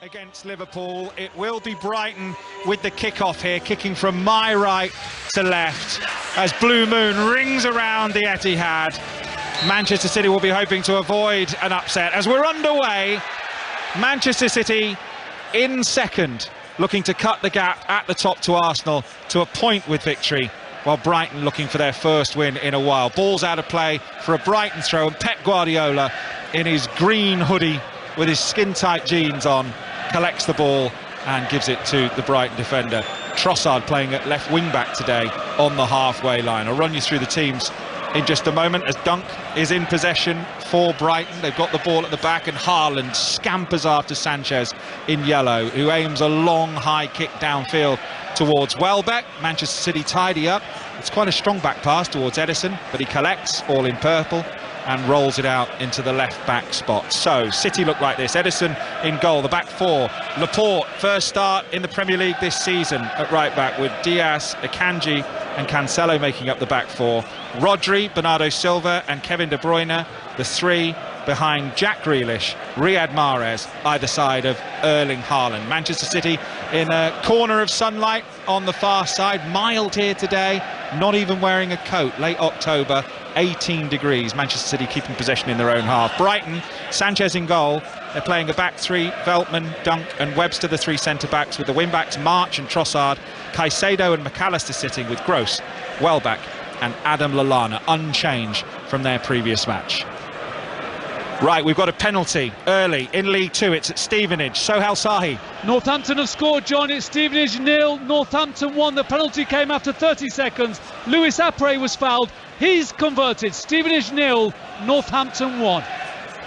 against Liverpool. It will be Brighton with the kick-off here, kicking from my right to left as Blue Moon rings around the Etihad. Manchester City will be hoping to avoid an upset. As we're underway, Manchester City in second, looking to cut the gap at the top to Arsenal to a point with victory, while Brighton looking for their first win in a while. Ball's out of play for a Brighton throw, and Pep Guardiola in his green hoodie with his skin-tight jeans on collects the ball and gives it to the Brighton defender. Trossard playing at left wing-back today on the halfway line. I'll run you through the teams in just a moment as Dunk is in possession for Brighton. They've got the ball at the back and Haaland scampers after Sanchez in yellow, who aims a long high kick downfield towards Welbeck. Manchester City tidy up. It's quite a strong back pass towards Edison, but he collects, all in purple, and rolls it out into the left back spot. So City look like this. Edison in goal, the back four. Laporte, first start in the Premier League this season at right back, with Diaz, Akanji and Cancelo making up the back four. Rodri, Bernardo Silva and Kevin De Bruyne, the three behind Jack Grealish, Riyad Mahrez, either side of Erling Haaland. Manchester City in a corner of sunlight on the far side. Mild here today, not even wearing a coat. Late October, 18 degrees. Manchester City keeping possession in their own half. Brighton, Sanchez in goal. They're playing a back three. Veltman, Dunk and Webster, the three centre-backs, with the wing-backs March and Trossard. Caicedo and McAllister sitting with Gross, Welbeck and Adam Lallana, unchanged from their previous match. Right, we've got a penalty early in League Two. It's at Stevenage. Sohail Sahi. Northampton have scored, John. It's Stevenage 0, Northampton 1. The penalty came after 30 seconds. Lewis Apre was fouled. He's converted. Stevenage 0, Northampton 1.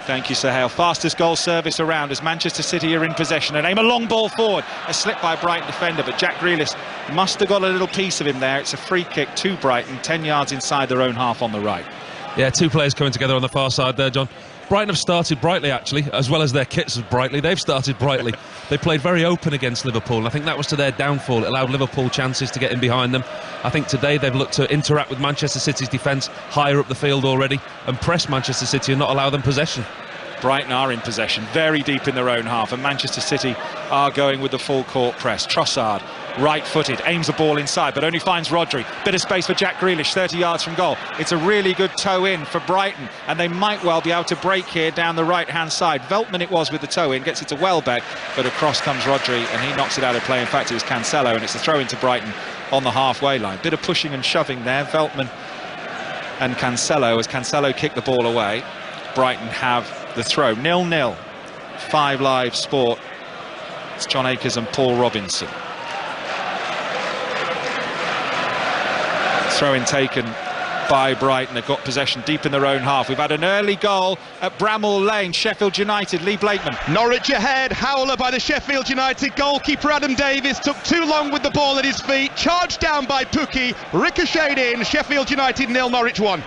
Thank you, Sohail. Fastest goal service around as Manchester City are in possession and aim a long ball forward. A slip by a Brighton defender, but Jack Grealish must have got a little piece of him there. It's a free kick to Brighton, 10 yards inside their own half on the right. Yeah, two players coming together on the far side there, John. Brighton have started brightly, actually, as well as their kits brightly. They've started brightly. They played very open against Liverpool, and I think that was to their downfall. It allowed Liverpool chances to get in behind them. I think today they've looked to interact with Manchester City's defence higher up the field already and press Manchester City and not allow them possession. Brighton are in possession, very deep in their own half, and Manchester City are going with the full court press. Trossard, right-footed, aims the ball inside, but only finds Rodri. Bit of space for Jack Grealish, 30 yards from goal. It's a really good toe-in for Brighton, and they might well be able to break here down the right-hand side. Veltman it was with the toe-in, gets it to Welbeck, but across comes Rodri, and he knocks it out of play. In fact, it was Cancelo, and it's a throw into Brighton on the halfway line. Bit of pushing and shoving there, Veltman and Cancelo, as Cancelo kicked the ball away. Brighton have the throw. 0-0. 5 Live Sport. It's John Akers and Paul Robinson. Throw-in taken by Brighton. They've got possession deep in their own half. We've had an early goal at Bramall Lane. Sheffield United, Lee Blakeman. Norwich ahead. Howler by the Sheffield United goalkeeper Adam Davies took too long with the ball at his feet. Charged down by Pukki. Ricocheted in. Sheffield United 0, Norwich 1.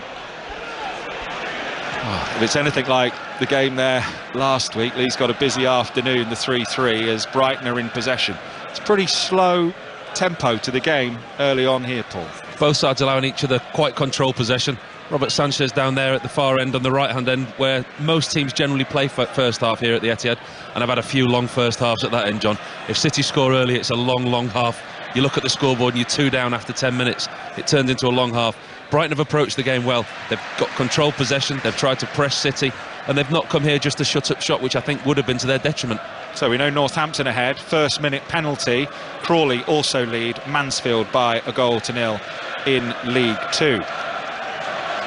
If it's anything like the game there last week, Lee's got a busy afternoon, the 3-3, as Brighton are in possession. It's pretty slow tempo to the game early on here, Paul. Both sides allowing each other quite controlled possession. Robert Sanchez down there at the far end, on the right-hand end, where most teams generally play first half here at the Etihad, and I've had a few long first halves at that end, John. If City score early, it's a long half. You look at the scoreboard and you're 2 down after 10 minutes. It turns into a long half. Brighton have approached the game well. They've got controlled possession, they've tried to press City, and they've not come here just to shut up shop, which I think would have been to their detriment. So we know Northampton ahead, first minute penalty. Crawley also lead Mansfield by a 1-0 in League Two.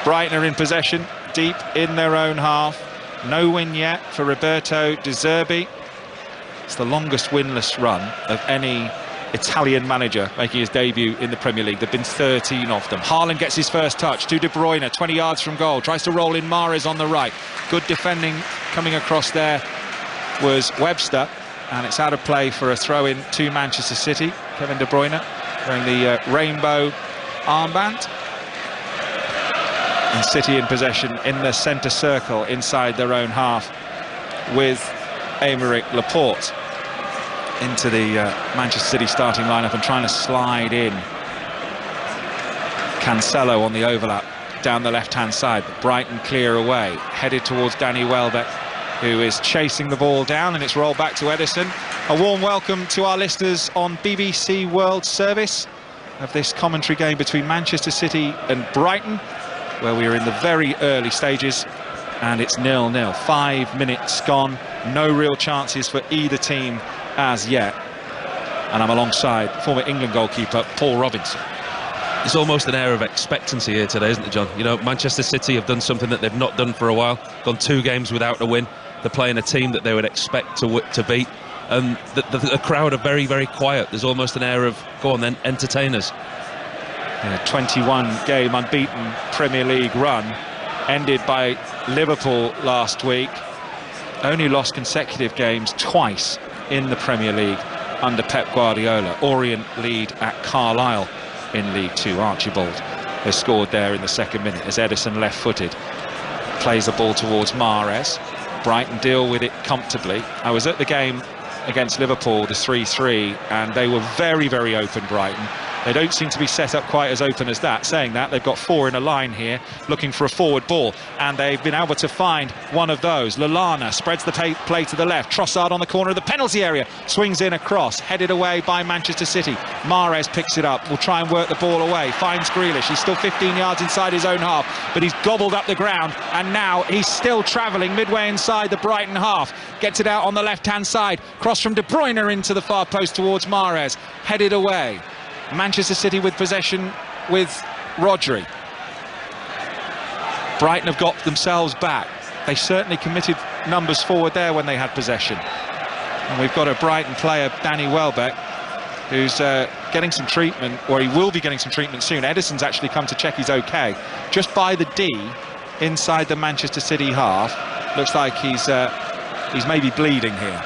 Brighton are in possession, deep in their own half. No win yet for Roberto De Zerbi. It's the longest winless run of any Italian manager making his debut in the Premier League. There have been 13 of them. Haaland gets his first touch to De Bruyne, 20 yards from goal, tries to roll in Mahrez on the right. Good defending coming across there was Webster, and it's out of play for a throw-in to Manchester City. Kevin De Bruyne wearing the rainbow armband. And City in possession in the centre circle inside their own half, with Aymeric Laporte into the Manchester City starting lineup and trying to slide in. Cancelo on the overlap down the left-hand side, but Brighton clear away, headed towards Danny Welbeck, who is chasing the ball down, and it's rolled back to Edison. A warm welcome to our listeners on BBC World Service of this commentary game between Manchester City and Brighton, where we are in the very early stages, and it's 0-0. 5 minutes gone, no real chances for either team as yet. And I'm alongside former England goalkeeper Paul Robinson. There's almost an air of expectancy here today, isn't it, John? You know, Manchester City have done something that they've not done for a while, gone 2 games without a win. They're playing a team that they would expect to beat. And the crowd are very, very quiet. There's almost an air of, go on then, entertain us. Yeah, 21-game unbeaten Premier League run ended by Liverpool last week. Only lost consecutive games twice in the Premier League under Pep Guardiola. Orient lead at Carlisle in League 2. Archibald has scored there in the 2nd minute as Edison, left-footed, plays the ball towards Mahrez. Brighton deal with it comfortably. I was at the game against Liverpool, the 3-3, and they were very, very open, Brighton. They don't seem to be set up quite as open as that. Saying that, they've got 4 in a line here looking for a forward ball, and they've been able to find one of those. Lallana spreads the play to the left. Trossard on the corner of the penalty area, swings in across, headed away by Manchester City. Mahrez picks it up, will try and work the ball away, finds Grealish. He's still 15 yards inside his own half, but he's gobbled up the ground, and now he's still travelling midway inside the Brighton half. Gets it out on the left-hand side, cross from De Bruyne into the far post towards Mahrez, headed away. Manchester City with possession with Rodri. Brighton have got themselves back. They certainly committed numbers forward there when they had possession. And we've got a Brighton player, Danny Welbeck, who's getting some treatment, or he will be getting some treatment soon. Edison's actually come to check he's okay. Just by the D inside the Manchester City half. Looks like he's maybe bleeding here.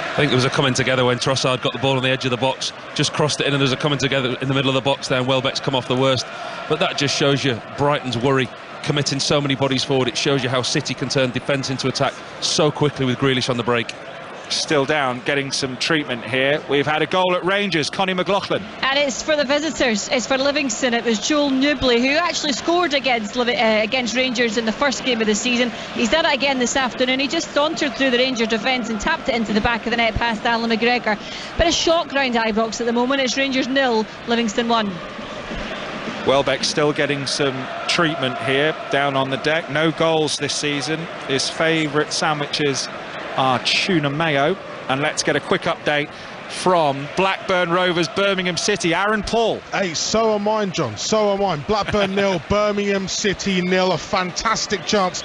I think there was a coming together when Trossard got the ball on the edge of the box, just crossed it in, and there's a coming together in the middle of the box there, and Welbeck's come off the worst. But that just shows you Brighton's worry, committing so many bodies forward. It shows you how City can turn defence into attack so quickly with Grealish on the break. Still down, getting some treatment here. We've had a goal at Rangers, Connie McLaughlin. And it's for the visitors, it's for Livingston. It was Joel Newbley who actually scored against Rangers in the first game of the season. He's done it again this afternoon. He just sauntered through the Rangers defence and tapped it into the back of the net past Alan McGregor. But a shock round Ibrox at the moment. It's Rangers 0, Livingston 1. Welbeck still getting some treatment here, down on the deck. No goals this season. His favourite sandwiches are tuna mayo. And let's get a quick update from Blackburn Rovers, Birmingham City. Aaron Paul. Hey, so am I, John. So am I. Blackburn 0, Birmingham City 0. A fantastic chance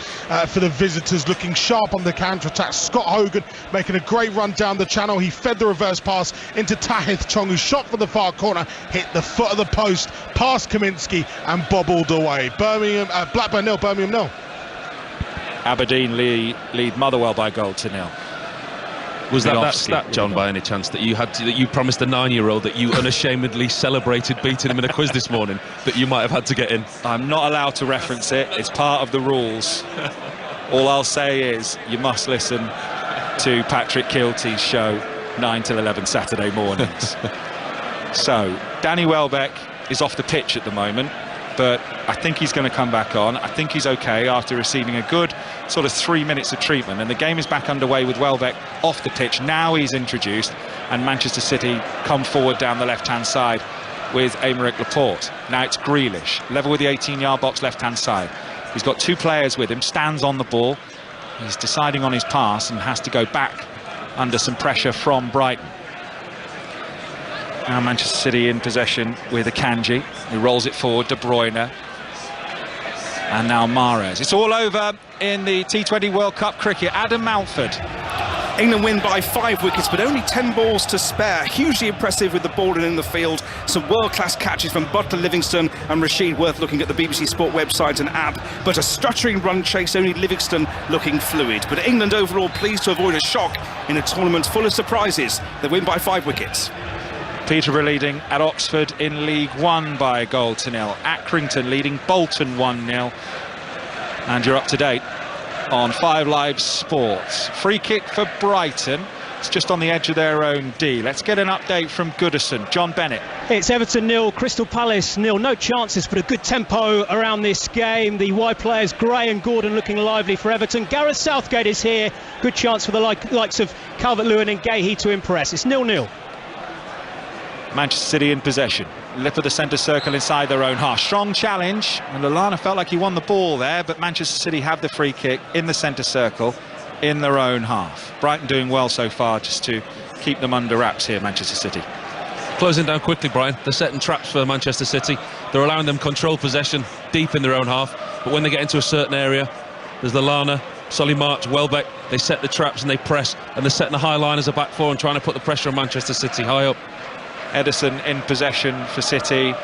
for the visitors, looking sharp on the counter-attack. Scott Hogan making a great run down the channel. He fed the reverse pass into Tahith Chong, who shot for the far corner, hit the foot of the post, past Kaminsky and bobbled away. Blackburn 0, Birmingham 0. Aberdeen lead Motherwell by 0-0. Was that stat, John, by any chance, that you promised a 9-year-old that you unashamedly celebrated beating him in a quiz this morning, that you might have had to get in? I'm not allowed to reference it. It's part of the rules. All I'll say is you must listen to Patrick Kilty's show 9 till 11 Saturday mornings. So Danny Welbeck is off the pitch at the moment, but I think he's going to come back on. I think he's okay after receiving a good sort of 3 minutes of treatment, and the game is back underway with Welbeck off the pitch. Now he's introduced, and Manchester City come forward down the left-hand side with Aymeric Laporte. Now it's Grealish, level with the 18-yard box left-hand side. He's got 2 players with him, stands on the ball. He's deciding on his pass and has to go back under some pressure from Brighton. Now Manchester City in possession with Akanji, who rolls it forward, De Bruyne, and now Mahrez. It's all over in the T20 World Cup cricket. Adam Mountford. England win by 5 wickets, but only 10 balls to spare. Hugely impressive with the ball in the field. Some world-class catches from Butler, Livingston and Rashid, worth looking at the BBC Sport website and app. But a stuttering run chase, only Livingston looking fluid. But England overall pleased to avoid a shock in a tournament full of surprises. They win by 5 wickets. Peterborough leading at Oxford in League 1 by 0-0. Accrington leading Bolton 1-0. And you're up to date on 5 Live Sports. Free kick for Brighton. It's just on the edge of their own D. Let's get an update from Goodison. John Bennett. It's Everton 0, Crystal Palace 0. No chances, but a good tempo around this game. The wide players, Gray and Gordon, looking lively for Everton. Gareth Southgate is here. Good chance for the likes of Calvert-Lewin and Gahey to impress. It's 0-0. Manchester City in possession. Lip of the centre circle inside their own half. Strong challenge, and Lallana felt like he won the ball there, but Manchester City have the free kick in the centre circle in their own half. Brighton doing well so far just to keep them under wraps here, Manchester City. Closing down quickly, Brian. They're setting traps for Manchester City. They're allowing them control possession deep in their own half, but when they get into a certain area, there's Lallana, Solly March, Welbeck, they set the traps and they press, and they're setting the high line as a back four and trying to put the pressure on Manchester City high up. Edison in possession for City,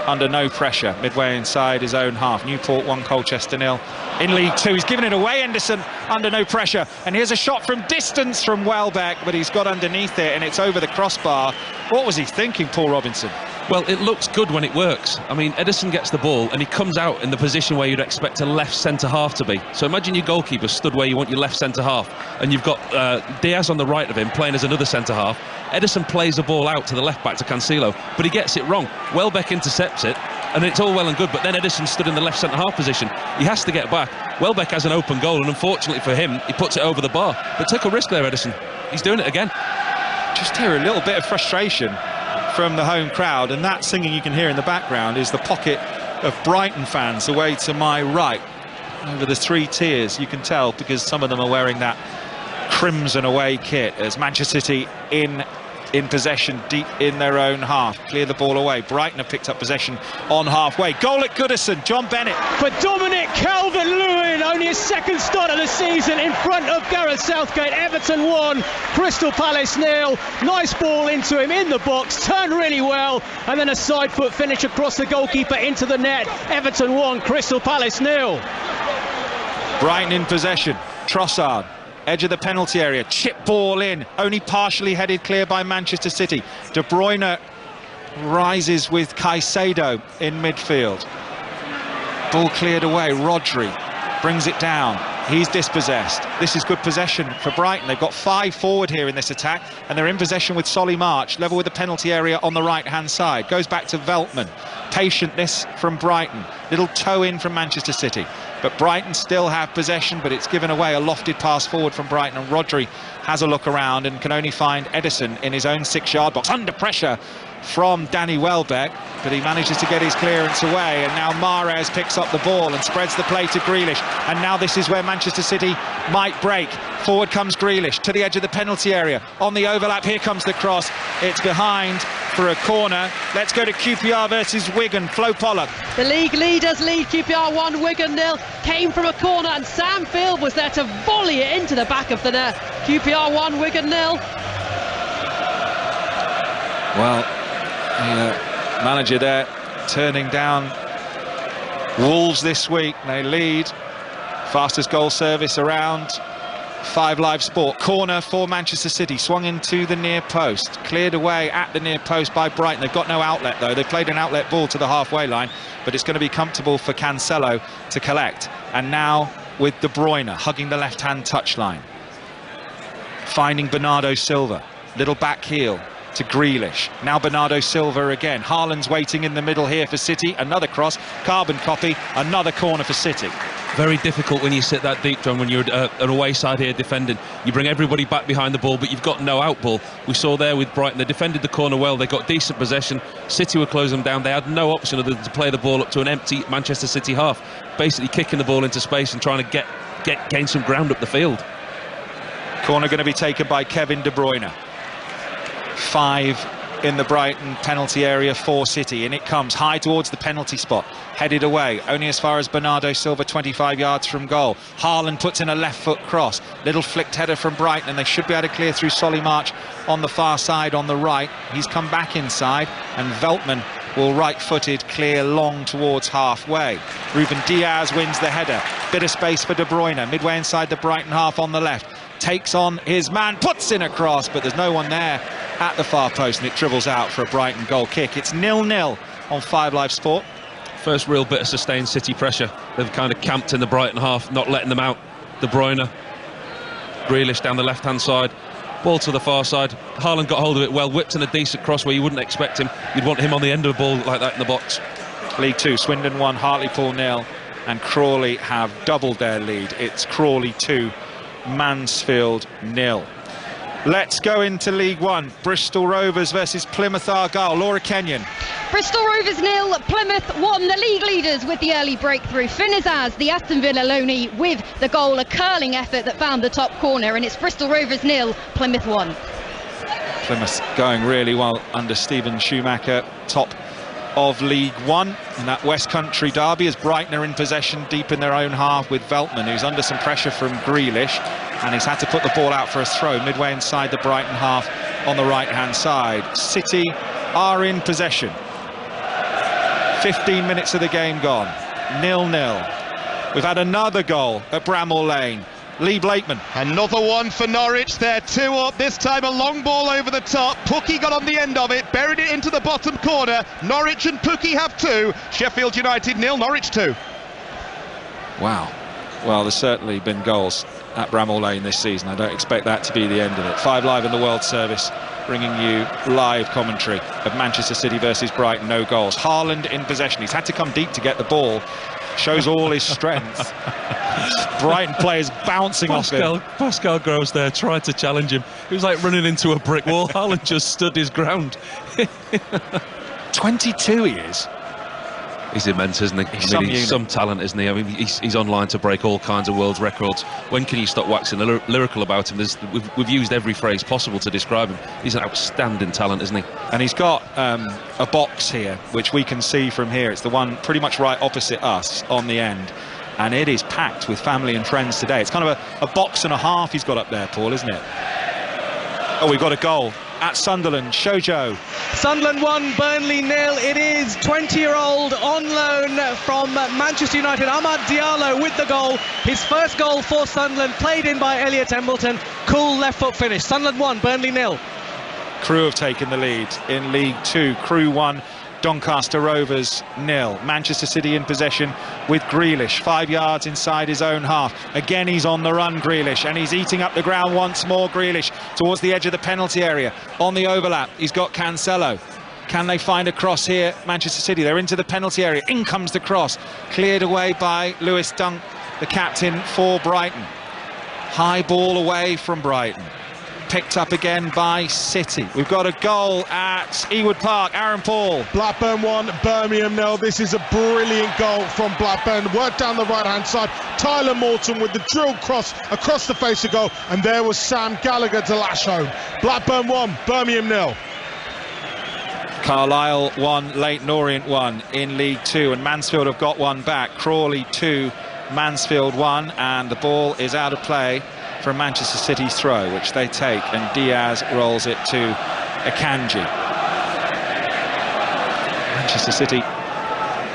under no pressure, midway inside his own half. Newport 1, Colchester 0 in League 2. He's given it away, Henderson, under no pressure. And here's a shot from distance from Welbeck, but he's got underneath it and it's over the crossbar. What was he thinking, Paul Robinson? Well, it looks good when it works. I mean, Edison gets the ball and he comes out in the position where you'd expect a left centre-half to be. So imagine your goalkeeper stood where you want your left centre-half, and you've got Diaz on the right of him playing as another centre-half. Edison plays the ball out to the left back to Cancelo, but he gets it wrong. Welbeck intercepts it, and it's all well and good, but then Edison stood in the left centre-half position. He has to get back. Welbeck has an open goal, and unfortunately for him, he puts it over the bar. But took a risk there, Edison. He's doing it again. Just hear a little bit of frustration from the home crowd, and that singing you can hear in the background is the pocket of Brighton fans away to my right. Over the 3 tiers, you can tell, because some of them are wearing that crimson away kit, as Manchester City in possession deep in their own half. Clear the ball away. Brighton have picked up possession on halfway. Goal at Goodison. John Bennett. For Dominic Calvert-Lewin, only his second start of the season in front of Gareth Southgate. Everton 1, Crystal Palace 0. Nice ball into him in the box, turned really well, and then a side foot finish across the goalkeeper into the net. Everton 1, Crystal Palace 0. Brighton in possession. Trossard. Edge of the penalty area, chip ball in, only partially headed clear by Manchester City. De Bruyne rises with Caicedo in midfield. Ball cleared away, Rodri brings it down, he's dispossessed. This is good possession for Brighton. They've got 5 forward here in this attack, and they're in possession with Solly March, level with the penalty area on the right-hand side. Goes back to Veltman. Patientness from Brighton, little toe in from Manchester City, but Brighton still have possession, but it's given away. A lofted pass forward from Brighton, and Rodri has a look around and can only find Edison in his own 6-yard box, under pressure from Danny Welbeck, but he manages to get his clearance away, and now Mahrez picks up the ball and spreads the play to Grealish, and now this is where Manchester City might break. Forward comes Grealish to the edge of the penalty area, on the overlap, here comes the cross, it's behind for a corner. Let's go to QPR versus Wigan. Flo Pollock. The league leaders lead, QPR 1, Wigan 0. Came from a corner and Sam Field was there to volley it into the back of the net. QPR 1, Wigan 0. Well, the manager there turning down Wolves this week. They lead. Fastest goal service around 5 Live Sport. Corner for Manchester City, swung into the near post, cleared away at the near post by Brighton. They've got no outlet though. They've played an outlet ball to the halfway line, but it's going to be comfortable for Cancelo to collect. And now with De Bruyne hugging the left-hand touchline, finding Bernardo Silva, little back heel to Grealish. Now Bernardo Silva again. Haaland's waiting in the middle here for City. Another cross, carbon copy, another corner for City. Very difficult when you sit that deep, John, when you're an away side here defending. You bring everybody back behind the ball, but you've got no out ball. We saw there with Brighton, they defended the corner well, they got decent possession. City were closing them down. They had no option other than to play the ball up to an empty Manchester City half, basically kicking the ball into space and trying to gain some ground up the field. Corner going to be taken by Kevin De Bruyne. 5 in the Brighton penalty area for City, and it comes high towards the penalty spot, headed away only as far as Bernardo Silva, 25 yards from goal. Haaland puts in a left foot cross, little flicked header from Brighton, and they should be able to clear through Solly March on the far side on the right. He's come back inside, and Veltman will right-footed clear long towards halfway. Ruben Diaz wins the header, bit of space for De Bruyne midway inside the Brighton half on the left, takes on his man, puts in a cross, but there's no one there at the far post, and it dribbles out for a Brighton goal kick. It's 0-0 on 5 Live Sport. First real bit of sustained City pressure. They've kind of camped in the Brighton half, not letting them out. De Bruyne, Grealish down the left-hand side. Ball to the far side. Haaland got hold of it well, whipped in a decent cross where you wouldn't expect him. You'd want him on the end of the ball like that in the box. League 2, Swindon 1, Hartlepool 0, and Crawley have doubled their lead. It's Crawley 2, Mansfield 0. Let's go into League 1. Bristol Rovers versus Plymouth Argyle. Laura Kenyon. Bristol Rovers 0, Plymouth 1. The league leaders with the early breakthrough. Finn Azaz, the Aston Villa loanee, with the goal, a curling effort that found the top corner, and it's Bristol Rovers 0, Plymouth 1. Plymouth going really well under Stephen Schumacher, top of League 1 in that West Country derby, as Brighton are in possession deep in their own half with Veltman, who's under some pressure from Grealish, and he's had to put the ball out for a throw midway inside the Brighton half on the right hand side. City are in possession. 15 minutes of the game gone, 0-0. We've had another goal at Bramall Lane. Lee Blakeman. Another one for Norwich. They're 2 up. This time a long ball over the top. Pookie got on the end of it, buried it into the bottom corner. Norwich and Pookie have 2. Sheffield United 0, Norwich 2. Wow. Well, there's certainly been goals at Bramall Lane this season. I don't expect that to be the end of it. 5 Live in the World Service, bringing you live commentary of Manchester City versus Brighton. No goals. Haaland in possession. He's had to come deep to get the ball. Shows all his strength. Brighton players bouncing off him. Pascal Gross there tried to challenge him. He was like running into a brick wall. Haaland just stood his ground. 22 he is. He's immense, isn't he? He's some talent, isn't he? I mean, he's online to break all kinds of world records. When can you stop waxing lyrical about him? We've used every phrase possible to describe him. He's an outstanding talent, isn't he? And he's got a box here, which we can see from here. It's the one pretty much right opposite us on the end. And it is packed with family and friends today. It's kind of a box and a half he's got up there, Paul, isn't it? Oh, we've got a goal at Sunderland. Shoujo. Sunderland 1, Burnley 0. It is 20-year-old on loan from Manchester United, Amad Diallo, with the goal. His first goal for Sunderland, played in by Elliot Embleton. Cool left foot finish. Sunderland 1, Burnley 0. Crewe have taken the lead in League 2. Crewe 1, Doncaster Rovers 0. Manchester City in possession with Grealish, 5 yards inside his own half. Again he's on the run, Grealish, and he's eating up the ground once more. Grealish towards the edge of the penalty area. On the overlap he's got Cancelo. Can they find a cross here? Manchester City, they're into the penalty area. In comes the cross, cleared away by Lewis Dunk, the captain for Brighton. High ball away from Brighton. Picked up again by City. We've got a goal at Ewood Park. Aaron Paul. Blackburn 1, Birmingham 0. This is a brilliant goal from Blackburn. Work down the right-hand side. Tyler Morton with the drilled cross across the face of goal. And there was Sam Gallagher to lash home. Blackburn 1, Birmingham 0. Carlisle 1, Leyton Orient 1 in League 2. And Mansfield have got one back. Crawley 2, Mansfield 1. And the ball is out of play from Manchester City's throw, which they take, and Diaz rolls it to Akanji. Manchester City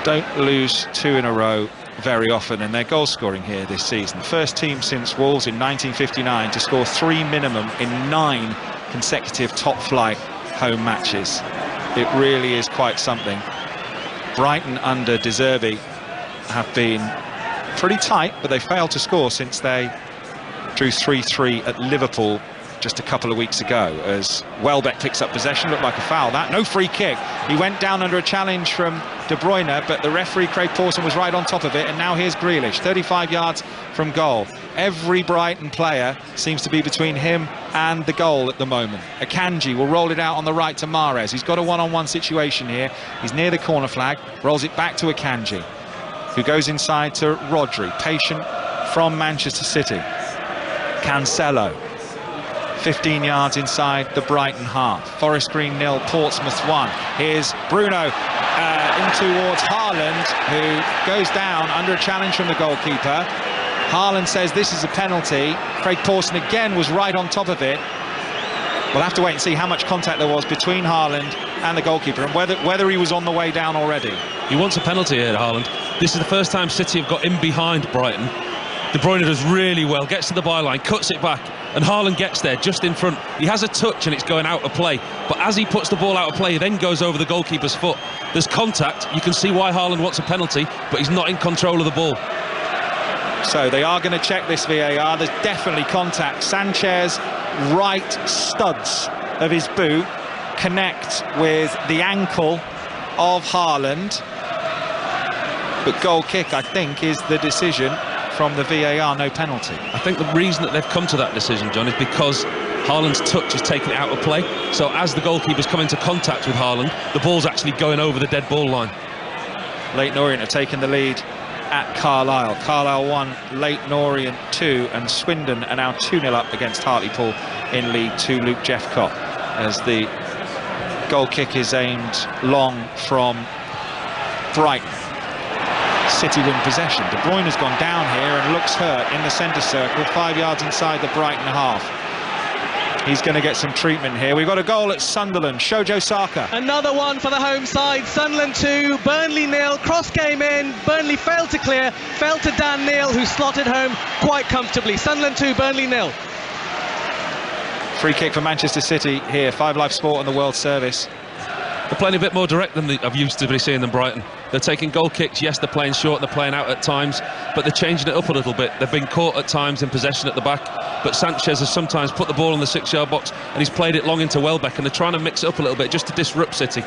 don't lose 2 in a row very often in their goal scoring here this season. First team since Wolves in 1959 to score 3 minimum in 9 consecutive top flight home matches. It really is quite something. Brighton under De Zerbi have been pretty tight, but they failed to score since they drew 3-3 at Liverpool just a couple of weeks ago, as Welbeck picks up possession. Looked like a foul, that. No free kick. He went down under a challenge from De Bruyne, but the referee, Craig Pawson, was right on top of it. And now here's Grealish, 35 yards from goal. Every Brighton player seems to be between him and the goal at the moment. Akanji will roll it out on the right to Mahrez. He's got a one-on-one situation here. He's near the corner flag, rolls it back to Akanji, who goes inside to Rodri, patient from Manchester City. Cancelo, 15 yards inside the Brighton half. Forest Green 0, Portsmouth 1. Here's Bruno in towards Haaland, who goes down under a challenge from the goalkeeper. Haaland says this is a penalty. Craig Pawson again was right on top of it. We'll have to wait and see how much contact there was between Haaland and the goalkeeper, and whether he was on the way down already. He wants a penalty here, Haaland. This is the first time City have got in behind Brighton. De Bruyne does really well, gets to the byline, cuts it back, and Haaland gets there just in front. He has a touch and it's going out of play, but as he puts the ball out of play, he then goes over the goalkeeper's foot. There's contact. You can see why Haaland wants a penalty, but he's not in control of the ball. So they are going to check this VAR. There's definitely contact. Sanchez right studs of his boot connect with the ankle of Haaland. But goal kick, I think, is the decision from the VAR, no penalty. I think the reason that they've come to that decision, John, is because Haaland's touch is taken it out of play. So as the goalkeeper's come into contact with Haaland, the ball's actually going over the dead ball line. Leyton Orient have taken the lead at Carlisle. Carlisle 1, Leyton Orient 2, and Swindon are now 2-0 up against Hartlepool in League 2. Luke Jeffcott, as the goal kick is aimed long from Brighton. City win possession. De Bruyne has gone down here and looks hurt in the centre circle, 5 yards inside the Brighton half. He's going to get some treatment here. We've got a goal at Sunderland. Shojo Saka. Another one for the home side. Sunderland 2, Burnley 0. Cross came in. Burnley failed to clear. Fell to Dan Neil, who slotted home quite comfortably. Sunderland 2, Burnley 0. Free kick for Manchester City here. 5 Live Sport on the World Service. They're playing a bit more direct than I've used to be seeing them, Brighton. They're taking goal kicks. Yes, they're playing short, they're playing out at times, but they're changing it up a little bit. They've been caught at times in possession at the back, but Sanchez has sometimes put the ball in the 6-yard box and he's played it long into Welbeck, and they're trying to mix it up a little bit just to disrupt City.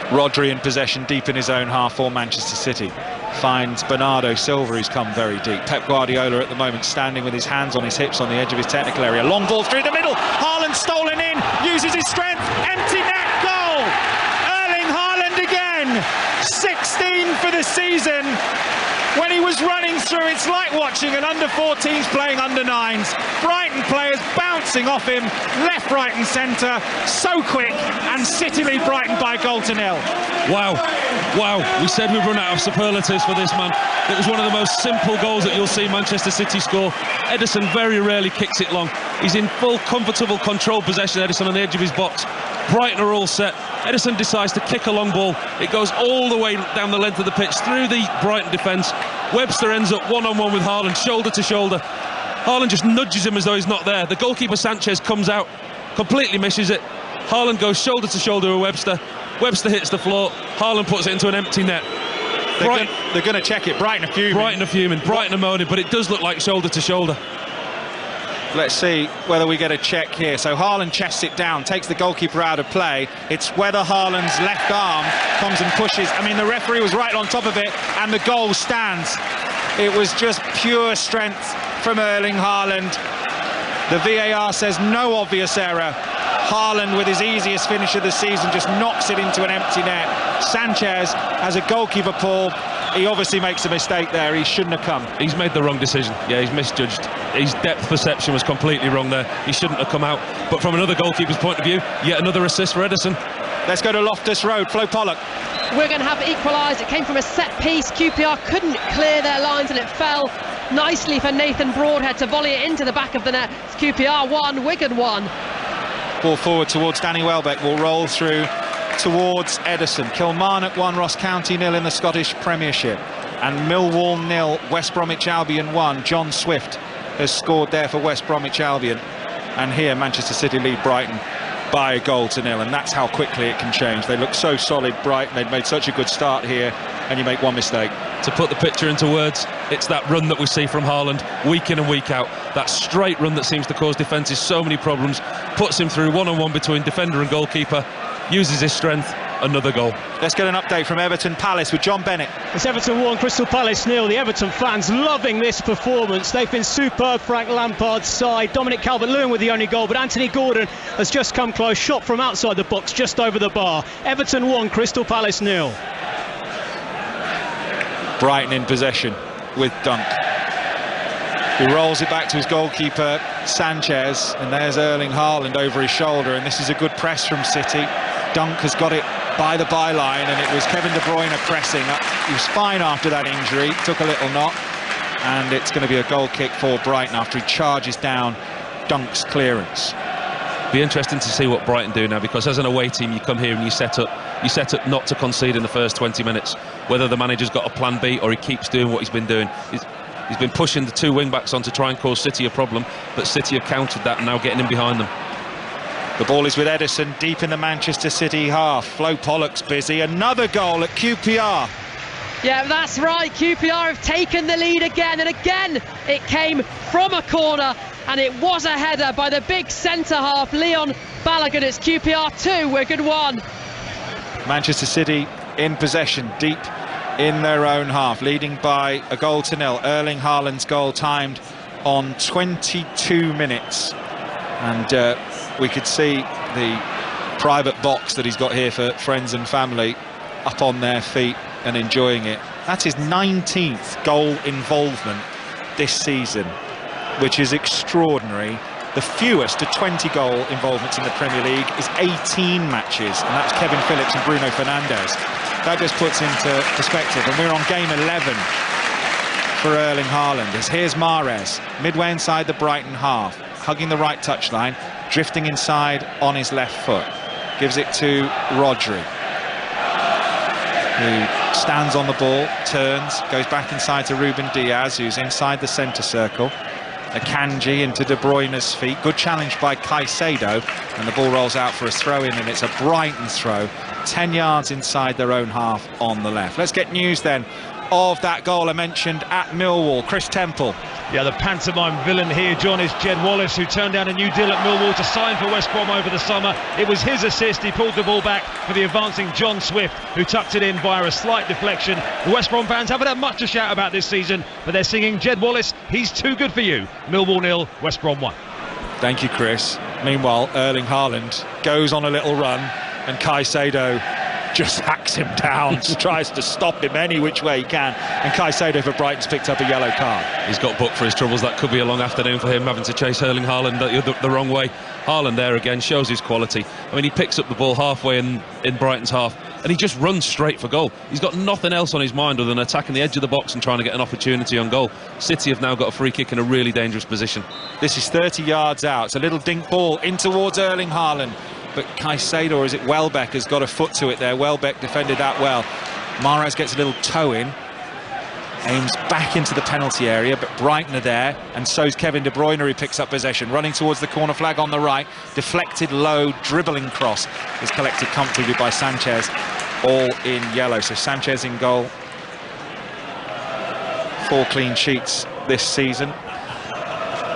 Rodri in possession deep in his own half for Manchester City. Finds Bernardo Silva, who's come very deep. Pep Guardiola at the moment standing with his hands on his hips on the edge of his technical area. Long ball through the middle. Haaland stolen in, uses his strength. Empty net goal. Erling Haaland again. 16 for the season. When he was running through, it's like watching an under-14s playing under-9s. Brighton players bouncing off him, left, right and centre, so quick, and City lead Brighton by 1-0. Wow, we said we'd run out of superlatives for this man. It was one of the most simple goals that you'll see Manchester City score. Ederson very rarely kicks it long. He's in full, comfortable, controlled possession, Ederson on the edge of his box. Brighton are all set. Ederson decides to kick a long ball. It goes all the way down the length of the pitch through the Brighton defence. Webster ends up one-on-one with Haaland, shoulder to shoulder. Haaland just nudges him as though he's not there. The goalkeeper Sanchez comes out, completely misses it. Haaland goes shoulder to shoulder with Webster. Webster hits the floor. Haaland puts it into an empty net. They're going to check it. Brighton are fuming. Brighton are moaning, but it does look like shoulder to shoulder. Let's see whether we get a check here. So Haaland chests it down, takes the goalkeeper out of play. It's whether Haaland's left arm comes and pushes. I mean, the referee was right on top of it, and the goal stands. It was just pure strength from Erling Haaland. The VAR says no obvious error. Haaland, with his easiest finish of the season, just knocks it into an empty net. Sanchez has a goalkeeper pull. He obviously makes a mistake there. He shouldn't have come. He's made the wrong decision. Yeah, he's misjudged. His depth perception was completely wrong there. He shouldn't have come out. But from another goalkeeper's point of view, yet another assist for Ederson. Let's go to Loftus Road. Flo Pollock. We're going to have equalised. It came from a set piece. QPR couldn't clear their lines and it fell nicely for Nathan Broadhead to volley it into the back of the net. It's QPR 1, Wigan 1. Ball forward towards Danny Welbeck. Will roll through towards Ederson. Kilmarnock 1, Ross County 0 in the Scottish Premiership. And Millwall 0, West Bromwich Albion 1. John Swift has scored there for West Bromwich Albion. And here Manchester City lead Brighton by 1-0, and that's how quickly it can change. They look so solid, Brighton. They've made such a good start here, and you make one mistake. To put the picture into words, it's that run that we see from Haaland week in and week out. That straight run that seems to cause defences so many problems, puts him through one-on-one between defender and goalkeeper, uses his strength. Another goal. Let's get an update from Everton Palace with John Bennett. It's Everton 1, Crystal Palace 0. The Everton fans loving this performance. They've been superb. Frank Lampard's side. Dominic Calvert-Lewin with the only goal, but Anthony Gordon has just come close. Shot from outside the box, just over the bar. Everton 1, Crystal Palace 0. Brighton in possession with Dunk. He rolls it back to his goalkeeper Sanchez, and there's Erling Haaland over his shoulder, and this is a good press from City. Dunk has got it by the byline, and it was Kevin De Bruyne pressing. He was fine after that injury, took a little knock, and it's going to be a goal kick for Brighton after he charges down Dunk's clearance. Be interesting to see what Brighton do now, because as an away team you come here and you set up not to concede in the first 20 minutes. Whether the manager's got a plan B or he keeps doing what he's been doing. He's been pushing the two wing-backs on to try and cause City a problem, but City have countered that and now getting in behind them. The ball is with Ederson deep in the Manchester City half. Flo Pollock's busy. Another goal at QPR. Yeah, that's right. QPR have taken the lead again, and again it came from a corner. and it was a header by the big centre half, Leon Balogun. It's QPR 2, Wigan 1. Manchester City in possession, deep in their own half, leading by a goal to nil. Erling Haaland's goal timed on 22 minutes, and we could see the private box that he's got here for friends and family up on their feet and enjoying it. That's his 19th goal involvement this season, which is extraordinary. The fewest to 20 goal involvements in the Premier League is 18 matches, and that's Kevin Phillips and Bruno Fernandes. That just puts into perspective, and we're on game 11 for Erling Haaland. As here's Mahrez, midway inside the Brighton half, hugging the right touchline, drifting inside on his left foot. Gives it to Rodri, who stands on the ball, turns, goes back inside to Ruben Diaz, who's inside the centre circle. Akanji into De Bruyne's feet. Good challenge by Caicedo, and the ball rolls out for a throw-in, and it's a Brighton throw, 10 yards inside their own half on the left. Let's get news then of that goal I mentioned at Millwall. Chris Temple. Yeah, the pantomime villain here, John, is Jed Wallace, who turned down a new deal at Millwall to sign for West Brom over the summer. It was his assist. He pulled the ball back for the advancing John Swift, who tucked it in via a slight deflection. The West Brom fans haven't had much to shout about this season, but they're singing Jed Wallace, he's too good for you. Millwall 0, West Brom 1. Thank you, Chris. Meanwhile, Erling Haaland goes on a little run, and Caicedo just hacks him down, tries to stop him any which way he can, and Caicedo for Brighton's picked up a yellow card. He's got booked for his troubles. That could be a long afternoon for him, having to chase Erling Haaland the wrong way. Haaland there again shows his quality. I mean, he picks up the ball halfway in Brighton's half, and he just runs straight for goal. He's got nothing else on his mind other than attacking the edge of the box and trying to get an opportunity on goal. City have now got a free kick in a really dangerous position. This is 30 yards out. It's a little dink ball in towards Erling Haaland, but Caicedo, or is it Welbeck, has got a foot to it there. Welbeck defended that well. Mahrez gets a little toe in, aims back into the penalty area, but Brighton are there, and so's Kevin De Bruyne, who picks up possession, running towards the corner flag on the right. Deflected low, dribbling cross is collected comfortably by Sanchez, all in yellow. So Sanchez in goal, 4 clean sheets this season.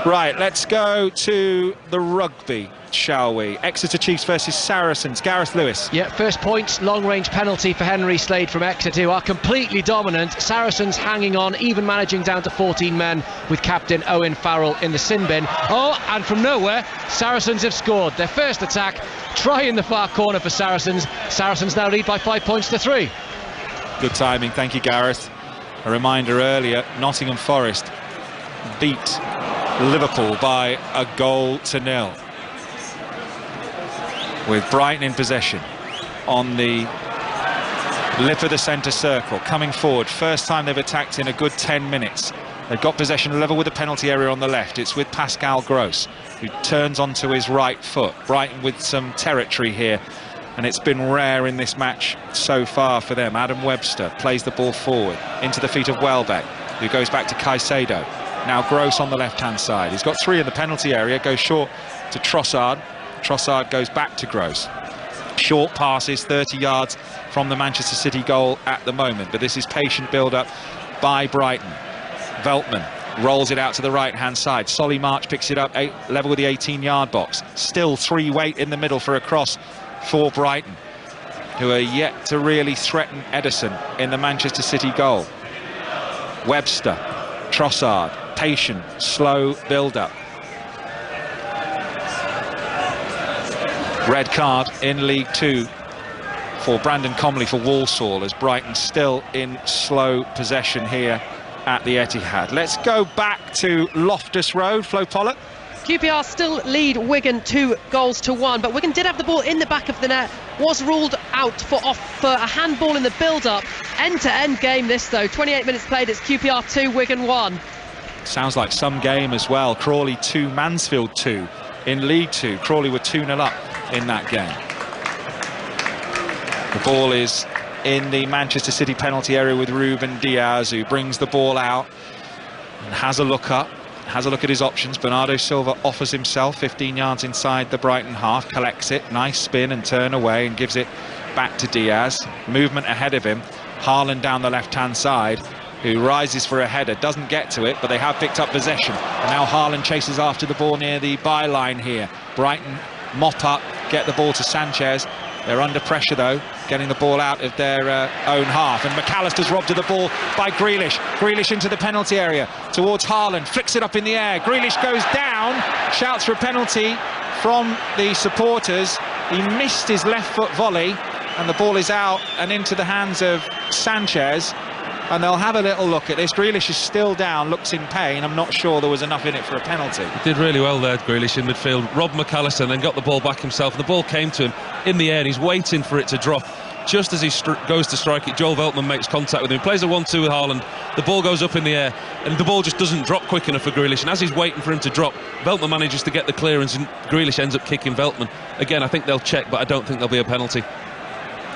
Right, let's go to the rugby, shall we? Exeter Chiefs versus Saracens. Gareth Lewis. Yeah, first point, long-range penalty for Henry Slade from Exeter, who are completely dominant. Saracens hanging on, even managing down to 14 men with captain Owen Farrell in the sin bin. Oh, and from nowhere, Saracens have scored. Their first attack, try in the far corner for Saracens. Saracens now lead by 5 points to 3. Good timing, thank you, Gareth. A reminder earlier, Nottingham Forest beat Liverpool by a goal to nil, with Brighton in possession on the lip of the centre circle, coming forward. First time they've attacked in a good 10 minutes. They've got possession level with the penalty area on the left. It's with Pascal Gross, who turns onto his right foot. Brighton with some territory here, and it's been rare in this match so far for them. Adam Webster plays the ball forward into the feet of Welbeck, who goes back to Caicedo. Now Gross on the left-hand side. He's got 3 in the penalty area, goes short to Trossard. Trossard goes back to Gross. Short passes, 30 yards from the Manchester City goal at the moment, but this is patient build-up by Brighton. Veltman rolls it out to the right-hand side. Solly March picks it up, level with the 18-yard box. Still 3 weight in the middle for a cross for Brighton, who are yet to really threaten Ederson in the Manchester City goal. Webster, Trossard, patient, slow build-up. Red card in League 2 for Brandon Comley for Walsall, as Brighton still in slow possession here at the Etihad. Let's go back to Loftus Road. Flo Pollock. QPR still lead Wigan 2 goals to 1, but Wigan did have the ball in the back of the net, was ruled out for a handball in the build-up. End-to-end game this though, 28 minutes played, it's QPR 2, Wigan 1. Sounds like some game as well. Crawley 2, Mansfield 2 in League 2. Crawley were 2-0 up in that game. The ball is in the Manchester City penalty area with Ruben Diaz, who brings the ball out and has a look up, has a look at his options. Bernardo Silva offers himself 15 yards inside the Brighton half, collects it, nice spin and turn away, and gives it back to Diaz. Movement ahead of him. Haaland down the left-hand side, who rises for a header, doesn't get to it, but they have picked up possession. And now Haaland chases after the ball near the byline here. Brighton mop up, get the ball to Sanchez. They're under pressure though, getting the ball out of their own half. And McAllister's robbed of the ball by Grealish. Grealish into the penalty area towards Haaland, flicks it up in the air. Grealish goes down, shouts for a penalty from the supporters. He missed his left foot volley, and the ball is out and into the hands of Sanchez. And they'll have a little look at this. Grealish is still down, looks in pain. I'm not sure there was enough in it for a penalty. He did really well there, Grealish, in midfield. Robbed McAllister and then got the ball back himself. And the ball came to him in the air and he's waiting for it to drop. Just as he goes to strike it, Joel Veltman makes contact with him. He plays a 1-2 with Haaland. The ball goes up in the air and the ball just doesn't drop quick enough for Grealish. And as he's waiting for him to drop, Veltman manages to get the clearance and Grealish ends up kicking Veltman. Again, I think they'll check, but I don't think there'll be a penalty.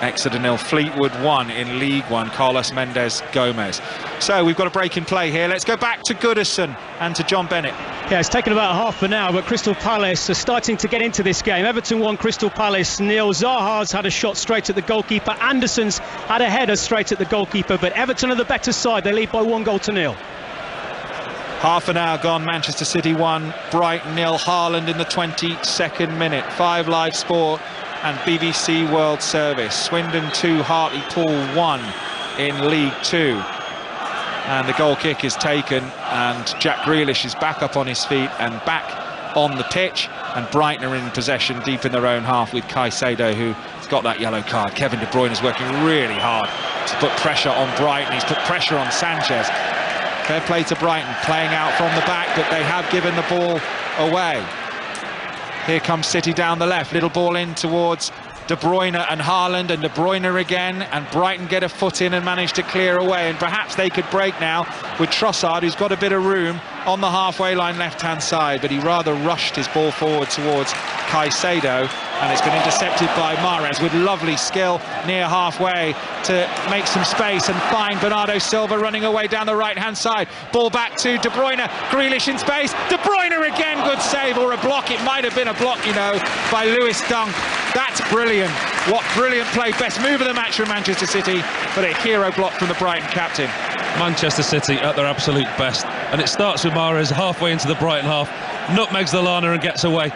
Exeter 0, Fleetwood 1 in League One. Carlos Mendes Gomez. So we've got a break in play here. Let's go back to Goodison and to John Bennett. Yeah, it's taken about half an hour, but Crystal Palace are starting to get into this game. Everton 1, Crystal Palace 0. Zaha's had a shot straight at the goalkeeper. Anderson's had a header straight at the goalkeeper, but Everton are the better side. They lead by 1-0. Half an hour gone. Manchester City 1, Brighton 0. Haaland in the 22nd minute. 5 Live Sport and BBC World Service. Swindon 2, Hartlepool 1 in League 2. And the goal kick is taken and Jack Grealish is back up on his feet and back on the pitch, and Brighton are in possession deep in their own half with Caicedo, who's got that yellow card. Kevin De Bruyne is working really hard to put pressure on Brighton. He's put pressure on Sanchez. Fair play to Brighton, playing out from the back, but they have given the ball away. Here comes City down the left, little ball in towards De Bruyne and Haaland, and De Bruyne again, and Brighton get a foot in and manage to clear away, and perhaps they could break now with Trossard, who's got a bit of room on the halfway line left-hand side, but he rather rushed his ball forward towards Caicedo, and it's been intercepted by Mahrez with lovely skill near halfway to make some space and find Bernardo Silva running away down the right-hand side. Ball back to De Bruyne, Grealish in space, De Bruyne again, good save, or a block. It might have been a block, you know, by Lewis Dunk. That's brilliant. What brilliant play. Best move of the match from Manchester City, but a hero block from the Brighton captain. Manchester City at their absolute best, and it starts with Mahrez halfway into the Brighton half, nutmegs the Lana and gets away,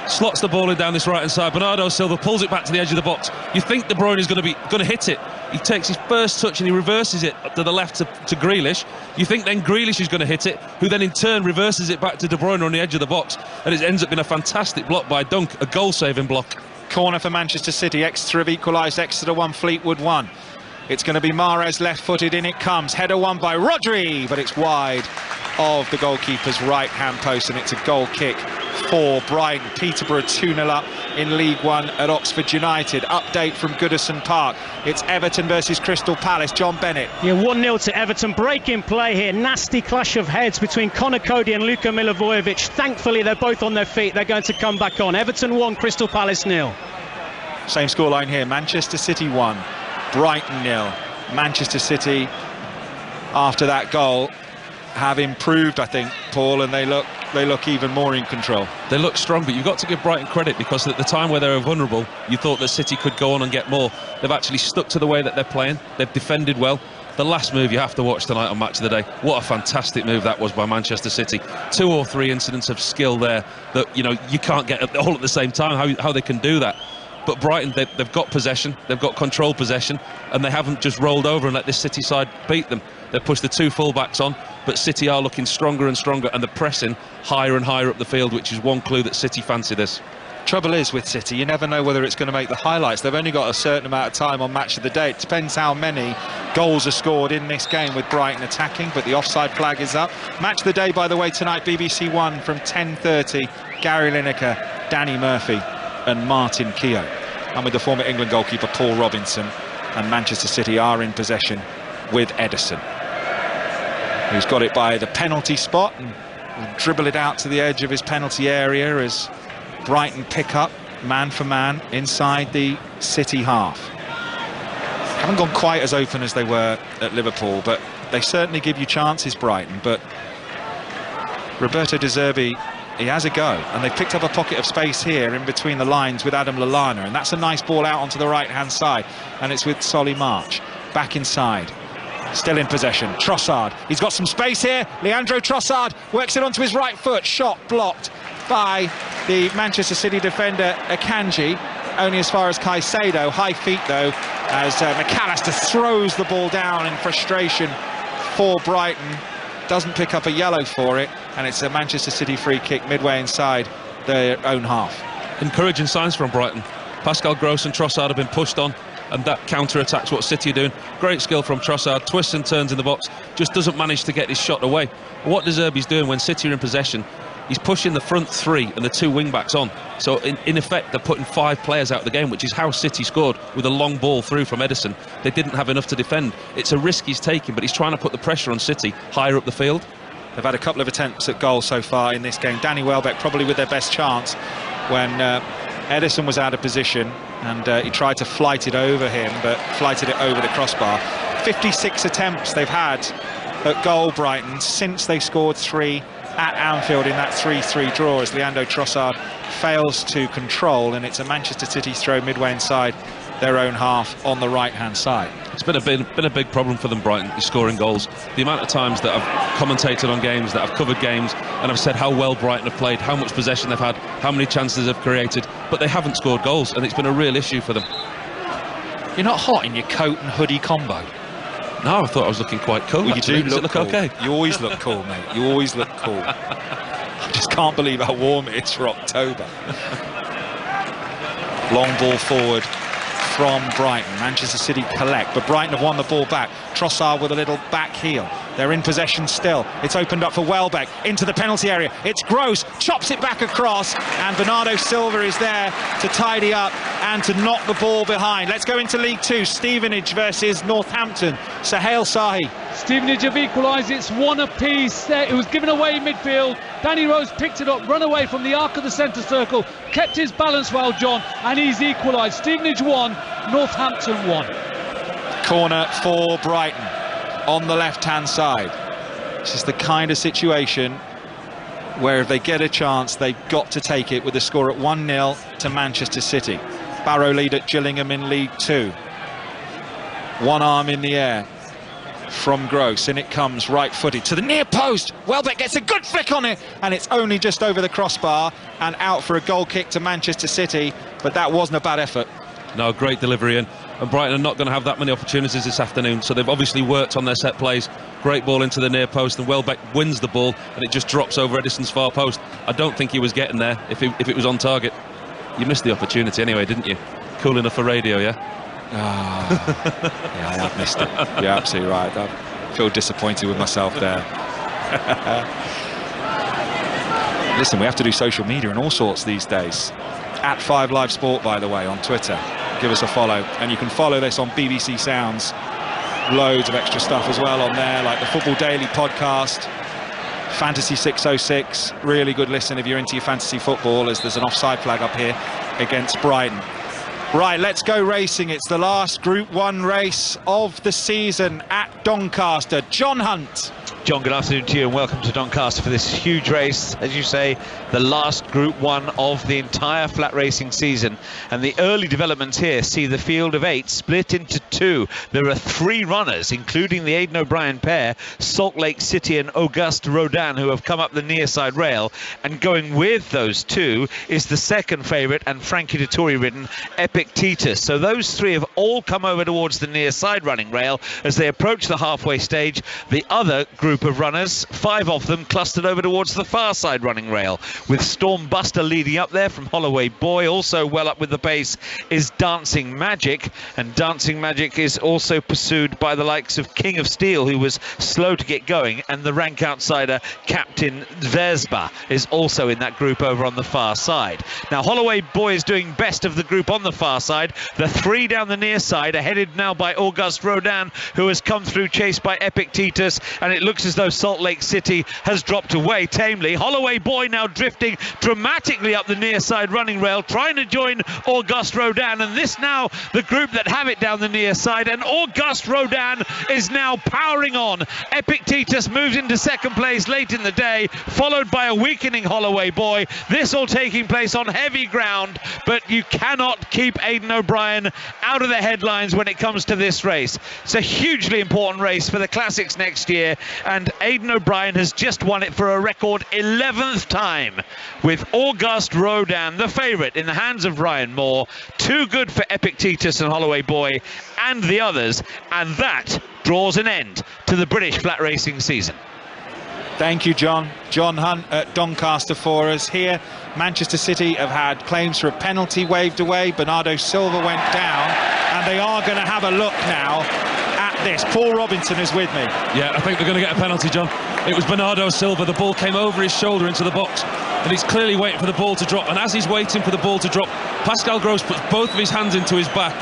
slots the ball in down this right hand side. Bernardo Silva pulls it back to the edge of the box. You think De Bruyne is going to hit it. He takes his first touch and he reverses it to the left to Grealish. You think then Grealish is going to hit it, who then in turn reverses it back to De Bruyne on the edge of the box, and it ends up being a fantastic block by Dunk, a goal-saving block. Corner for Manchester City. Exeter have equalised. Exeter 1, Fleetwood 1. It's going to be Mahrez left-footed, in it comes. Header won by Rodri, but it's wide of the goalkeeper's right-hand post, and it's a goal kick for Brighton. Peterborough 2-0 up in League One at Oxford United. Update from Goodison Park. It's Everton versus Crystal Palace. John Bennett. Yeah, 1-0 to Everton. Breaking play here. Nasty clash of heads between Conor Cody and Luka Milivojevic. Thankfully, they're both on their feet. They're going to come back on. Everton 1, Crystal Palace 0. Same scoreline here. Manchester City 1, Brighton 0. Manchester City, after that goal, have improved, I think, Paul, and they look even more in control. They look strong, but you've got to give Brighton credit, because at the time where they were vulnerable, you thought that City could go on and get more. They've actually stuck to the way that they're playing. They've defended well. The last move you have to watch tonight on Match of the Day. What a fantastic move that was by Manchester City. 2 or 3 incidents of skill there that, you know, you can't get all at the same time, how they can do that. But Brighton, they've got possession, they've got control possession, and they haven't just rolled over and let this City side beat them. They've pushed the 2 full-backs on, but City are looking stronger and stronger, and they're pressing higher and higher up the field, which is one clue that City fancy this. Trouble is with City, you never know whether it's going to make the highlights. They've only got a certain amount of time on Match of the Day. It depends how many goals are scored in this game with Brighton attacking, but the offside flag is up. Match of the Day, by the way, tonight, BBC One from 10:30. Gary Lineker, Danny Murphy and Martin Keogh. And with the former England goalkeeper Paul Robinson, and Manchester City are in possession with Ederson, who's got it by the penalty spot and will dribble it out to the edge of his penalty area as Brighton pick up man for man inside the City half. Haven't gone quite as open as they were at Liverpool, but they certainly give you chances, Brighton. But Roberto De Zerbi, he has a go, and they've picked up a pocket of space here in between the lines with Adam Lallana, and that's a nice ball out onto the right-hand side, and it's with Solly March back inside. Still in possession, Trossard. He's got some space here. Leandro Trossard works it onto his right foot. Shot blocked by the Manchester City defender Akanji. Only as far as Caicedo. High feet though, as McAllister throws the ball down in frustration for Brighton. Doesn't pick up a yellow for it, and it's a Manchester City free kick midway inside their own half. Encouraging signs from Brighton. Pascal Gross and Trossard have been pushed on, and that counter-attacks what City are doing. Great skill from Trossard, twists and turns in the box, just doesn't manage to get his shot away. What De Zerbi's doing when City are in possession, he's pushing the front three and the two wing-backs on. So in effect, they're putting 5 players out of the game, which is how City scored, with a long ball through from Ederson. They didn't have enough to defend. It's a risk he's taking, but he's trying to put the pressure on City higher up the field. They've had a couple of attempts at goal so far in this game. Danny Welbeck probably with their best chance when Ederson was out of position, and he tried to flight it over him, but flighted it over the crossbar. 56 attempts they've had at goal, Brighton, since they scored 3 at Anfield in that 3-3 draw, as Leandro Trossard fails to control, and it's a Manchester City throw midway inside their own half on the right-hand side. It's been a big problem for them, Brighton, is scoring goals. The amount of times that I've commentated on games, that I've covered games, and I've said how well Brighton have played, how much possession they've had, how many chances they've created, but they haven't scored goals, and it's been a real issue for them. You're not hot in your coat and hoodie combo? No, I thought I was looking quite cool. Well, you do look cool. Okay? You always look cool, mate. You always look cool. I just can't believe how warm it is for October. Long ball forward from Brighton. Manchester City collect, but Brighton have won the ball back. Trossard with a little back heel. They're in possession still. It's opened up for Welbeck into the penalty area. It's Gross, chops it back across, and Bernardo Silva is there to tidy up and to knock the ball behind. Let's go into League Two. Stevenage versus Northampton. Sohail Sahi. Stevenage have equalised. It's 1 apiece. It was given away in midfield. Danny Rose picked it up, run away from the arc of the centre circle, kept his balance well, John, and he's equalised. Stevenage 1, Northampton 1. Corner for Brighton on the left-hand side. This is the kind of situation where if they get a chance, they've got to take it, with the score at 1-0 to Manchester City. Barrow lead at Gillingham in League Two. One arm in the air from Gross, and it comes right-footed to the near post. Welbeck gets a good flick on it, and it's only just over the crossbar and out for a goal kick to Manchester City, but that wasn't a bad effort. No, great delivery in. And Brighton are not going to have that many opportunities this afternoon, so they've obviously worked on their set plays. Great ball into the near post, and Welbeck wins the ball, and it just drops over Edison's far post. I don't think he was getting there if it was on target. You missed the opportunity anyway, didn't you? Cool enough for radio, yeah? Yeah, I have missed it. You're absolutely right. I feel disappointed with myself there. Listen, we have to do social media and all sorts these days. At 5 Live Sport, by the way, on Twitter. Give us a follow, and you can follow this on BBC Sounds. Loads of extra stuff as well on there, like the Football Daily podcast, Fantasy 606. Really good listen if you're into your fantasy football, as there's an offside flag up here against Brighton. Right, let's go racing. It's the last Group 1 race of the season at Doncaster. John Hunt. John, good afternoon to you and welcome to Doncaster for this huge race. As you say, the last Group 1 of the entire flat racing season. And the early developments here see the field of 8 split into 2. There are 3 runners, including the Aidan O'Brien pair, Salt Lake City and Auguste Rodin, who have come up the near side rail. And going with those 2 is the second favourite and Frankie Dettori ridden Epictetus. So those 3 have all come over towards the near side running rail as they approach the halfway stage. The other group of runners, 5 of them clustered over towards the far side running rail, with Stormbuster leading up there from Holloway Boy. Also well up with the pace is Dancing Magic, and Dancing Magic is also pursued by the likes of King of Steel, who was slow to get going, and the rank outsider Captain Versba is also in that group over on the far side. Now Holloway Boy is doing best of the group on the far side. The 3 down the near side are headed now by Auguste Rodin, who has come through chased by Epictetus, and it looks looks as though Salt Lake City has dropped away tamely. Holloway Boy now drifting dramatically up the near side running rail, trying to join Auguste Rodin, and this now the group that have it down the near side, and Auguste Rodin is now powering on. Epictetus moves into second place late in the day, followed by a weakening Holloway Boy. This all taking place on heavy ground, but you cannot keep Aidan O'Brien out of the headlines when it comes to this race. It's a hugely important race for the Classics next year, and Aidan O'Brien has just won it for a record 11th time, with Auguste Rodin, the favourite, in the hands of Ryan Moore. Too good for Epictetus and Holloway Boy and the others, and that draws an end to the British flat racing season. Thank you, John. John Hunt at Doncaster for us here. Manchester City have had claims for a penalty waved away. Bernardo Silva went down, and they are going to have a look now at this. Paul Robinson is with me. Yeah, I think they're going to get a penalty, John. It was Bernardo Silva. The ball came over his shoulder into the box, and he's clearly waiting for the ball to drop. And as he's waiting for the ball to drop, Pascal Gross puts both of his hands into his back.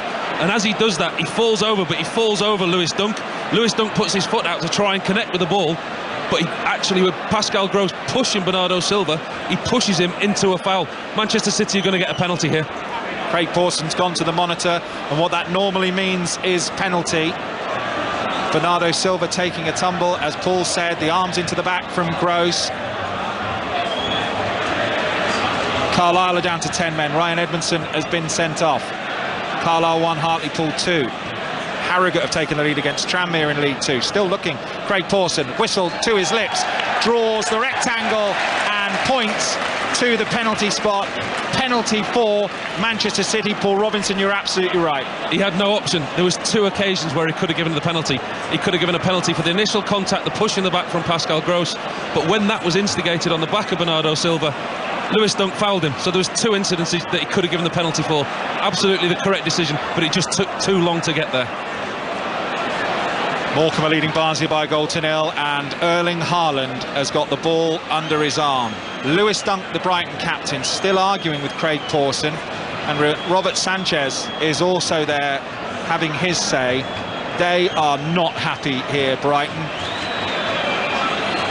And as he does that, he falls over, but he falls over Lewis Dunk. Lewis Dunk puts his foot out to try and connect with the ball, but he actually, with Pascal Gross pushing Bernardo Silva, he pushes him into a foul. Manchester City are going to get a penalty here. Craig Pawson's gone to the monitor, and what that normally means is penalty. Bernardo Silva taking a tumble, as Paul said, the arms into the back from Gross. Carlisle are down to 10 men. Ryan Edmondson has been sent off. Carlisle 1, Hartlepool 2. Harrogate have taken the lead against Tranmere in League 2. Still looking. Craig Pawson, whistle to his lips, draws the rectangle and points to the penalty spot. Penalty for Manchester City. Paul Robinson, you're absolutely right. He had no option. There was 2 occasions where he could have given the penalty. He could have given a penalty for the initial contact, the push in the back from Pascal Gross, but when that was instigated on the back of Bernardo Silva, Lewis Dunk fouled him. So there was 2 incidences that he could have given the penalty for. Absolutely the correct decision, but it just took too long to get there. Morecambe are leading Barnsley by a goal to 0, and Erling Haaland has got the ball under his arm. Lewis Dunk, the Brighton captain, still arguing with Craig Pawson, and Robert Sanchez is also there having his say. They are not happy here, Brighton,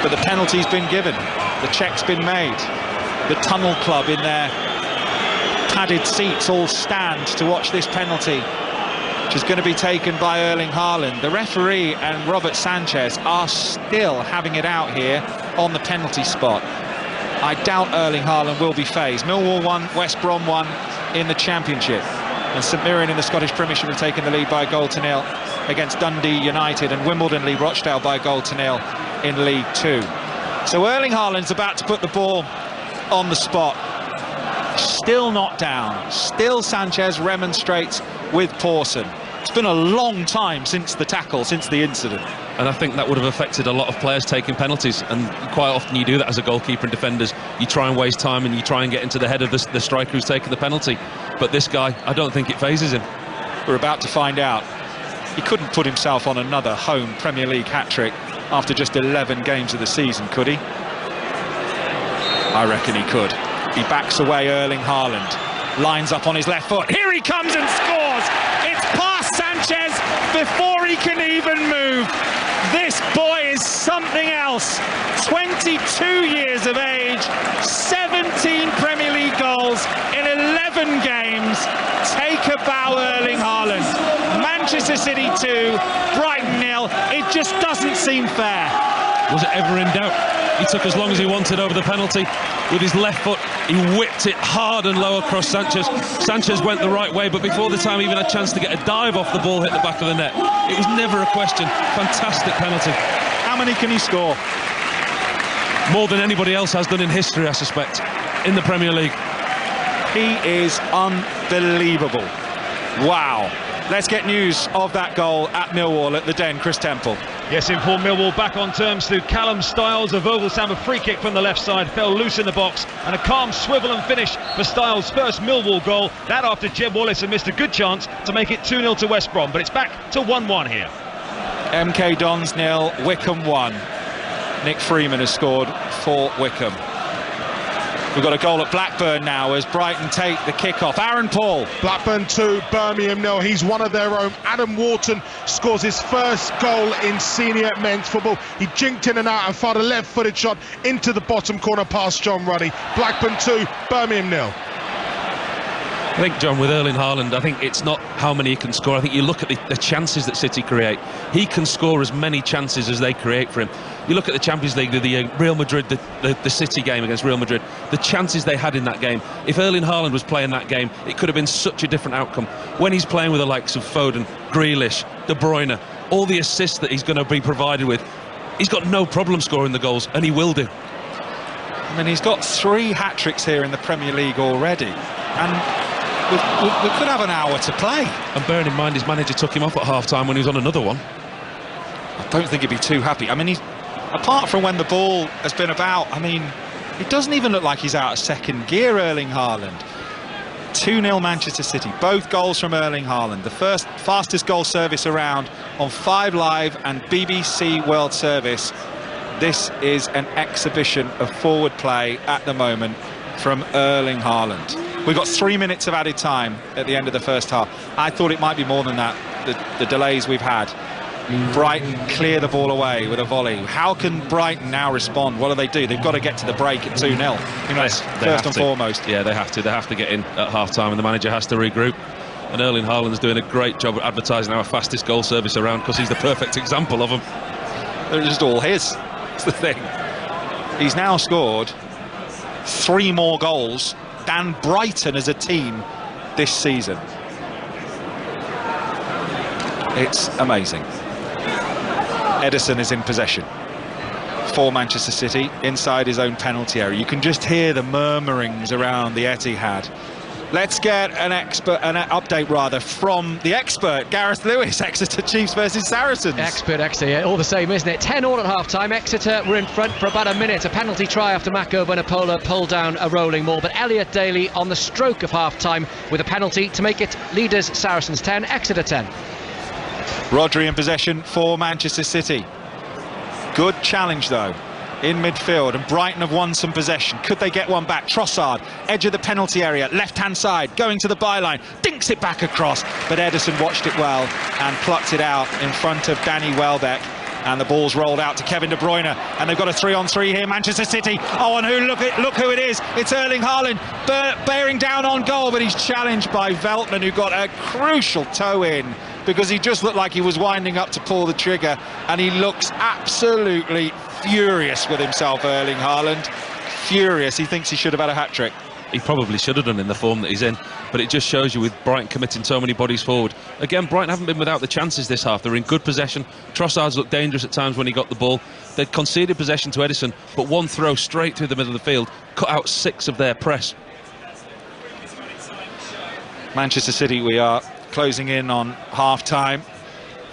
but the penalty's been given, the check's been made. The Tunnel Club in their padded seats all stand to watch this penalty, which is going to be taken by Erling Haaland. The referee and Robert Sanchez are still having it out here on the penalty spot. I doubt Erling Haaland will be phased. Millwall 1, West Brom 1 in the Championship, and St Mirren in the Scottish Premiership have taken the lead by a goal to 0 against Dundee United, and Wimbledon lead Rochdale by a goal to 0 in League 2. So Erling Haaland's about to put the ball on the spot. Still not down. Still Sanchez remonstrates with Pawson. It's been a long time since the tackle, since the incident. And I think that would have affected a lot of players taking penalties, and quite often you do that as a goalkeeper and defenders. You try and waste time and you try and get into the head of the striker who's taken the penalty. But this guy, I don't think it phases him. We're about to find out. He couldn't put himself on another home Premier League hat-trick after just 11 games of the season, could he? I reckon he could. He backs away Erling Haaland, lines up on his left foot. Here he comes and scores! It's past Sanchez before he can even move. This boy is something else. 22 years of age, 17 Premier League goals in 11 games. Take a bow, Erling Haaland. Manchester City 2, Brighton 0. It just doesn't seem fair. Was it ever in doubt? He took as long as he wanted over the penalty. With his left foot, he whipped it hard and low across Sanchez. Sanchez went the right way, but before the time he even had a chance to get a dive off, the ball hit the back of the net. It was never a question. Fantastic penalty. How many can he score? More than anybody else has done in history, I suspect, in the Premier League. He is unbelievable. Wow. Let's get news of that goal at Millwall at the Den. Chris Temple. Yes, in Paul, Millwall back on terms through Callum Styles. A Vogelsam, a free kick from the left side, fell loose in the box, and a calm swivel and finish for Styles' first Millwall goal. That after Jed Wallace had missed a good chance to make it 2-0 to West Brom, but it's back to 1-1 here. MK Dons 0, Wycombe 1. Nick Freeman has scored for Wycombe. We've got a goal at Blackburn now as Brighton take the kick-off. Aaron Paul. Blackburn 2, Birmingham 0. He's one of their own. Adam Wharton scores his first goal in senior men's football. He jinked in and out and fired a left-footed shot into the bottom corner past John Ruddy. Blackburn 2, Birmingham 0. I think, John, with Erling Haaland, I think it's not how many he can score. I think you look at the chances that City create. He can score as many chances as they create for him. You look at the Champions League, the Real Madrid, the City game against Real Madrid, the chances they had in that game. If Erling Haaland was playing that game, it could have been such a different outcome. When he's playing with the likes of Foden, Grealish, De Bruyne, all the assists that he's going to be provided with, he's got no problem scoring the goals, and he will do. I mean, he's got 3 hat-tricks here in the Premier League already, and we could have an hour to play. And bearing in mind his manager took him off at half-time when he was on another one. I don't think he'd be too happy. I mean, apart from when the ball has been about, I mean, it doesn't even look like he's out of second gear, Erling Haaland. 2-0 Manchester City, both goals from Erling Haaland. The first fastest goal service around on 5 Live and BBC World Service. This is an exhibition of forward play at the moment from Erling Haaland. We've got 3 minutes of added time at the end of the first half. I thought it might be more than that, the delays we've had. Brighton clear the ball away with a volley. How can Brighton now respond? What do? They've got to get to the break at 2-0. You know, first and foremost. Yeah, they have to. They have to get in at half-time, and the manager has to regroup. And Erling Haaland's doing a great job of advertising our fastest goal service around, because he's the perfect example of them. They're just all his. That's the thing. He's now scored 3 more goals than Brighton as a team this season. It's amazing. Ederson is in possession for Manchester City inside his own penalty area. You can just hear the murmurings around the Etihad. Let's get an update rather from the expert Gareth Lewis. Exeter Chiefs versus Saracens. Expert Exeter, yeah, all the same, isn't it? 10-all at half-time. Exeter were in front for about a minute. A penalty try after Mako Bonapola pulled down a rolling ball, but Elliot Daly on the stroke of half-time with a penalty to make it leaders Saracens 10, Exeter 10. Rodri in possession for Manchester City. Good challenge though in midfield, and Brighton have won some possession. Could they get one back? Trossard, edge of the penalty area, left-hand side, going to the byline, dinks it back across, but Ederson watched it well and plucked it out in front of Danny Welbeck, and the ball's rolled out to Kevin De Bruyne, and they've got a 3-on-3 here, Manchester City. Oh, and look who it is. It's Erling Haaland bearing down on goal, but he's challenged by Veltman, who got a crucial toe in, because he just looked like he was winding up to pull the trigger, and he looks absolutely furious with himself, Erling Haaland. Furious. He thinks he should have had a hat-trick. He probably should have done in the form that he's in, but it just shows you with Brighton committing so many bodies forward. Again, Brighton haven't been without the chances this half. They're in good possession. Trossard's looked dangerous at times when he got the ball. They'd conceded possession to Ederson, but one throw straight through the middle of the field cut out 6 of their press. Manchester City, we are closing in on half-time.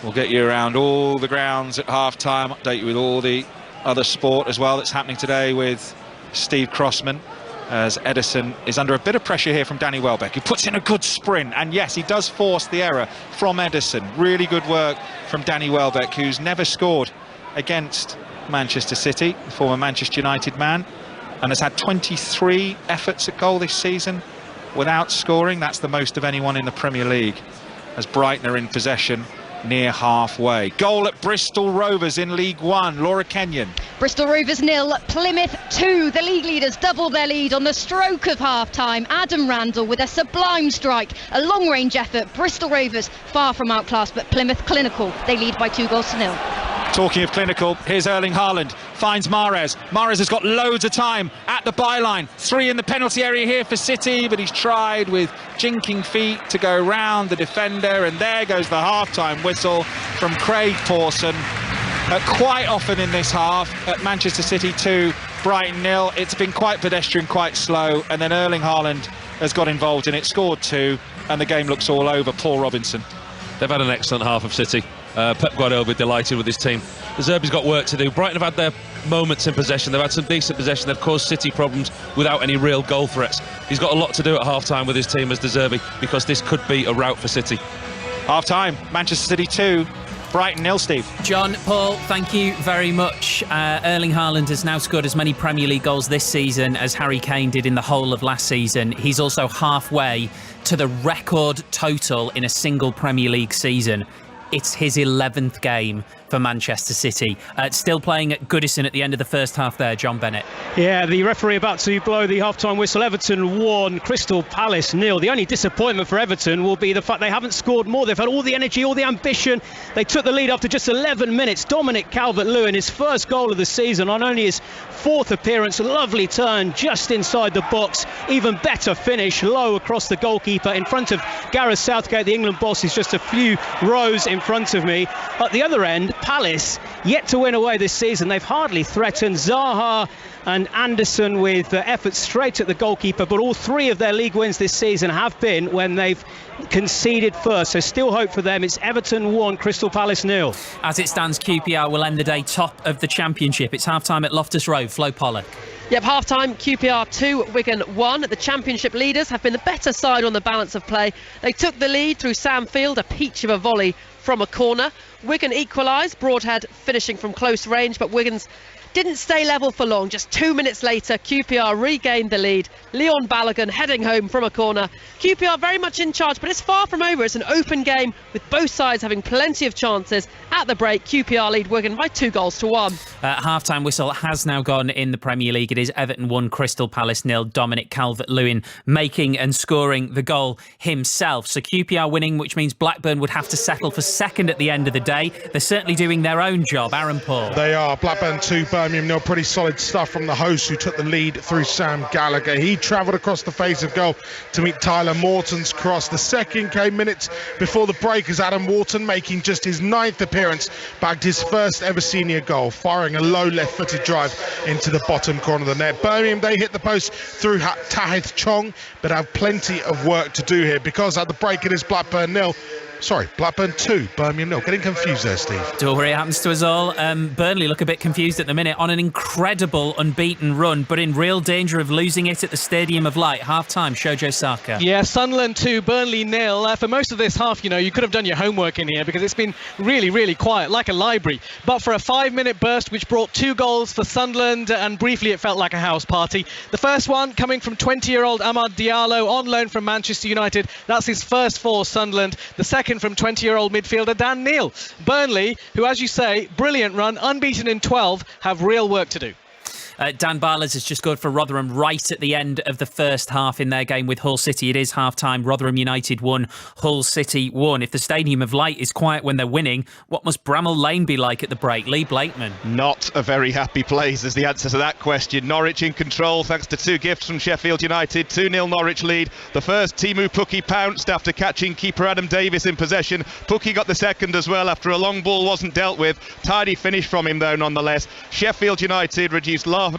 We'll get you around all the grounds at half-time, update you with all the other sport as well that's happening today with Steve Crossman, as Ederson is under a bit of pressure here from Danny Welbeck, who puts in a good sprint, and yes, he does force the error from Ederson. Really good work from Danny Welbeck, who's never scored against Manchester City, former Manchester United man, and has had 23 efforts at goal this season without scoring. That's the most of anyone in the Premier League, as Brighton are in possession near halfway. Goal at Bristol Rovers in League One, Laura Kenyon. Bristol Rovers 0, Plymouth 2. The league leaders double their lead on the stroke of half-time. Adam Randall with a sublime strike, a long-range effort. Bristol Rovers far from outclassed, but Plymouth clinical. They lead by 2-0. Talking of clinical, here's Erling Haaland, finds Mahrez. Mahrez has got loads of time at the byline. 3 in the penalty area here for City, but he's tried with jinking feet to go round the defender, and there goes the half-time whistle from Craig Pawson. Quite often in this half, at Manchester City 2, Brighton 0, it's been quite pedestrian, quite slow, and then Erling Haaland has got involved in it, scored 2, and the game looks all over. Paul Robinson. They've had an excellent half of City. Pep Guardiola will be delighted with his team. The Zerbi's got work to do. Brighton have had their moments in possession. They've had some decent possession. They've caused City problems without any real goal threats. He's got a lot to do at half-time with his team as De Zerbi, because this could be a rout for City. Half-time, Manchester City 2, Brighton 0, Steve. John, Paul, thank you very much. Erling Haaland has now scored as many Premier League goals this season as Harry Kane did in the whole of last season. He's also halfway to the record total in a single Premier League season. It's his 11th game for Manchester City. Still playing at Goodison at the end of the first half there, John Bennett. Yeah, the referee about to blow the half-time whistle. Everton 1, Crystal Palace 0. The only disappointment for Everton will be the fact they haven't scored more. They've had all the energy, all the ambition. They took the lead after just 11 minutes. Dominic Calvert-Lewin, his first goal of the season on only his 4th appearance. Lovely turn just inside the box. Even better finish, low across the goalkeeper in front of Gareth Southgate. The England boss is just a few rows in front of me. At the other end, Palace yet to win away this season. They've hardly threatened. Zaha and Anderson with efforts straight at the goalkeeper, but all 3 of their league wins this season have been when they've conceded first, so still hope for them. It's Everton 1, Crystal Palace 0. As it stands, QPR will end the day top of the Championship. It's half-time at Loftus Road. Flo Pollock. Yep, half-time, QPR 2, Wigan 1. The Championship leaders have been the better side on the balance of play. They took the lead through Sam Field, a peach of a volley from a corner. Wigan equalised, Broadhead finishing from close range, but Wigan's didn't stay level for long. Just 2 minutes later, QPR regained the lead. Leon Balogun heading home from a corner. QPR very much in charge, but it's far from over. It's an open game with both sides having plenty of chances. At the break, QPR lead Wigan by 2-1. Half-time whistle has now gone in the Premier League. It is Everton 1, Crystal Palace 0. Dominic Calvert-Lewin making and scoring the goal himself. So QPR winning, which means Blackburn would have to settle for second at the end of the day. They're certainly doing their own job. Aaron Paul. They are. Blackburn 2, Birmingham 0. Pretty solid stuff from the hosts, who took the lead through Sam Gallagher. He travelled across the face of goal to meet Tyler Morton's cross. The second came minutes before the break as Adam Wharton, making just his 9th appearance, bagged his first ever senior goal, firing a low left-footed drive into the bottom corner of the net. Birmingham, they hit the post through Tahith Chong, but have plenty of work to do here, because at the break it is Blackburn 2, Birmingham 0. Getting confused there, Steve. Don't worry, it happens to us all. Burnley look a bit confused at the minute on an incredible unbeaten run, but in real danger of losing it at the Stadium of Light. Half-time, Shojo Saka. Yeah, Sunderland 2, Burnley 0. For most of this half, you could have done your homework in here, because it's been really, really quiet, like a library. But for a 5-minute burst, which brought 2 goals for Sunderland, and briefly it felt like a house party. The first one coming from 20-year-old Amad Diallo, on loan from Manchester United. That's his first for Sunderland. The second from 20-year-old midfielder Dan Neil. Burnley, who, as you say, brilliant run, unbeaten in 12, have real work to do. Dan Barlas has just scored for Rotherham right at the end of the first half in their game with Hull City. It is half-time. Rotherham United 1, Hull City 1. If the Stadium of Light is quiet when they're winning, what must Bramall Lane be like at the break? Lee Blakeman. Not a very happy place is the answer to that question. Norwich in control thanks to 2 gifts from Sheffield United. 2-0 Norwich lead. The first, Timu Pukki pounced after catching keeper Adam Davis in possession. Pukki got the second as well after a long ball wasn't dealt with. Tidy finish from him though nonetheless. Sheffield United reduced largely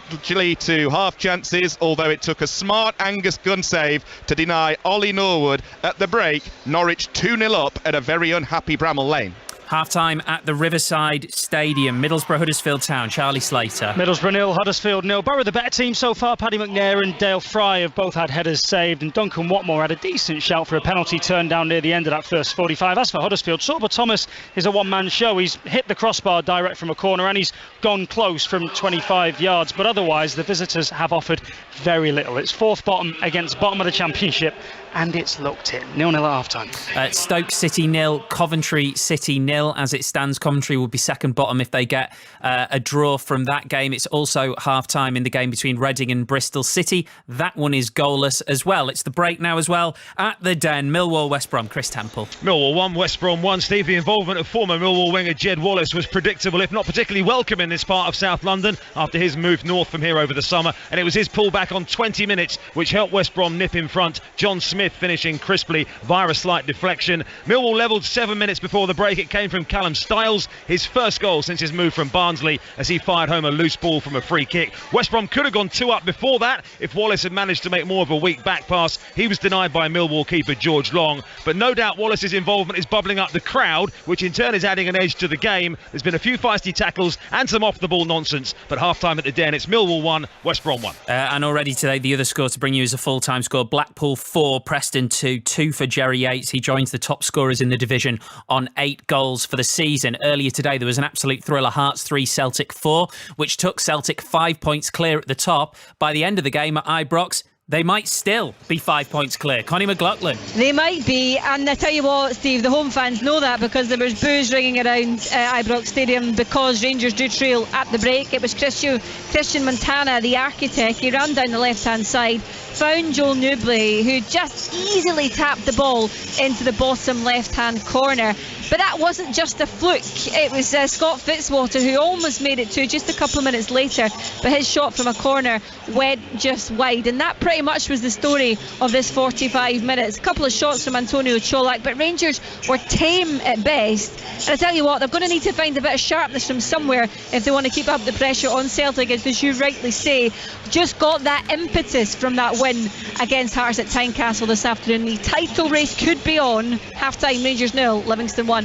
to half chances, although it took a smart Angus Gunn save to deny Ollie Norwood. At the break, Norwich 2-0 up at a very unhappy Bramall Lane. Half-time at the Riverside Stadium. Middlesbrough, Huddersfield Town. Charlie Slater. Middlesbrough 0, Huddersfield 0. Borough the better team so far. Paddy McNair and Dale Fry have both had headers saved, and Duncan Watmore had a decent shout for a penalty turned down near the end of that first 45. As for Huddersfield, Sorba Thomas is a one-man show. He's hit the crossbar direct from a corner, and he's gone close from 25 yards. But otherwise, the visitors have offered very little. It's 4th bottom against bottom of the Championship, and it's looked in. 0-0 at half-time. Stoke City 0, Coventry City 0. As it stands, Coventry will be second bottom if they get a draw from that game. It's also half-time in the game between Reading and Bristol City. That one is goalless as well. It's the break now as well at the Den. Millwall, West Brom, Chris Temple. Millwall 1, West Brom 1. Steve, the involvement of former Millwall winger Jed Wallace was predictable, if not particularly welcome in this part of South London after his move north from here over the summer, and it was his pullback on 20 minutes which helped West Brom nip in front. John Smith finishing crisply via a slight deflection. Millwall levelled 7 minutes before the break. It came from Callum Stiles, his first goal since his move from Barnsley, as he fired home a loose ball from a free kick. West Brom could have gone 2 up before that if Wallace had managed to make more of a weak back pass. He was denied by Millwall keeper George Long, but no doubt Wallace's involvement is bubbling up the crowd, which in turn is adding an edge to the game. There's been a few feisty tackles and some off the ball nonsense, but half-time at the Den, it's Millwall 1, West Brom 1. And already today the other score to bring you is a full-time score. Blackpool 4, Preston 2 for Jerry Yates. He joins the top scorers in the division on 8 goals for the season. Earlier today, there was an absolute thriller. Hearts 3, Celtic 4, which took Celtic 5 points clear at the top. By the end of the game at Ibrox, they might still be 5 points clear. Connie McLaughlin. They might be, and I tell you what, Steve, the home fans know that because there was boos ringing around Ibrox Stadium because Rangers do trail at the break. It was Christian Montana, the architect. He ran down the left-hand side, found Joel Newbley, who just easily tapped the ball into the bottom left-hand corner. But that wasn't just a fluke. It was Scott Fitzwater who almost made it 2 just a couple of minutes later, but his shot from a corner went just wide, and that pretty much was the story of this 45 minutes. A couple of shots from Antonio Cholak, but Rangers were tame at best. And I tell you what, they're going to need to find a bit of sharpness from somewhere if they want to keep up the pressure on Celtic, as you rightly say. Just got that impetus from that win against Hearts at Tynecastle this afternoon. The title race could be on. Half-time, Rangers 0, Livingston 1.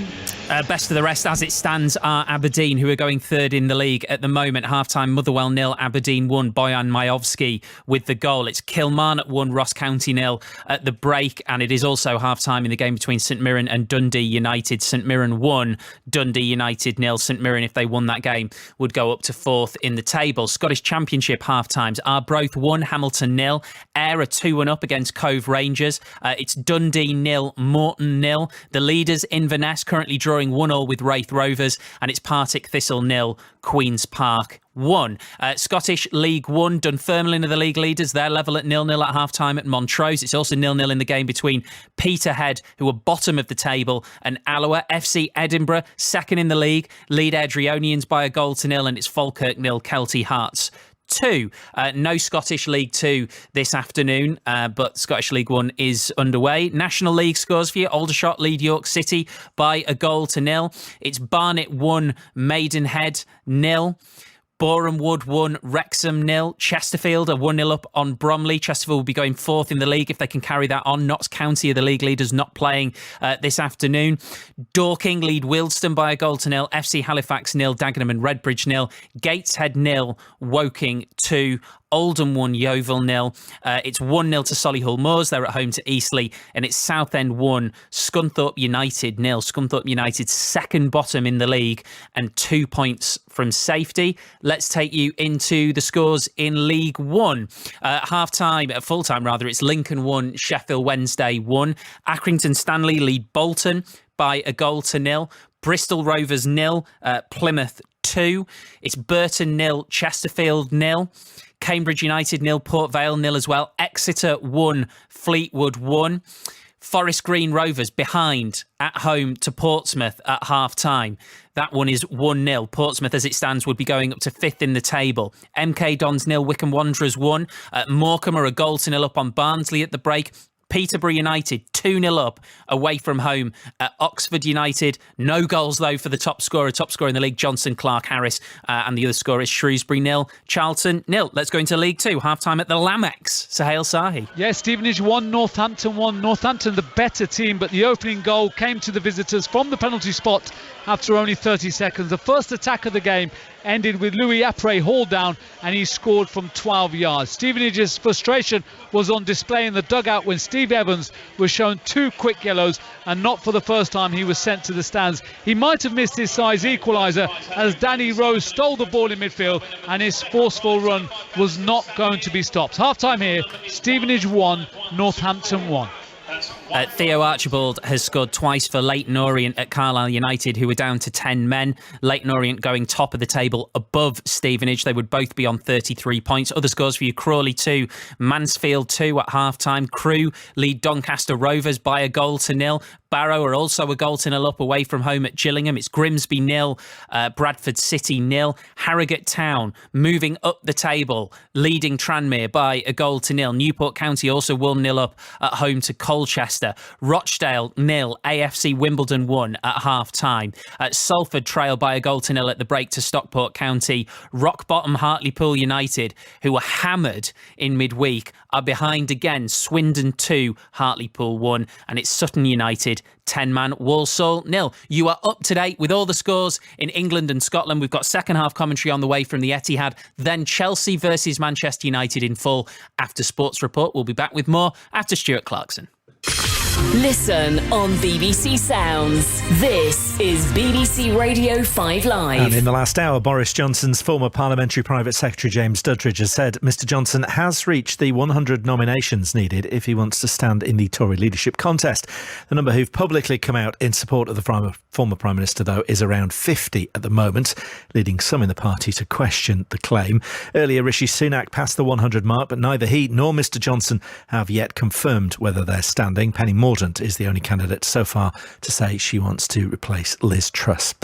Best of the rest as it stands are Aberdeen, who are going third in the league at the moment. Half-time, Motherwell 0, Aberdeen 1, Bojan Majowski with the goal. It's Kilmarnock 1, Ross County 0 at the break, and it is also half-time in the game between St Mirren and Dundee United. St Mirren 1, Dundee United 0. St Mirren, if they won that game, would go up to 4th in the table. Scottish Championship half-times, Arbroath 1, Hamilton 0. Ayr are 2-1 up against Cove Rangers. It's Dundee 0, Morton 0. The leaders, Inverness, currently drawing 1-1 with Wraith Rovers, and it's Partick Thistle 0, Queen's Park 1. Scottish League 1, Dunfermline are the league leaders. They're level at 0-0 at half-time at Montrose. It's also 0-0 in the game between Peterhead, who are bottom of the table, and Alloa. FC Edinburgh, second in the league, lead Adrionians by a goal to 0, and it's Falkirk 0, Kelty Hearts 2. No Scottish League 2 this afternoon, but Scottish League 1 is underway. National League scores for you. Aldershot lead York City by a goal to 0. It's Barnet 1, Maidenhead 0. Boreham Wood 1, Wrexham 0. Chesterfield are 1-0 up on Bromley. Chesterfield will be going 4th in the league if they can carry that on. Notts County are the league leaders, not playing this afternoon. Dorking lead Wealdstone by a goal to 0. FC Halifax 0, Dagenham and Redbridge 0. Gateshead 0, Woking 2. Oldham 1, Yeovil 0. It's 1-0 to Solihull Moors. They're at home to Eastleigh. And it's Southend 1, Scunthorpe United 0. Scunthorpe United second bottom in the league and 2 points from safety. Let's take you into the scores in League 1. Half-time, full-time rather, it's Lincoln 1, Sheffield Wednesday 1. Accrington Stanley lead Bolton by a goal to 0. Bristol Rovers 0, Plymouth 2. It's Burton 0, Chesterfield 0. Cambridge United 0, Port Vale 0 as well. Exeter 1, Fleetwood 1. Forest Green Rovers behind at home to Portsmouth at half-time. That one is 1-0. Portsmouth, as it stands, would be going up to 5th in the table. MK Dons 0, Wycombe Wanderers 1. Morecambe are a goal to 0 up on Barnsley at the break. Peterborough United 2-0 up away from home at Oxford United. No goals though for the top scorer in the league, Johnson Clark Harris, and the other scorer is Shrewsbury 0, Charlton 0. Let's go into League 2, half-time at the Lamex. Sohail Sahi. Yes, Stevenage 1, Northampton 1. Northampton the better team, but the opening goal came to the visitors from the penalty spot after only 30 seconds. The first attack of the game ended with Louis Apre hauled down, and he scored from 12 yards. Stevenage's frustration was on display in the dugout when Steve Evans was shown 2 quick yellows, and not for the first time he was sent to the stands. He might have missed his size equaliser as Danny Rose stole the ball in midfield, and his forceful run was not going to be stopped. Half-time here, Stevenage 1, Northampton 1. Theo Archibald has scored twice for Leyton Orient at Carlisle United, who were down to 10 men. Leyton Orient going top of the table above Stevenage. They would both be on 33 points. Other scores for you: Crawley 2, Mansfield 2 at half-time. Crewe lead Doncaster Rovers by a goal to 0. Barrow are also a goal to 0 up away from home at Gillingham. It's Grimsby 0, Bradford City 0. Harrogate Town moving up the table, leading Tranmere by a goal to 0. Newport County also 1-0 up at home to Colchester. Rochdale 0, AFC Wimbledon 1 at half-time. Salford trail by a goal to 0 at the break to Stockport County. Rock bottom Hartlepool United, who were hammered in midweek, are behind again. Swindon 2, Hartlepool 1, and it's Sutton United 10-man, Walsall 0. You are up to date with all the scores in England and Scotland. We've got second half commentary on the way from the Etihad, then Chelsea versus Manchester United in full after Sports Report. We'll be back with more after Stuart Clarkson. Listen on BBC Sounds. This is BBC Radio 5 Live. And in the last hour, Boris Johnson's former Parliamentary Private Secretary James Duddridge has said Mr Johnson has reached the 100 nominations needed if he wants to stand in the Tory leadership contest. The number who've publicly come out in support of the former Prime Minister, though, is around 50 at the moment, leading some in the party to question the claim. Earlier, Rishi Sunak passed the 100 mark, but neither he nor Mr Johnson have yet confirmed whether they're standing. Penny Mordaunt is the only candidate so far to say she wants to replace Liz Truss.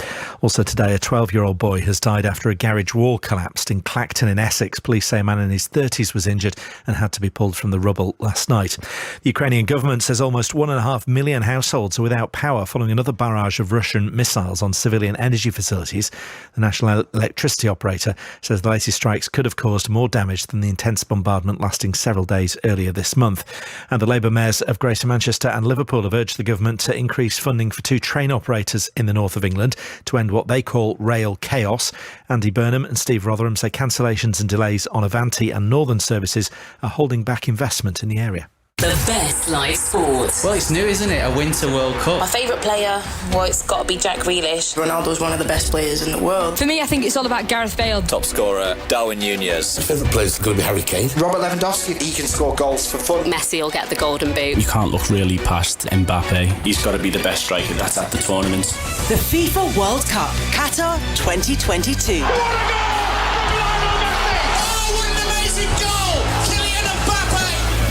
Also today, a 12-year-old boy has died after a garage wall collapsed in Clacton in Essex. Police say a man in his 30s was injured and had to be pulled from the rubble last night. The Ukrainian government says almost 1.5 million households are without power following another barrage of Russian missiles on civilian energy facilities. The national electricity operator says the latest strikes could have caused more damage than the intense bombardment lasting several days earlier this month. And the Labour mayors of Greater Manchester and Liverpool have urged the government to increase funding for 2 train operators in the north of England to end what they call rail chaos. Andy Burnham and Steve Rotherham say cancellations and delays on Avanti and Northern services are holding back investment in the area. The best live sport. Well, it's new, isn't it? A Winter World Cup. My favourite player, well, it's got to be Jack Grealish. Ronaldo's one of the best players in the world. For me, I think it's all about Gareth Bale. Top scorer, Darwin Núñez. My favourite player is going to be Harry Kane. Robert Lewandowski. He can score goals for fun. Messi will get the golden boot. You can't look really past Mbappe. He's got to be the best striker that's at the tournament. The FIFA World Cup, Qatar 2022.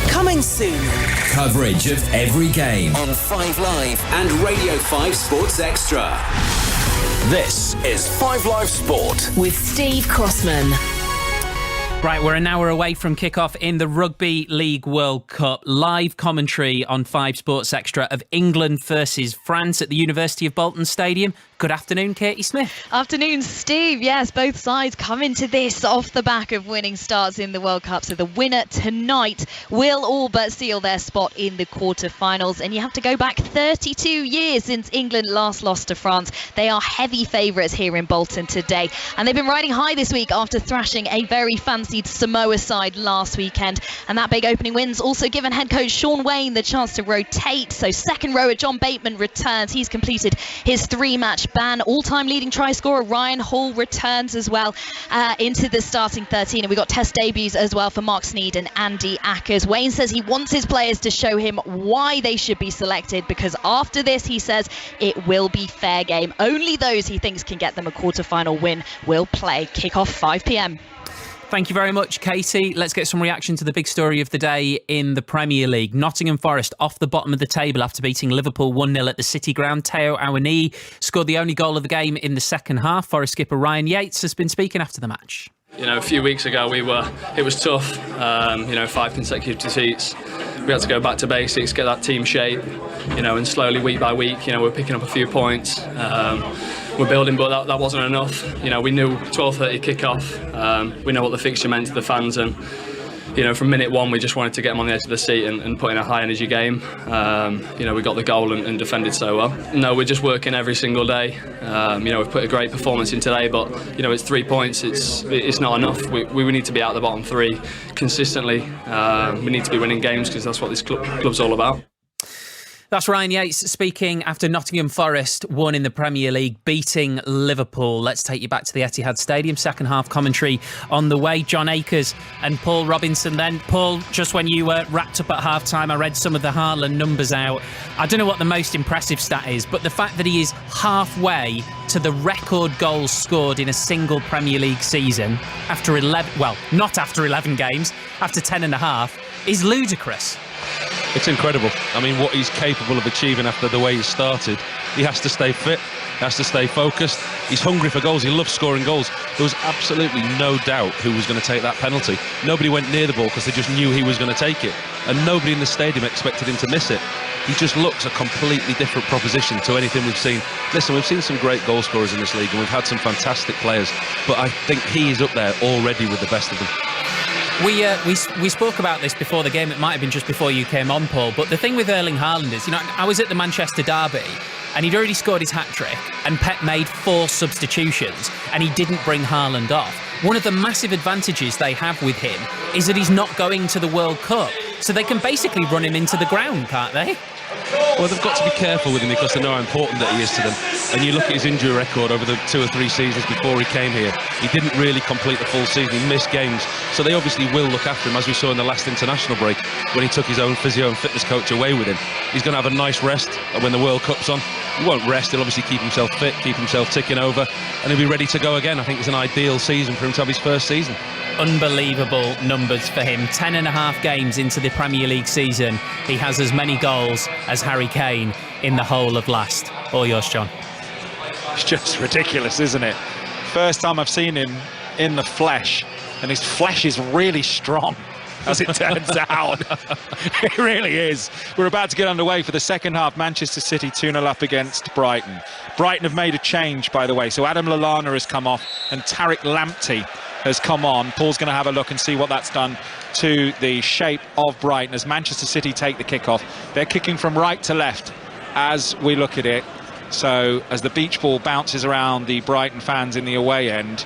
Coming soon. Coverage of every game on 5 Live and Radio 5 Sports Extra. This is 5 Live Sport with Steve Crossman. Right, we're an hour away from kick-off in the Rugby League World Cup. Live commentary on 5 Sports Extra of England versus France at the University of Bolton Stadium. Good afternoon, Katie Smith. Afternoon, Steve. Yes, both sides come into this off the back of winning starts in the World Cup. So the winner tonight will all but seal their spot in the quarterfinals. And you have to go back 32 years since England last lost to France. They are heavy favourites here in Bolton today. And they've been riding high this week after thrashing a very fancied Samoa side last weekend. And that big opening win's also given head coach Sean Wayne the chance to rotate. So second rower John Bateman returns. He's completed his 3-match ban. All-time leading try scorer Ryan Hall returns as well into the starting 13. And we've got test debuts as well for Mark Sneed and Andy Ackers. Wayne says he wants his players to show him why they should be selected, because after this, he says, it will be fair game. Only those he thinks can get them a quarter-final win will play. Kick-off 5 p.m. Thank you very much, Katie. Let's get some reaction to the big story of the day in the Premier League. Nottingham Forest off the bottom of the table after beating Liverpool 1-0 at the City Ground. Teo Awoniyi scored the only goal of the game in the second half. Forest skipper Ryan Yates has been speaking after the match. You know, a few weeks ago it was tough. 5 consecutive defeats. We had to go back to basics, get that team shape. And slowly, week by week, we're picking up a few points. We're building, but that wasn't enough. We knew 12:30 kick-off. We know what the fixture meant to the fans, and from minute one we just wanted to get them on the edge of the seat and put in a high energy game. We got the goal and defended so well. No, we're just working every single day. We've put a great performance in today, but it's 3 points. It's not enough. We need to be out the bottom 3 consistently. We need to be winning games because that's what this club's all about. That's Ryan Yates speaking after Nottingham Forest won in the Premier League, beating Liverpool. Let's take you back to the Etihad Stadium. Second half commentary on the way. John Akers and Paul Robinson then. Paul, just when you were wrapped up at half-time, I read some of the Haaland numbers out. I don't know what the most impressive stat is, but the fact that he is halfway to the record goals scored in a single Premier League season after 11, well, not after 11 games, after 10 and a half, is ludicrous. It's incredible. I mean, what he's capable of achieving after the way he started. He has to stay fit, he has to stay focused. He's hungry for goals. He loves scoring goals. There was absolutely no doubt who was going to take that penalty. Nobody went near the ball because they just knew he was going to take it. And nobody in the stadium expected him to miss it. He just looks a completely different proposition to anything we've seen. Listen, we've seen some great goal scorers in this league and we've had some fantastic players, but I think he is up there already with the best of them. We spoke about this before the game. It might have been just before you came on, Paul. But the thing with Erling Haaland is, I was at the Manchester derby and he'd already scored his hat-trick and Pep made 4 substitutions and he didn't bring Haaland off. One of the massive advantages they have with him is that he's not going to the World Cup. So they can basically run him into the ground, can't they? Well, they've got to be careful with him because they know how important that he is to them. And you look at his injury record over the 2 or 3 seasons before he came here, he didn't really complete the full season, he missed games. So they obviously will look after him, as we saw in the last international break when he took his own physio and fitness coach away with him. He's going to have a nice rest when the World Cup's on. He won't rest, he'll obviously keep himself fit, keep himself ticking over, and he'll be ready to go again. I think it's an ideal season for him to have his first season. Unbelievable numbers for him. 10.5 games into the Premier League season, he has as many goals as Harry Kane in the whole of last. All yours, John. It's just ridiculous, isn't it? First time I've seen him in the flesh, and his flesh is really strong, as it turns out. It really is. We're about to get underway for the second half. Manchester City 2-0 up against Brighton. Brighton have made a change, by the way. So Adam Lallana has come off and Tariq Lamptey has come on. Paul's going to have a look and see what that's done to the shape of Brighton as Manchester City take the kickoff. They're kicking from right to left as we look at it. So as the beach ball bounces around the Brighton fans in the away end,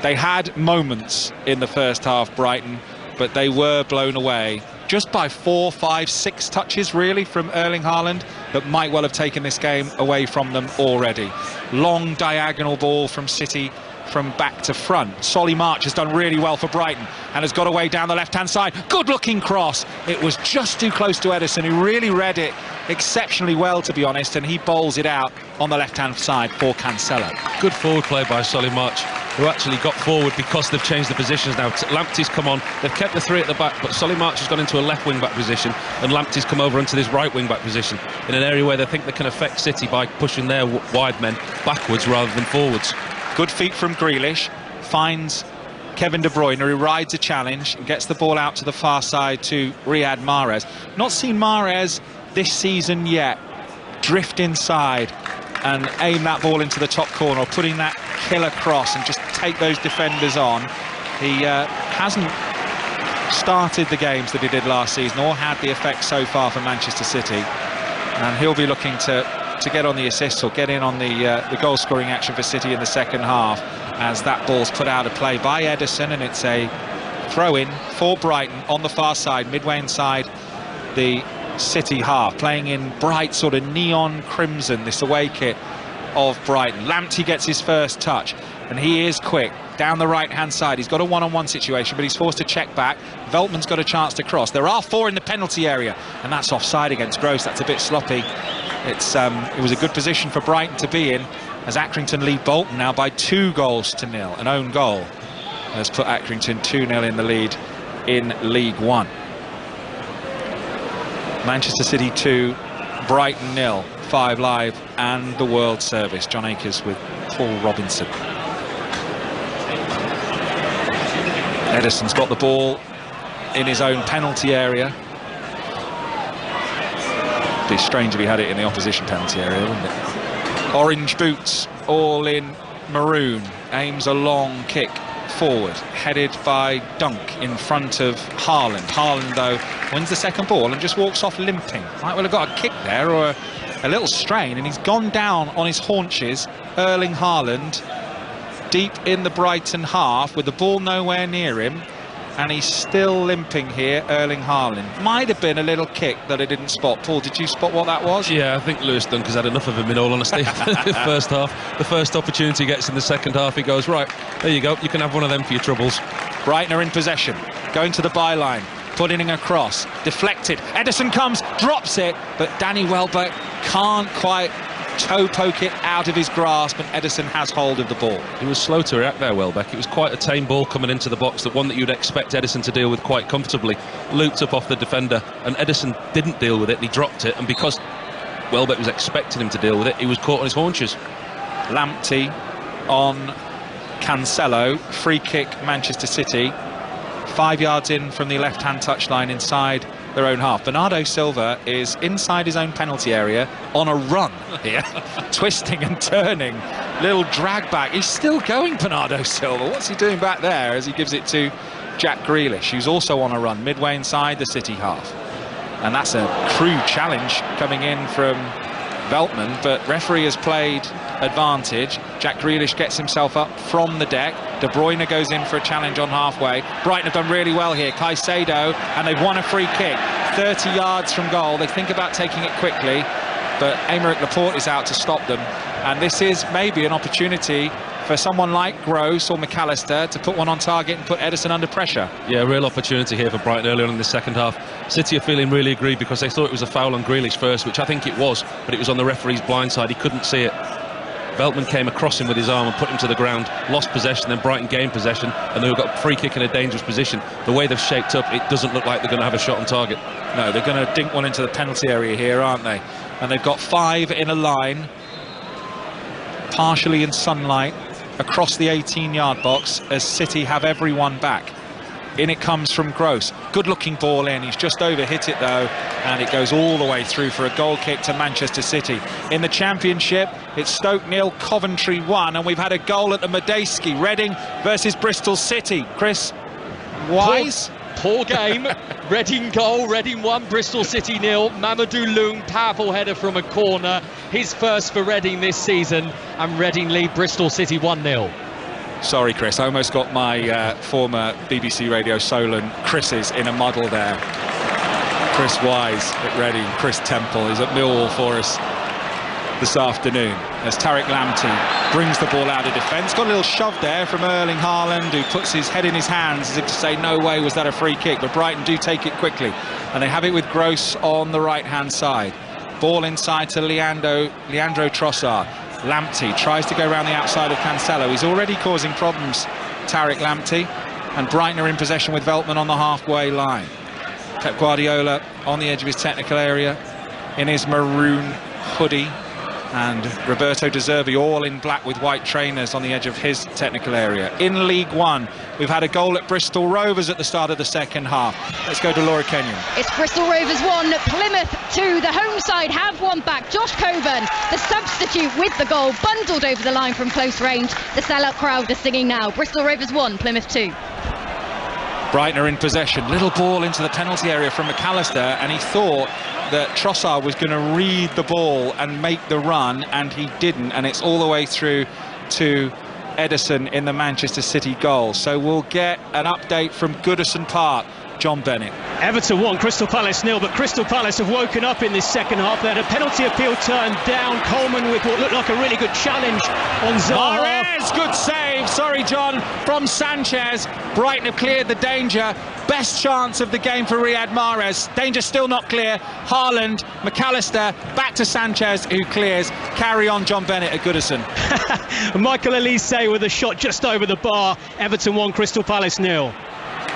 they had moments in the first half, Brighton, but they were blown away just by 4, 5, 6 touches really from Erling Haaland that might well have taken this game away from them already. Long diagonal ball from City from back to front. Solly March has done really well for Brighton and has got away down the left-hand side. Good looking cross. It was just too close to Ederson, who really read it exceptionally well, to be honest, and he bowls it out on the left-hand side for Cancelo. Good forward play by Solly March, who actually got forward because they've changed the positions now. Lamptey's come on, they've kept the 3 at the back, but Solly March has gone into a left wing-back position and Lamptey's come over into this right wing-back position in an area where they think they can affect City by pushing their wide men backwards rather than forwards. Good feet from Grealish, finds Kevin De Bruyne, who rides a challenge and gets the ball out to the far side to Riyad Mahrez. Not seen Mahrez this season yet drift inside and aim that ball into the top corner, or putting that killer cross and just take those defenders on. He hasn't started the games that he did last season or had the effect so far for Manchester City, and he'll be looking to get on the assists or get in on the goal scoring action for City in the second half, as that ball's put out of play by Ederson, and it's a throw in for Brighton on the far side, midway inside the City half, playing in bright sort of neon crimson, this away kit of Brighton. Lamptey gets his first touch and he is quick down the right hand side. He's got a one-on-one situation, but he's forced to check back. Veltman's got a chance to cross. There are 4 in the penalty area, and that's offside against Gross. That's a bit sloppy. It was a good position for Brighton to be in, as Accrington lead Bolton now by 2-0. An own goal has put Accrington 2-0 in the lead in League One. Manchester City 2, Brighton 0, 5 Live and the World Service. John Akers with Paul Robinson. Ederson's got the ball in his own penalty area. It'd be strange if he had it in the opposition penalty area, wouldn't it? Orange boots, all in maroon, aims a long kick forward, headed by Dunk in front of Haaland. Haaland, though, wins the second ball and just walks off limping. Might well have got a kick there or a little strain, and he's gone down on his haunches. Erling Haaland, deep in the Brighton half with the ball nowhere near him, and he's still limping here, Erling Haaland. Might have been a little kick that I didn't spot. Paul, did you spot what that was? Yeah, I think Lewis Dunk has had enough of him, in all honesty. The first half. The first opportunity he gets in the second half, he goes, right, there you go, you can have one of them for your troubles. Brighton are in possession, going to the byline, putting in a cross, deflected. Ederson comes, drops it, but Danny Welbeck can't quite toe poke it out of his grasp, and Ederson has hold of the ball. He was slow to react there, Welbeck. It was quite a tame ball coming into the box, the one that you'd expect Ederson to deal with quite comfortably. Looped up off the defender, and Ederson didn't deal with it, and he dropped it, and because Welbeck was expecting him to deal with it, he was caught on his haunches. Lamptey on Cancelo, free kick Manchester City, 5 yards in from the left-hand touchline inside their own half. Bernardo Silva is inside his own penalty area on a run here, twisting and turning, little drag back. He's still going, Bernardo Silva. What's he doing back there as he gives it to Jack Grealish, who's also on a run midway inside the City half? And that's a crude challenge coming in from Veltman, but referee has played advantage. Jack Grealish gets himself up from the deck. De Bruyne goes in for a challenge on halfway. Brighton have done really well here. Caicedo, and they've won a free kick 30 yards from goal. They think about taking it quickly. but Aymeric Laporte is out to stop them, and this is maybe an opportunity for someone like Gross or McAllister to put one on target and put Ederson under pressure. Yeah, real opportunity here for Brighton early on in the second half. City are feeling really aggrieved because they thought it was a foul on Grealish first, which I think it was, but it was on the referee's blind side. He couldn't see it. Veltman came across him with his arm and put him to the ground, lost possession, then Brighton gained possession, and they've got a free kick in a dangerous position. The way they've shaped up, it doesn't look like they're going to have a shot on target. No, they're going to dink one into the penalty area here, aren't they? And they've got 5 in a line, partially in sunlight, across the 18-yard box, as City have everyone back. In it comes from Gross. Good looking ball in. He's just overhit it though, and it goes all the way through for a goal kick to Manchester City. In the Championship, it's Stoke 0, Coventry 1, and we've had a goal at the Medeski. Reading versus Bristol City. Chris, Wise? Poor game. Reading goal, Reading 1, Bristol City 0. Mamadou Loum, powerful header from a corner. His first for Reading this season, and Reading lead Bristol City 1-0. Sorry, Chris, I almost got my former BBC Radio Solent Chris's in a muddle there. Chris Wise at Reading, Chris Temple is at Millwall for us this afternoon as Tariq Lamptey brings the ball out of defence. Got a little shove there from Erling Haaland, who puts his head in his hands as if to say, no way was that a free kick, but Brighton do take it quickly, and they have it with Gross on the right-hand side. Ball inside to Leandro Trossard. Lamptey tries to go around the outside of Cancelo. He's already causing problems, Tariq Lamptey, and Brighton are in possession with Veltman on the halfway line. Pep Guardiola on the edge of his technical area in his maroon hoodie, and Roberto De Zerbi all in black with white trainers on the edge of his technical area. In League One, we've had a goal at Bristol Rovers at the start of the second half. Let's go to Laura Kenyon. It's Bristol Rovers 1, Plymouth 2. The home side have one back. Josh Coburn, the substitute with the goal, bundled over the line from close range. The sellout crowd are singing now. Bristol Rovers 1, Plymouth 2. Brighton are in possession. Little ball into the penalty area from McAllister, and he thought that Trossard was going to read the ball and make the run, and he didn't, and it's all the way through to Ederson in the Manchester City goal. So we'll get an update from Goodison Park. John Bennett. Everton 1, Crystal Palace 0, but Crystal Palace have woken up in this second half. They had a penalty appeal turned down. Coleman with what looked like a really good challenge on Zaha. Mahrez, good save, sorry John, from Sanchez. Brighton have cleared the danger. Best chance of the game for Riyad Mahrez. Danger still not clear. Haaland, McAllister, back to Sanchez, who clears. Carry on, John Bennett at Goodison. Michael Elise with a shot just over the bar. Everton 1, Crystal Palace 0.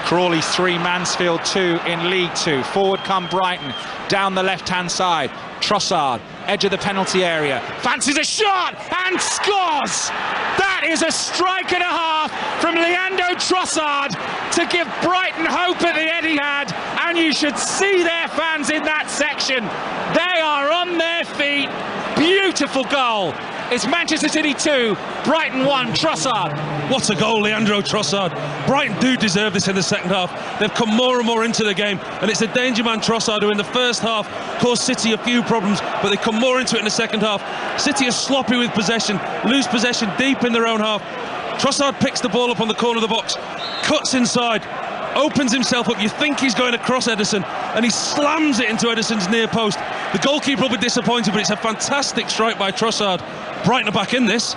Crawley 3, Mansfield 2 in League 2. Forward come Brighton, down the left-hand side. Trossard, edge of the penalty area, fancies a shot and scores! That is a strike and a half from Leandro Trossard to give Brighton hope at the Etihad, and you should see their fans in that section. They are on their feet. Beautiful goal. It's Manchester City 2, Brighton 1, Trossard. What a goal, Leandro Trossard. Brighton do deserve this in the second half. They've come more and more into the game, and it's the danger man Trossard who in the first half caused City a few problems, but they come more into it in the second half. City are sloppy with possession, lose possession deep in their own half. Trossard picks the ball up on the corner of the box, cuts inside, opens himself up. You think he's going to cross Ederson, and he slams it into Ederson's near post. The goalkeeper will be disappointed, but it's a fantastic strike by Trossard. Brighton are back in this.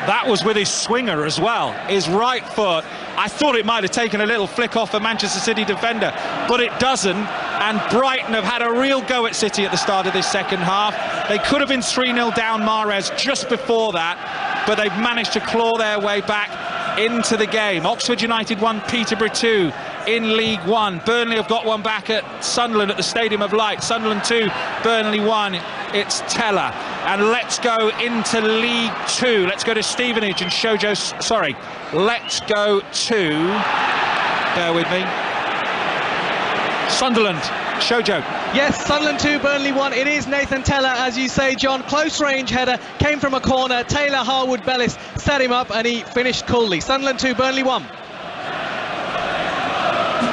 That was with his swinger as well, his right foot. I thought it might have taken a little flick off a Manchester City defender, but it doesn't, and Brighton have had a real go at City at the start of this second half. They could have been 3-0 down Mahrez just before that, but they've managed to claw their way back into the game. Oxford United 1, Peterborough 2 in League 1. Burnley have got one back at Sunderland at the Stadium of Light. Sunderland 2, Burnley 1. It's Teller. And let's go into League 2. Let's go to Stevenage and Shoujo. Sorry, let's go to, bear with me, Sunderland. Shoujo. Yes, Sunderland 2, Burnley 1. It is Nathan Teller, as you say, John. Close range header, came from a corner. Taylor Harwood-Bellis set him up and he finished coolly. Sunderland 2, Burnley 1.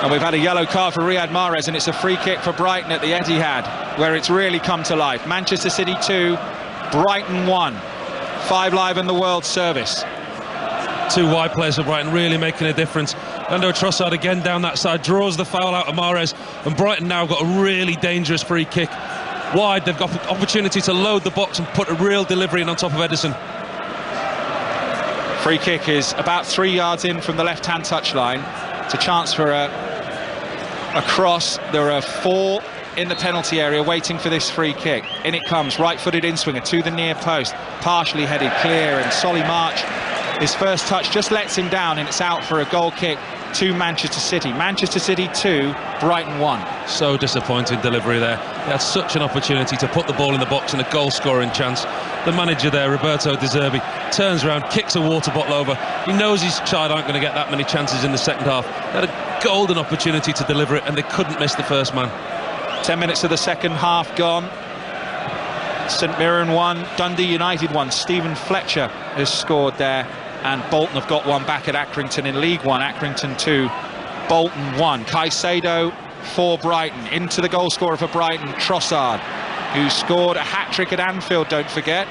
And we've had a yellow card for Riyad Mahrez, and it's a free kick for Brighton at the Etihad, where it's really come to life. Manchester City 2, Brighton 1. 5 Live in the World Service. 2 wide players for Brighton really making a difference. Leandro Trossard again down that side, draws the foul out of Mahrez, and Brighton now got a really dangerous free kick. wide. They've got opportunity to load the box and put a real delivery in on top of Edison. Free kick is about 3 yards in from the left-hand touchline. It's a chance for a cross. There are 4 in the penalty area waiting for this free kick. In it comes, right-footed in-swinger to the near post, partially headed clear, and Solly March, his first touch just lets him down, and it's out for a goal kick to Manchester City. Manchester City 2, Brighton 1. So disappointing delivery there. They had such an opportunity to put the ball in the box and a goal-scoring chance. The manager there, Roberto De Zerbi, turns around, kicks a water bottle over. He knows his side aren't going to get that many chances in the second half. They had a golden opportunity to deliver it, and they couldn't miss the first man. 10 minutes of the second half gone. St Mirren 1, Dundee United 1. Stephen Fletcher has scored there, and Bolton have got one back at Accrington in League 1. Accrington 2, Bolton 1. Caicedo for Brighton. Into the goal scorer for Brighton, Trossard, who scored a hat-trick at Anfield, don't forget.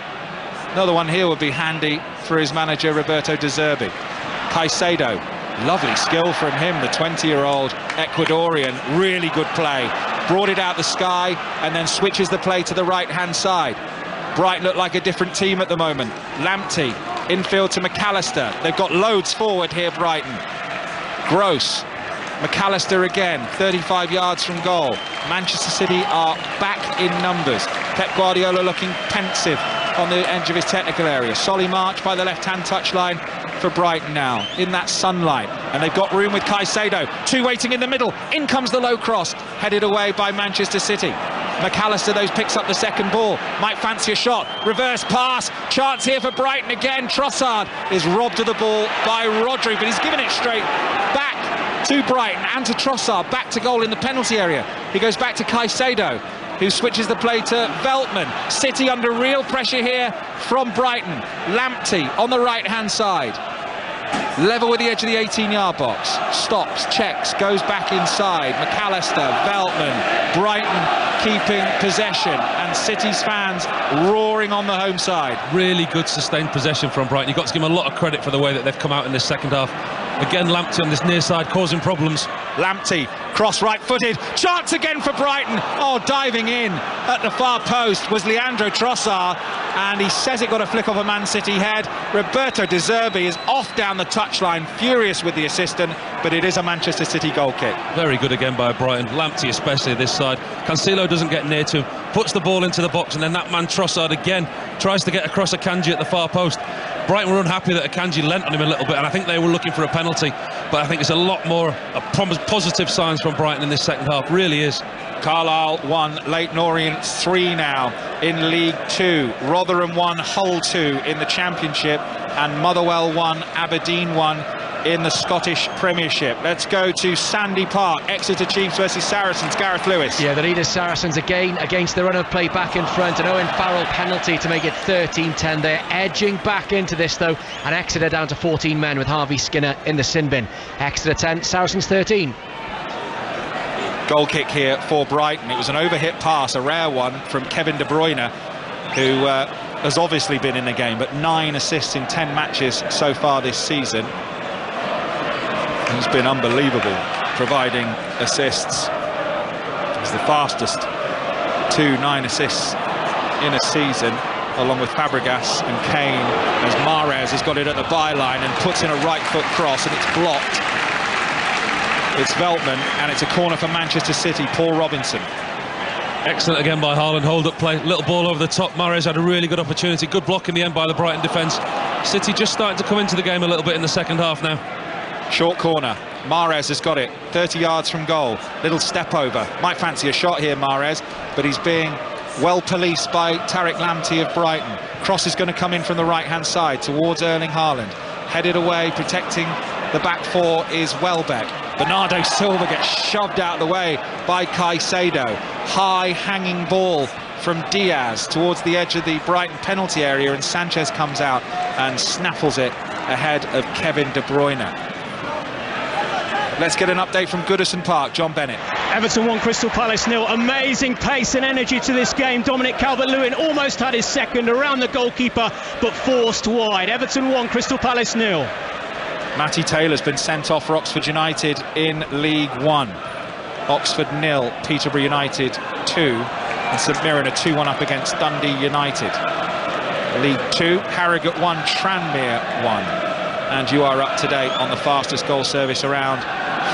Another one here would be handy for his manager, Roberto De Zerbi. Caicedo, lovely skill from him, the 20-year-old Ecuadorian. Really good play. Brought it out the sky and then switches the play to the right-hand side. Brighton look like a different team at the moment. Lamptey, infield to McAllister. They've got loads forward here, Brighton. Gross. McAllister again, 35 yards from goal. Manchester City are back in numbers. Pep Guardiola looking pensive on the edge of his technical area. Solly March by the left-hand touchline for Brighton now, in that sunlight. And they've got room with Caicedo. 2 waiting in the middle. In comes the low cross, headed away by Manchester City. McAllister, though, picks up the second ball. Might fancy a shot. Reverse pass. Chance here for Brighton again. Trossard is robbed of the ball by Rodri, but he's given it straight back to Brighton and to Trossard. Back to goal in the penalty area. He goes back to Caicedo, who switches the play to Veltman. City under real pressure here from Brighton. Lamptey on the right-hand side. Level with the edge of the 18-yard box. Stops, checks, goes back inside. McAllister, Veltman, Brighton keeping possession, and City's fans roaring on the home side. Really good sustained possession from Brighton. You've got to give them a lot of credit for the way that they've come out in this second half. Again, Lamptey on this near side causing problems. Lamptey, cross right-footed, chance again for Brighton. Oh, diving in at the far post was Leandro Trossard, and he says it got a flick off a Man City head. Roberto De Zerbi is off down the touchline, furious with the assistant, but it is a Manchester City goal kick. Very good again by Brighton. Lamptey especially this side. Cancelo doesn't get near to him, puts the ball into the box, and then that man Trossard again tries to get across Akanji at the far post. Brighton were unhappy that Akanji lent on him a little bit, and I think they were looking for a penalty, but I think it's a lot more positive signs from Brighton in this second half, really is. Carlisle 1, Leyton Orient 3 now in League 2. Rotherham 1, Hull 2 in the Championship, and Motherwell 1, Aberdeen 1 in the Scottish Premiership. Let's go to Sandy Park. Exeter Chiefs versus Saracens. Gareth Lewis. Yeah, the leaders Saracens again against the run of play back in front. An Owen Farrell penalty to make it 13-10. They're edging back into this though, and Exeter down to 14 men with Harvey Skinner in the sin bin. Exeter 10, Saracens 13. Goal kick here for Brighton. It was an overhit pass, a rare one from Kevin De Bruyne, who has obviously been in the game, but 9 assists in 10 matches so far this season. He's been unbelievable providing assists. He's the fastest to 9 assists in a season, along with Fabregas and Kane, as Mahrez has got it at the byline and puts in a right foot cross, and it's blocked. It's Veltman, and it's a corner for Manchester City. Paul Robinson. Excellent again by Haaland, hold-up play, little ball over the top. Mahrez had a really good opportunity, good block in the end by the Brighton defence. City just starting to come into the game a little bit in the second half now. Short corner, Mahrez has got it, 30 yards from goal, little step over. Might fancy a shot here, Mahrez, but he's being well policed by Tariq Lamptey of Brighton. Cross is going to come in from the right-hand side towards Erling Haaland. Headed away, protecting the back four is Welbeck. Bernardo Silva gets shoved out of the way by Caicedo. High hanging ball from Diaz towards the edge of the Brighton penalty area, and Sanchez comes out and snaffles it ahead of Kevin De Bruyne. Let's get an update from Goodison Park. John Bennett. Everton 1, Crystal Palace 0. Amazing pace and energy to this game. Dominic Calvert-Lewin almost had his second around the goalkeeper, but forced wide. Everton 1, Crystal Palace 0. Matty Taylor's been sent off for Oxford United in League 1. Oxford 0, Peterborough United 2. And St Mirren are 2-1 up against Dundee United. League 2, Harrogate 1, Tranmere 1. And you are up to date on the fastest goal service around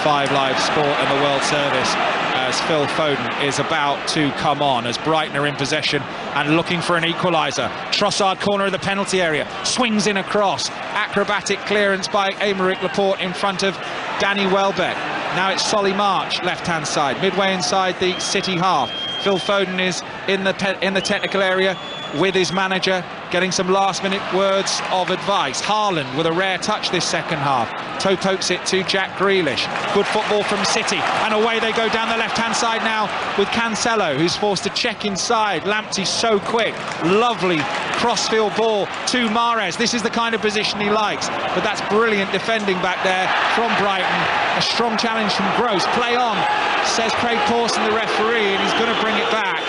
5 Live Sport and the World Service, as Phil Foden is about to come on as Brighton are in possession and looking for an equaliser. Trossard, corner of the penalty area, swings in across, acrobatic clearance by Aymeric Laporte in front of Danny Welbeck. Now it's Solly March, left-hand side, midway inside the City half. Phil Foden is in the technical area with his manager, getting some last-minute words of advice. Haaland with a rare touch this second half. Toe-pokes it to Jack Grealish. Good football from City, and away they go down the left-hand side now with Cancelo, who's forced to check inside. Lamptey's so quick. Lovely crossfield ball to Mahrez. This is the kind of position he likes, but that's brilliant defending back there from Brighton. A strong challenge from Gross. Play on, says Craig Pawson, the referee, and he's going to bring it back.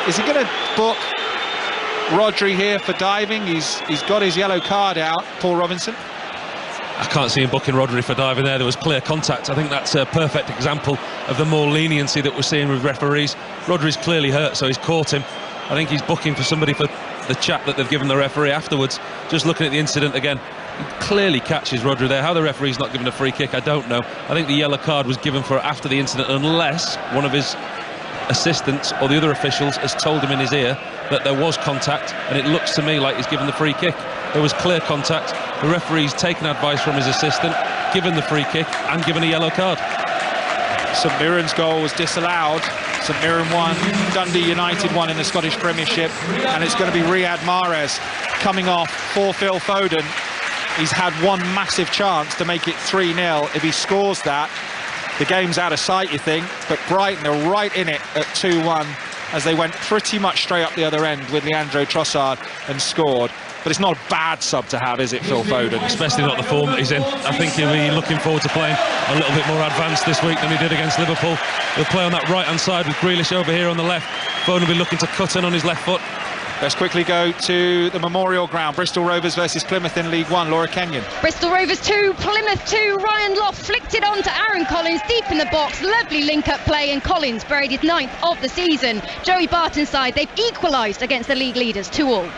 Is he going to book Rodri here for diving? He's got his yellow card out. Paul Robinson. I can't see him booking Rodri for diving there. There was clear contact. I think that's a perfect example of the more leniency that we're seeing with referees. Rodri's clearly hurt, so he's caught him. I think he's booking for somebody for the chat that they've given the referee afterwards. Just looking at the incident again, he clearly catches Rodri there. How the referee's not given a free kick, I don't know. I think the yellow card was given for after the incident, unless one of his assistants or the other officials has told him in his ear that there was contact, and it looks to me like he's given the free kick. There was clear contact. The referee's taken advice from his assistant, given the free kick and given a yellow card. St Mirren's goal was disallowed. St Mirren 1, Dundee United 1 in the Scottish Premiership, and it's going to be Riyad Mahrez coming off for Phil Foden. He's had one massive chance to make it 3-0. If he scores that, the game's out of sight, you think, but Brighton are right in it at 2-1 as they went pretty much straight up the other end with Leandro Trossard and scored. But it's not a bad sub to have, is it, Phil Foden? Especially not the form that he's in. I think he'll be looking forward to playing a little bit more advanced this week than he did against Liverpool. He'll play on that right-hand side with Grealish over here on the left. Foden will be looking to cut in on his left foot. Let's quickly go to the Memorial Ground. Bristol Rovers versus Plymouth in League 1. Laura Kenyon. Bristol Rovers 2, Plymouth 2. Ryan Loft flicked it on to Aaron Collins deep in the box. Lovely link-up play, and Collins buried his 9th of the season. Joey Barton's side, they've equalised against the league leaders, 2-2.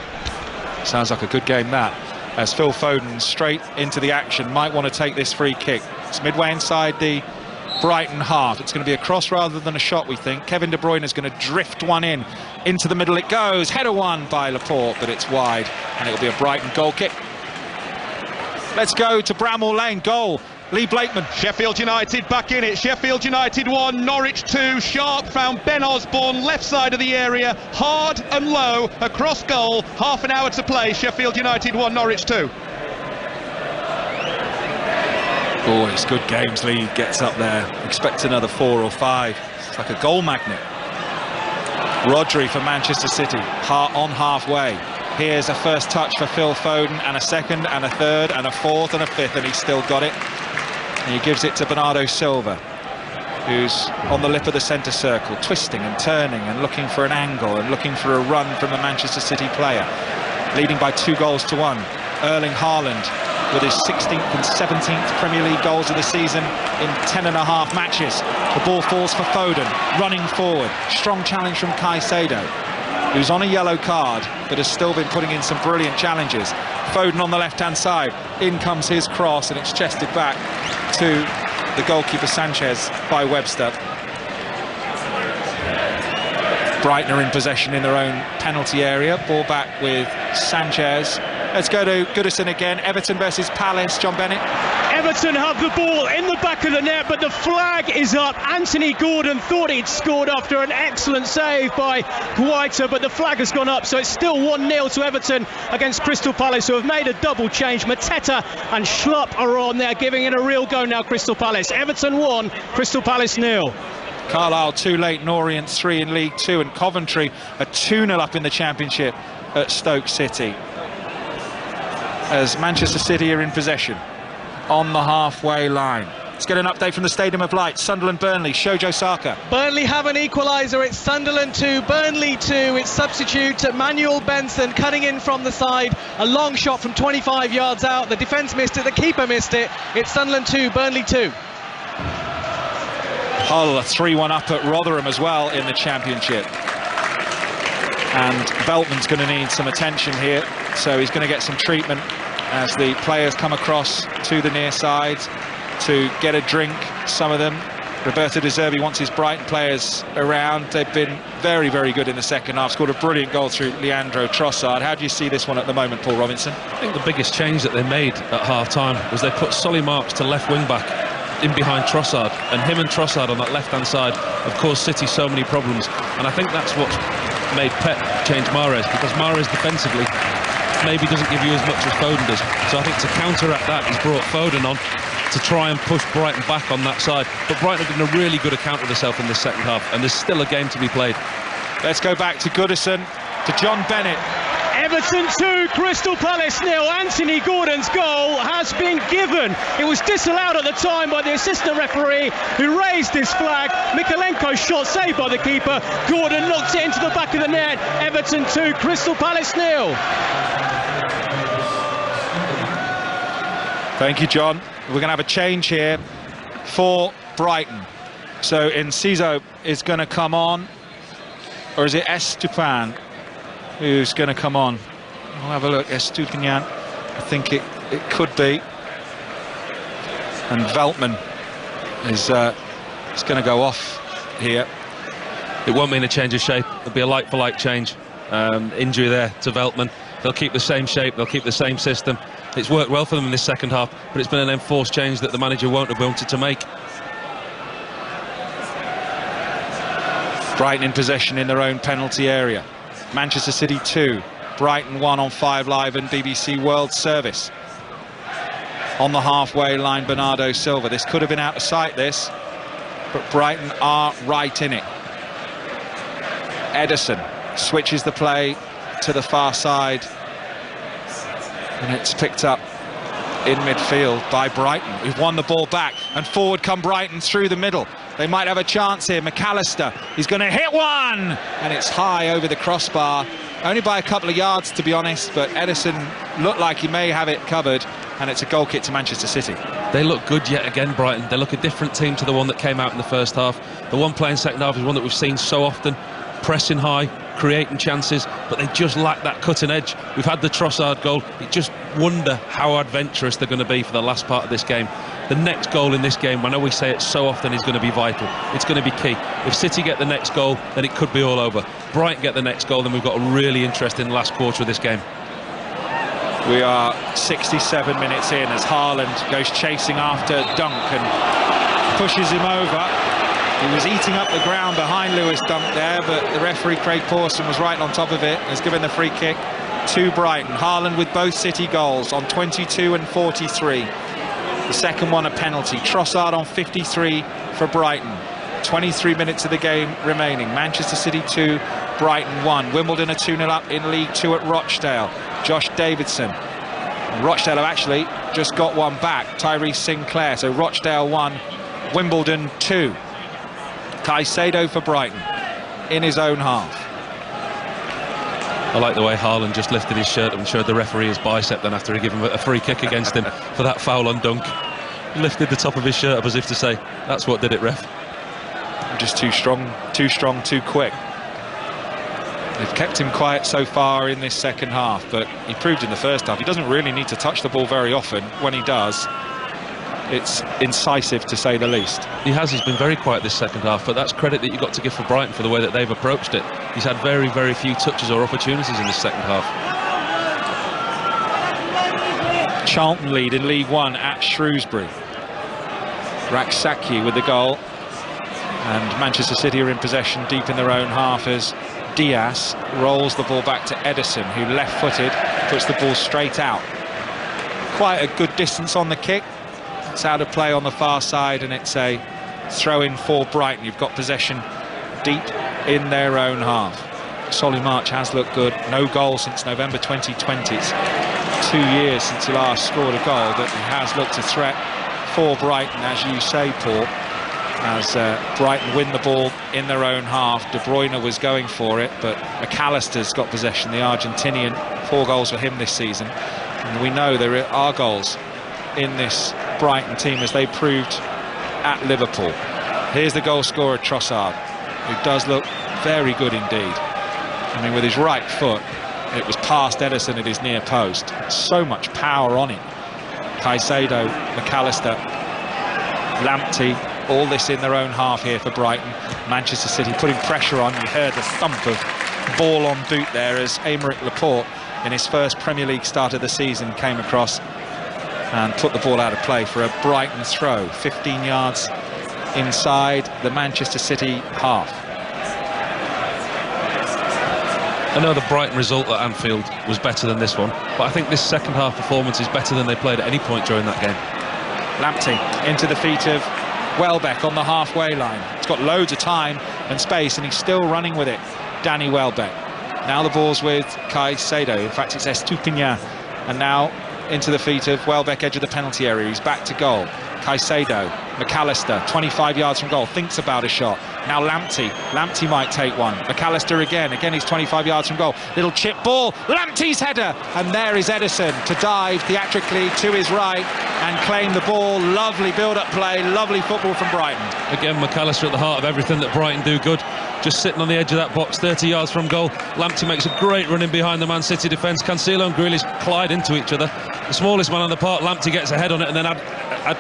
Sounds like a good game, that. As Phil Foden straight into the action, might want to take this free kick. It's midway inside the Brighton half. It's going to be a cross rather than a shot, we think. Kevin De Bruyne is going to drift one in. Into the middle it goes. Header one by Laporte, but it's wide, and it'll be a Brighton goal kick. Let's go to Bramall Lane. Goal. Lee Blakeman. Sheffield United back in it. Sheffield United 1, Norwich 2. Sharp found Ben Osborne, left side of the area, hard and low, across goal. Half an hour to play. Sheffield United 1, Norwich 2. Oh, it's good games. Lee gets up there. Expect another 4 or 5. It's like a goal magnet. Rodri for Manchester City, on halfway. Here's a first touch for Phil Foden, and a second, and a third, and a fourth, and a fifth, and he's still got it. And he gives it to Bernardo Silva, who's on the lip of the centre circle, twisting and turning and looking for an angle and looking for a run from a Manchester City player. Leading by 2-1. Erling Haaland with his 16th and 17th Premier League goals of the season in 10.5 matches. The ball falls for Foden, running forward. Strong challenge from Caicedo, who's on a yellow card but has still been putting in some brilliant challenges. Foden on the left-hand side. In comes his cross, and it's chested back to the goalkeeper Sanchez by Webster. Brighton are in possession in their own penalty area. Ball back with Sanchez. Let's go to Goodison again. Everton versus Palace. John Bennett. Everton have the ball in the back of the net, but the flag is up. Anthony Gordon thought he'd scored after an excellent save by Guaita, but the flag has gone up, so it's still 1-0 to Everton against Crystal Palace, who have made a double change. Mateta and Schlupp are on there, giving it a real go now, Crystal Palace. Everton 1, Crystal Palace 0. Carlisle 2 late, Orient 3 in League 2, and Coventry are 2-0 up in the Championship at Stoke City. As Manchester City are in possession on the halfway line. Let's get an update from the Stadium of Light. Sunderland Burnley, Shojo Saka. Burnley have an equaliser. It's Sunderland 2, Burnley 2. It's substitute Manuel Benson cutting in from the side. A long shot from 25 yards out. The defence missed it, the keeper missed it. It's Sunderland 2, Burnley 2. Hull 3-1 up at Rotherham as well in the Championship. And Veltman's going to need some attention here, so he's going to get some treatment as the players come across to the near side to get a drink, some of them. Roberto De Zerbi wants his Brighton players around. They've been very, very good in the second half. Scored a brilliant goal through Leandro Trossard. How do you see this one at the moment, Paul Robinson? I think the biggest change that they made at half-time was they put Solly Marks to left wing-back in behind Trossard, and him and Trossard on that left-hand side have caused City so many problems. And I think that's what's made Pep change Mahrez, because Mahrez defensively maybe doesn't give you as much as Foden does. So I think to counteract that, he's brought Foden on to try and push Brighton back on that side. But Brighton have done a really good account of themselves in this second half, and there's still a game to be played. Let's go back to Goodison, to John Bennett. Everton 2, Crystal Palace 0. Anthony Gordon's goal has been given. It was disallowed at the time by the assistant referee, who raised his flag. Mikalenko's shot saved by the keeper. Gordon knocks it into the back of the net. Everton 2, Crystal Palace 0. Thank you, John. We're going to have a change here for Brighton. So Enciso is going to come on, or is it Estupiñán who's going to come on? We'll have a look. Estupiñán, I think it could be. And Veltman is going to go off here. It won't mean a change of shape. It'll be a like-for-like change. Injury there to Veltman. They'll keep the same shape, they'll keep the same system. It's worked well for them in this second half, but it's been an enforced change that the manager won't have wanted to make. Brighton in possession in their own penalty area. Manchester City 2, Brighton 1 on 5 Live and BBC World Service. On the halfway line, Bernardo Silva. This could have been out of sight, this, but Brighton are right in it. Ederson switches the play to the far side, and it's picked up in midfield by Brighton, who've won the ball back, and forward come Brighton through the middle. They might have a chance here. McAllister, he's going to hit one, and it's high over the crossbar, only by a couple of yards to be honest, but Ederson looked like he may have it covered, and it's a goal kick to Manchester City. They look good yet again, Brighton. They look a different team to the one that came out in the first half. The one playing second half is one that we've seen so often, pressing high, creating chances, but they just lack that cutting edge. We've had the Trossard goal. You just wonder how adventurous they're going to be for the last part of this game. The next goal in this game, I know we say it so often, is going to be vital. It's going to be key. If City get the next goal, then it could be all over. Brighton get the next goal, then we've got a really interesting last quarter of this game. We are 67 minutes in as Haaland goes chasing after Dunk and pushes him over. He was eating up the ground behind Lewis Dunk there, but the referee Craig Pawson was right on top of it. Has given the free kick to Brighton. Haaland with both City goals on 22 and 43. The second one a penalty. Trossard on 53 for Brighton. 23 minutes of the game remaining. Manchester City 2, Brighton 1. Wimbledon are 2-0 up in League 2 at Rochdale. Josh Davidson. And Rochdale have actually just got one back. Tyrese Sinclair. So Rochdale 1, Wimbledon 2. Caicedo for Brighton in his own half. I like the way Haaland just lifted his shirt up and showed the referee his bicep then after he gave him a free kick against him for that foul on Dunk. He lifted the top of his shirt up as if to say, that's what did it, ref. Just too strong, too quick. They've kept him quiet so far in this second half, but he proved in the first half he doesn't really need to touch the ball very often. When he does, it's incisive to say the least. He has, he's been very quiet this second half, but that's credit that you've got to give for Brighton for the way that they've approached it. He's had very, very few touches or opportunities in this second half. Charlton lead in League 1 at Shrewsbury. Raksaki with the goal, and Manchester City are in possession deep in their own half as Diaz rolls the ball back to Ederson, who left-footed puts the ball straight out. Quite a good distance on the kick. It's out of play on the far side, and it's a throw-in for Brighton. You've got possession deep in their own half. Solly March has looked good. No goal since November 2020. It's 2 years since he last scored a goal, but he has looked a threat for Brighton, as you say, Paul. As Brighton win the ball in their own half. De Bruyne was going for it, but McAllister's got possession, the Argentinian. 4 goals for him this season. And we know there are goals in this Brighton team, as they proved at Liverpool. Here's the goal scorer, Trossard, who does look very good indeed. I mean, with his right foot, it was past Edison at his near post. So much power on it. Caicedo, McAllister, Lamptey, all this in their own half here for Brighton. Manchester City putting pressure on. You heard the thump of ball on boot there as Aymeric Laporte, in his first Premier League start of the season, came across and put the ball out of play for a Brighton throw. 15 yards inside the Manchester City half. I know the Brighton result at Anfield was better than this one, but I think this second half performance is better than they played at any point during that game. Lamptey into the feet of Welbeck on the halfway line. He's got loads of time and space, and he's still running with it. Danny Welbeck. Now the ball's with Caicedo. In fact, it's Estupiñán. And now into the feet of Welbeck, edge of the penalty area. He's back to goal. Caicedo, McAllister, 25 yards from goal, thinks about a shot. Now Lamptey might take one. McAllister again he's 25 yards from goal. Little chip ball, Lamptey's header, and there is Edison to dive theatrically to his right and claim the ball. Lovely build-up play, lovely football from Brighton. Again, McAllister at the heart of everything that Brighton do good. Just sitting on the edge of that box, 30 yards from goal. Lamptey makes a great run in behind the Man City defence. Cancelo and Grealish collide into each other. The smallest man on the park, Lamptey, gets ahead on it, and then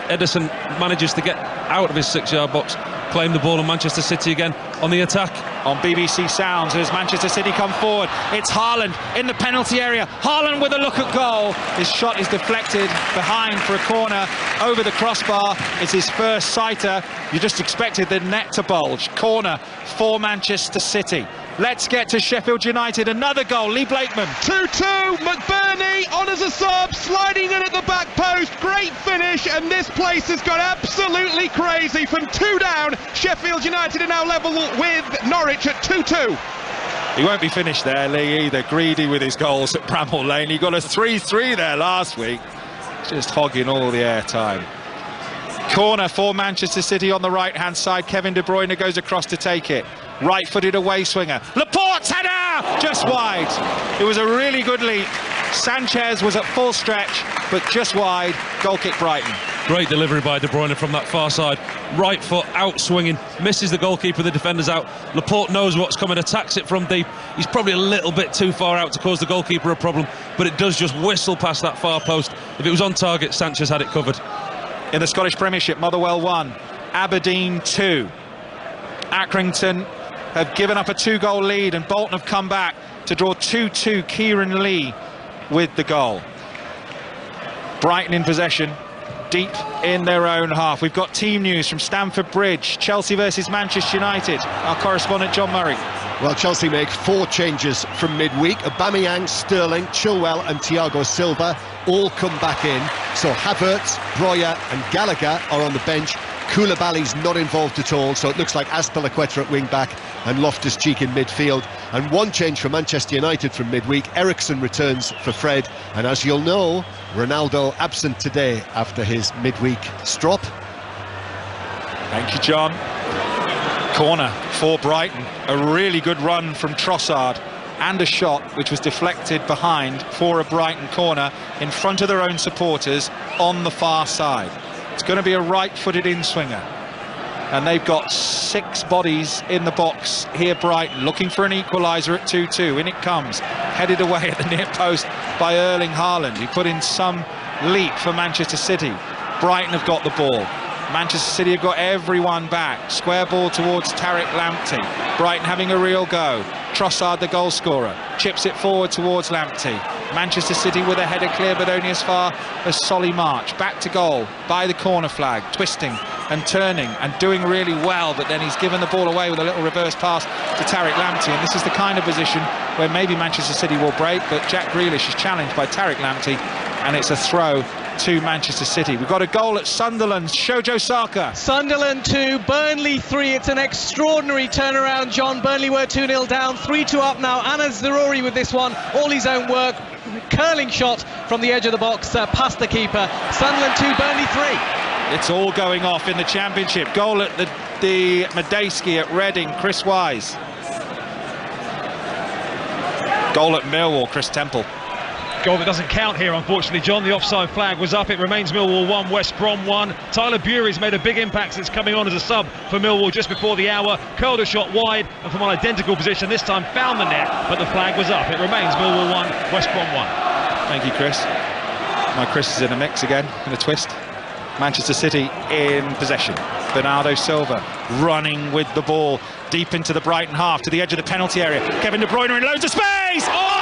Edison manages to get out of his 6-yard box, claim the ball, and Manchester City again on the attack. On BBC Sounds, as Manchester City come forward, it's Haaland in the penalty area. Haaland with a look at goal. His shot is deflected behind for a corner over the crossbar. It's his first sighter. You just expected the net to bulge. Corner for Manchester City. Let's get to Sheffield United. Another goal, Lee Blakeman. 2-2, McBurney on as a sub, sliding in at the back post. Great finish, and this place has gone absolutely crazy. From 2 down, Sheffield United are now level with Norwich at 2-2. He won't be finished there, Lee, either. Greedy with his goals at Bramall Lane. He got a 3-3 there last week. Just hogging all the airtime. Corner for Manchester City on the right-hand side. Kevin De Bruyne goes across to take it. Right-footed away swinger. Laporte's header! Just wide. It was a really good leap. Sanchez was at full stretch, but just wide. Goal kick Brighton. Great delivery by De Bruyne from that far side. Right foot out swinging. Misses the goalkeeper, the defender's out. Laporte knows what's coming, attacks it from deep. He's probably a little bit too far out to cause the goalkeeper a problem, but it does just whistle past that far post. If it was on target, Sanchez had it covered. In the Scottish Premiership, Motherwell 1, Aberdeen 2. Accrington have given up a 2-goal lead, and Bolton have come back to draw 2-2. Kieran Lee with the goal. Brighton in possession, deep in their own half. We've got team news from Stamford Bridge. Chelsea versus Manchester United. Our correspondent John Murray. Well, Chelsea make 4 changes from midweek. Aubameyang, Sterling, Chilwell and Thiago Silva all come back in. So Havertz, Broja and Gallagher are on the bench. Koulibaly's not involved at all, so it looks like Azpilicueta at wing-back and Loftus-Cheek in midfield. And 1 change for Manchester United from midweek. Eriksen returns for Fred, and as you'll know, Ronaldo absent today after his midweek strop. Thank you, John. Corner for Brighton. A really good run from Trossard, and a shot which was deflected behind for a Brighton corner in front of their own supporters on the far side. It's going to be a right-footed in-swinger, and they've got 6 bodies in the box here. Brighton looking for an equaliser at 2-2. In it comes, headed away at the near post by Erling Haaland, who put in some leap for Manchester City. Brighton have got the ball. Manchester City have got everyone back. Square ball towards Tariq Lamptey. Brighton having a real go. Trossard, the goal scorer, chips it forward towards Lamptey. Manchester City with a header clear, but only as far as Solly March. Back to goal by the corner flag, twisting and turning and doing really well, but then he's given the ball away with a little reverse pass to Tariq Lamptey, and this is the kind of position where maybe Manchester City will break, but Jack Grealish is challenged by Tariq Lamptey, and it's a throw to Manchester City. We've got a goal at Sunderland. Shojo Saka. Sunderland 2, Burnley 3. It's an extraordinary turnaround, John. Burnley were 2-0 down, 3-2 up now. Anas Zaroury with this one, all his own work. Curling shot from the edge of the box past the keeper. Sunderland 2, Burnley 3. It's all going off in the Championship. Goal at the Medeski at Reading, Chris Wise. Goal at Millwall, Chris Temple. Goal that doesn't count here, unfortunately, John. The offside flag was up. It remains Millwall 1, West Brom 1. Tyler Bury's made a big impact since coming on as a sub for Millwall just before the hour. Curled a shot wide and from an identical position this time found the net, but the flag was up. It remains Millwall 1, West Brom 1. Thank you, Chris. My Chris is in the mix again, in a twist. Manchester City in possession. Bernardo Silva running with the ball deep into the Brighton half to the edge of the penalty area. Kevin De Bruyne in loads of space. Oh!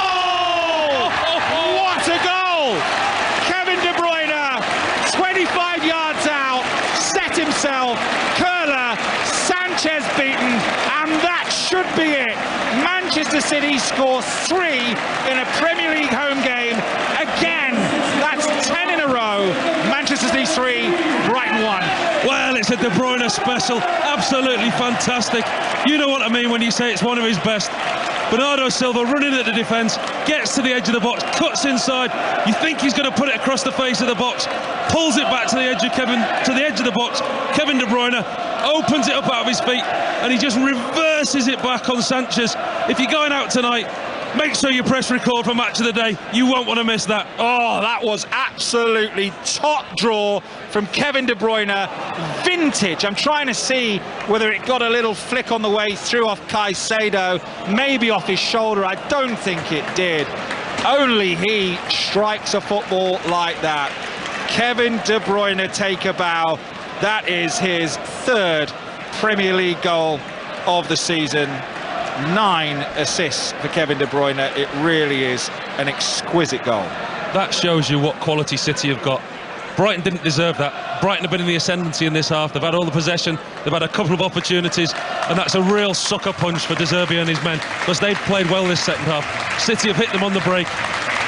What a goal! Kevin De Bruyne, 25 yards out, set himself, curler, Sanchez beaten, and that should be it. Manchester City score 3 in a Premier League home game. Again, that's 10 in a row. Manchester City 3, Brighton 1. Well, it's a De Bruyne special, absolutely fantastic. You know what I mean when you say it's one of his best. Bernardo Silva running at the defence, gets to the edge of the box, cuts inside. You think he's going to put it across the face of the box, pulls it back to the edge of the box. Kevin De Bruyne opens it up out of his feet, and he just reverses it back on Sanchez. If you're going out tonight, make sure you press record for Match of the Day. You won't want to miss that. Oh, that was absolutely top draw from Kevin De Bruyne. Vintage. I'm trying to see whether it got a little flick on the way through off Caicedo, maybe off his shoulder. I don't think it did. Only he strikes a football like that. Kevin De Bruyne, take a bow. That is his 3rd Premier League goal of the season. 9 assists for Kevin De Bruyne. It really is an exquisite goal. That shows you what quality City have got. Brighton didn't deserve that. Brighton have been in the ascendancy in this half. They've had all the possession, they've had a couple of opportunities, and that's a real sucker punch for De Zerbi and his men, because they've played well this second half. City have hit them on the break.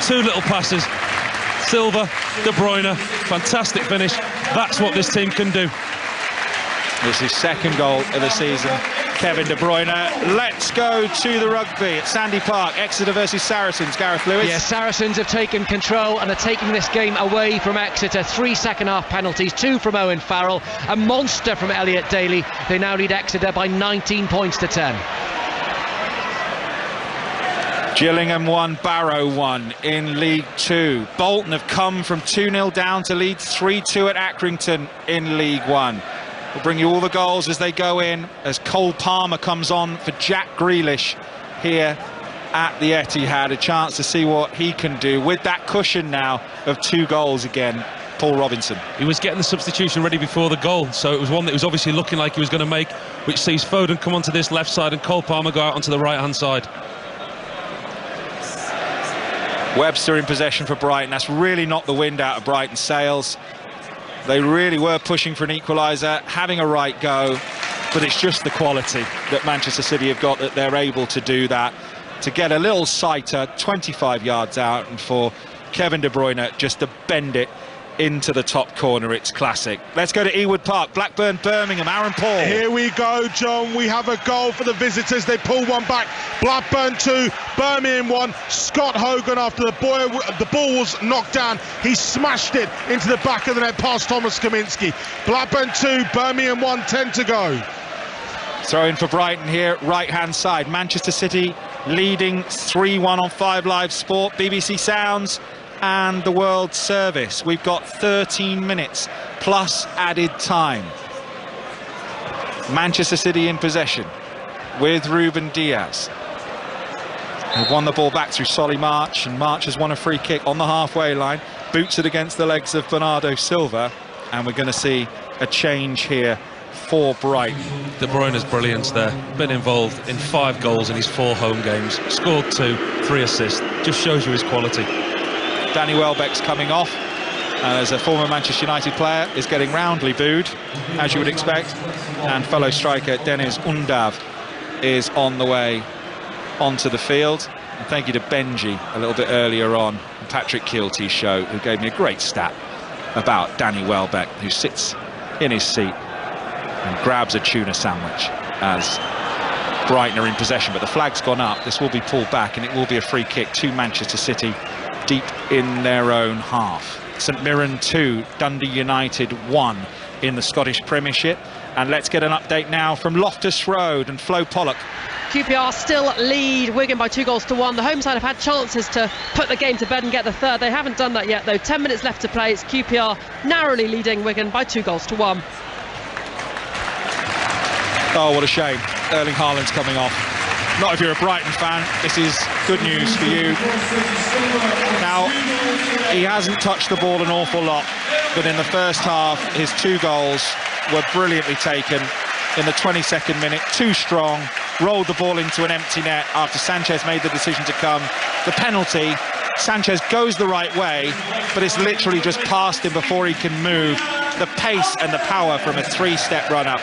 2 little passes. Silva, De Bruyne, fantastic finish. That's what this team can do. This is his 2nd goal of the season. Kevin De Bruyne. Let's go to the rugby at Sandy Park. Exeter versus Saracens. Gareth Lewis. Yeah, Saracens have taken control and are taking this game away from Exeter. 3 second-half penalties, 2 from Owen Farrell, a monster from Elliot Daly. They now lead Exeter by 19 points to 10. Gillingham 1, Barrow 1 in League 2. Bolton have come from 2-0 down to lead 3-2 at Accrington in League 1. We'll bring you all the goals as they go in, as Cole Palmer comes on for Jack Grealish here at the Etihad. A chance to see what he can do with that cushion now of 2 goals again. Paul Robinson. He was getting the substitution ready before the goal, so it was one that was obviously looking like he was going to make, which sees Foden come onto this left side and Cole Palmer go out onto the right-hand side. Webster in possession for Brighton. That's really not the wind out of Brighton's sails. They really were pushing for an equaliser, having a right go, but it's just the quality that Manchester City have got that they're able to do that, to get a little sighter 25 yards out, and for Kevin De Bruyne just to bend it into the top corner. It's classic. Let's go to Ewood Park. Blackburn, Birmingham. Aaron Paul. Here we go, John. We have a goal for the visitors. They pull one back. Blackburn 2, Birmingham 1. Scott Hogan, after the ball was knocked down, he smashed it into the back of the net past Thomas Kaminski. Blackburn 2, Birmingham 1, 10 to go. Throw in for Brighton here, right-hand side. Manchester City leading 3-1 on 5 Live Sport, BBC Sounds and the World Service. We've got 13 minutes plus added time. Manchester City in possession with Ruben Diaz. They've won the ball back through Solly March, and March has won a free kick on the halfway line, boots it against the legs of Bernardo Silva, and we're going to see a change here for Brighton. De Bruyne's brilliance there, been involved in 5 goals in his 4 home games, scored 2, 3 assists, just shows you his quality. Danny Welbeck's coming off, and as a former Manchester United player is getting roundly booed, as you would expect, and fellow striker Deniz Undav is on the way onto the field. And thank you to Benji a little bit earlier on, Patrick Keelty's show, who gave me a great stat about Danny Welbeck, who sits in his seat and grabs a tuna sandwich as Brighton are in possession, but the flag's gone up. This will be pulled back, and it will be a free kick to Manchester City deep in their own half. St Mirren 2, Dundee United 1 in the Scottish Premiership. And let's get an update now from Loftus Road and Flo Pollock. QPR still lead Wigan by 2-1. The home side have had chances to put the game to bed and get the third. They haven't done that yet, though. 10 minutes left to play. It's QPR narrowly leading Wigan by 2-1. Oh, what a shame. Erling Haaland's coming off. Not if you're a Brighton fan. This is good news for you. Now, he hasn't touched the ball an awful lot, but in the first half, his 2 goals were brilliantly taken. In the 22nd minute, too strong, rolled the ball into an empty net after Sanchez made the decision to come. The penalty, Sanchez goes the right way, but it's literally just past him before he can move. The pace and the power from a 3-step run-up.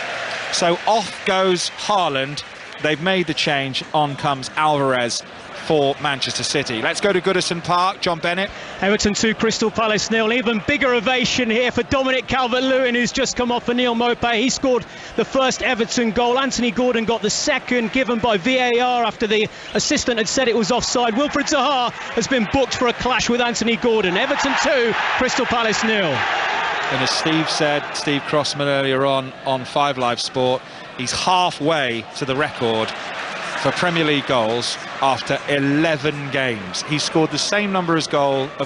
So off goes Haaland. They've made the change. On comes Alvarez for Manchester City. Let's go to Goodison Park. John Bennett. Everton 2, Crystal Palace 0. Even bigger ovation here for Dominic Calvert-Lewin, who's just come off for Neil Maupay. He scored the first Everton goal. Anthony Gordon got the second, given by VAR after the assistant had said it was offside. Wilfred Zaha has been booked for a clash with Anthony Gordon. Everton 2, Crystal Palace 0. And as Steve said, Steve Crossman earlier on 5 Live Sport, he's halfway to the record for Premier League goals after 11 games. He scored the same number of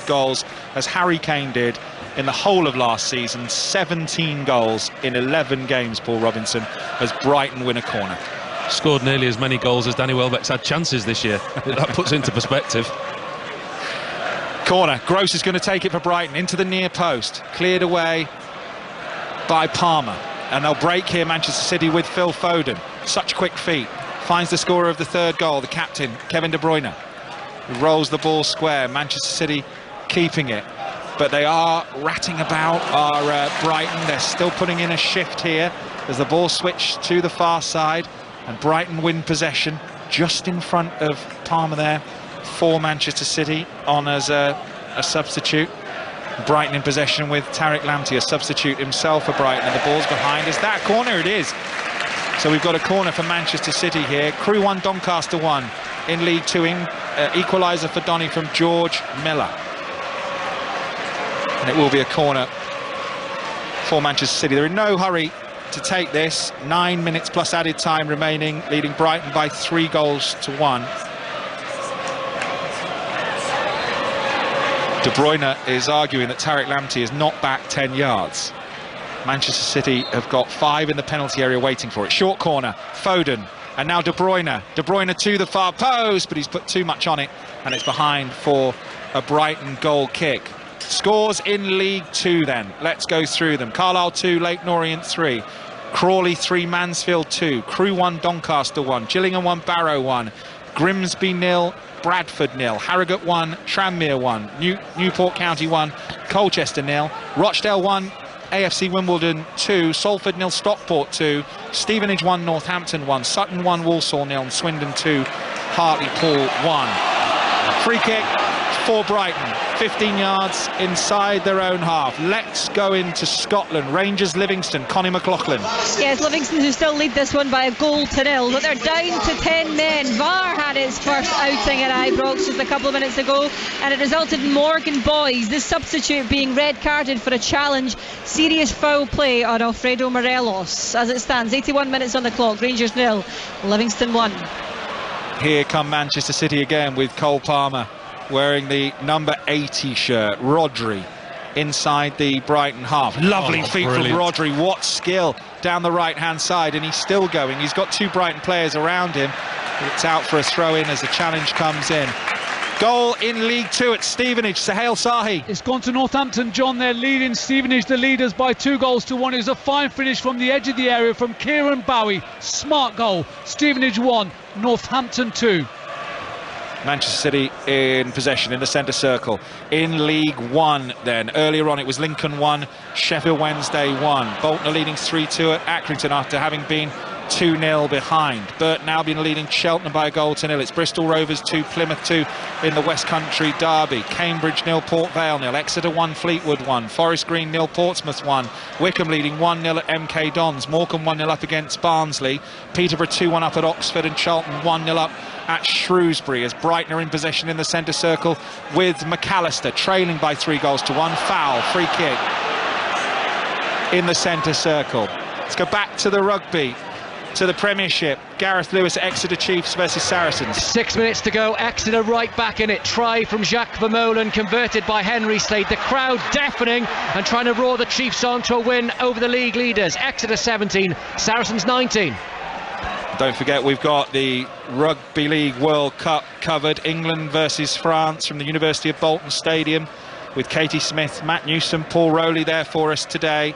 goals as Harry Kane did in the whole of last season. 17 goals in 11 games, Paul Robinson, as Brighton win a corner. Scored nearly as many goals as Danny Welbeck's had chances this year. That puts into perspective. Corner. Gross is going to take it for Brighton into the near post. Cleared away by Palmer. And they'll break here, Manchester City, with Phil Foden. Such quick feet. Finds the scorer of the third goal, the captain, Kevin De Bruyne. Who rolls the ball square. Manchester City keeping it. But they are ratting about Brighton. They're still putting in a shift here as the ball switched to the far side. And Brighton win possession just in front of Palmer there for Manchester City on as a substitute. Brighton in possession with Tariq Lamptey, a substitute himself for Brighton, and the ball's behind. Is that corner? It is. So we've got a corner for Manchester City here. Crewe 1, Doncaster 1 in League 2. Equaliser for Donny from George Miller. And it will be a corner for Manchester City. They're in no hurry to take this. 9 minutes plus added time remaining, leading Brighton by 3-1. De Bruyne is arguing that Tariq Lamptey is not back 10 yards. Manchester City have got 5 in the penalty area waiting for it. Short corner, Foden, and now De Bruyne. De Bruyne to the far post, but he's put too much on it, and it's behind for a Brighton goal kick. Scores in League 2 then. Let's go through them. Carlisle 2, Leyton Orient 3. Crawley 3, Mansfield 2. Crewe 1, Doncaster 1. Gillingham 1, Barrow 1. Grimsby 0, Bradford 0, Harrogate 1, Tranmere 1, Newport County 1, Colchester 0, Rochdale 1, AFC Wimbledon 2, Salford 0, Stockport 2, Stevenage 1, Northampton 1, Sutton 1, Walsall 0, and Swindon 2, Hartlepool 1. Free kick for Brighton, 15 yards inside their own half. Let's go into Scotland. Rangers Livingston, Connie McLaughlin. Yes, Livingston who still lead this one by 1-0, but they're down to 10 men. VAR had its first outing at Ibrox just a couple of minutes ago, and it resulted in Morgan Boys, the substitute, being red carded for a challenge. Serious foul play on Alfredo Morelos. As it stands, 81 minutes on the clock. Rangers 0, Livingston 1. Here come Manchester City again with Cole Palmer wearing the number 80 shirt. Rodri inside the Brighton half. Lovely feet brilliant from Rodri. What skill down the right hand side, and he's still going. He's got 2 Brighton players around him. It's out for a throw in as the challenge comes in. Goal in League 2 at Stevenage. Sohail Sahi. It's gone to Northampton, John. They're leading Stevenage, the leaders, by 2-1. It was a fine finish from the edge of the area from Kieran Bowie. Smart goal. Stevenage 1, Northampton 2. Manchester City in possession in the centre circle. In League 1 then. Earlier on it was Lincoln 1, Sheffield Wednesday 1. Bolton are leading 3-2 at Accrington after having been 2-0 behind. Burton Albion leading Cheltenham by 1-0. It's Bristol Rovers 2, Plymouth 2 in the West Country derby. Cambridge 0, Port Vale 0. Exeter 1, Fleetwood 1. Forest Green 0, Portsmouth 1. Wickham leading 1-0 at MK Dons. Morecambe 1-0 up against Barnsley. Peterborough 2-1 up at Oxford, and Charlton 1-0 up at Shrewsbury, as Brighton are in possession in the centre circle with McAllister trailing by 3-1. Foul, free kick in the centre circle. Let's go back to the rugby. to the Premiership. Gareth Lewis, Exeter Chiefs versus Saracens. 6 minutes to go. Exeter right back in it. Try from Jacques Vermeulen, converted by Henry Slade. The crowd deafening and trying to roar the Chiefs on to a win over the league leaders. Exeter 17, Saracens 19. Don't forget, we've got the Rugby League World Cup covered. England versus France from the University of Bolton Stadium, with Katie Smith, Matt Newsom, Paul Rowley there for us today.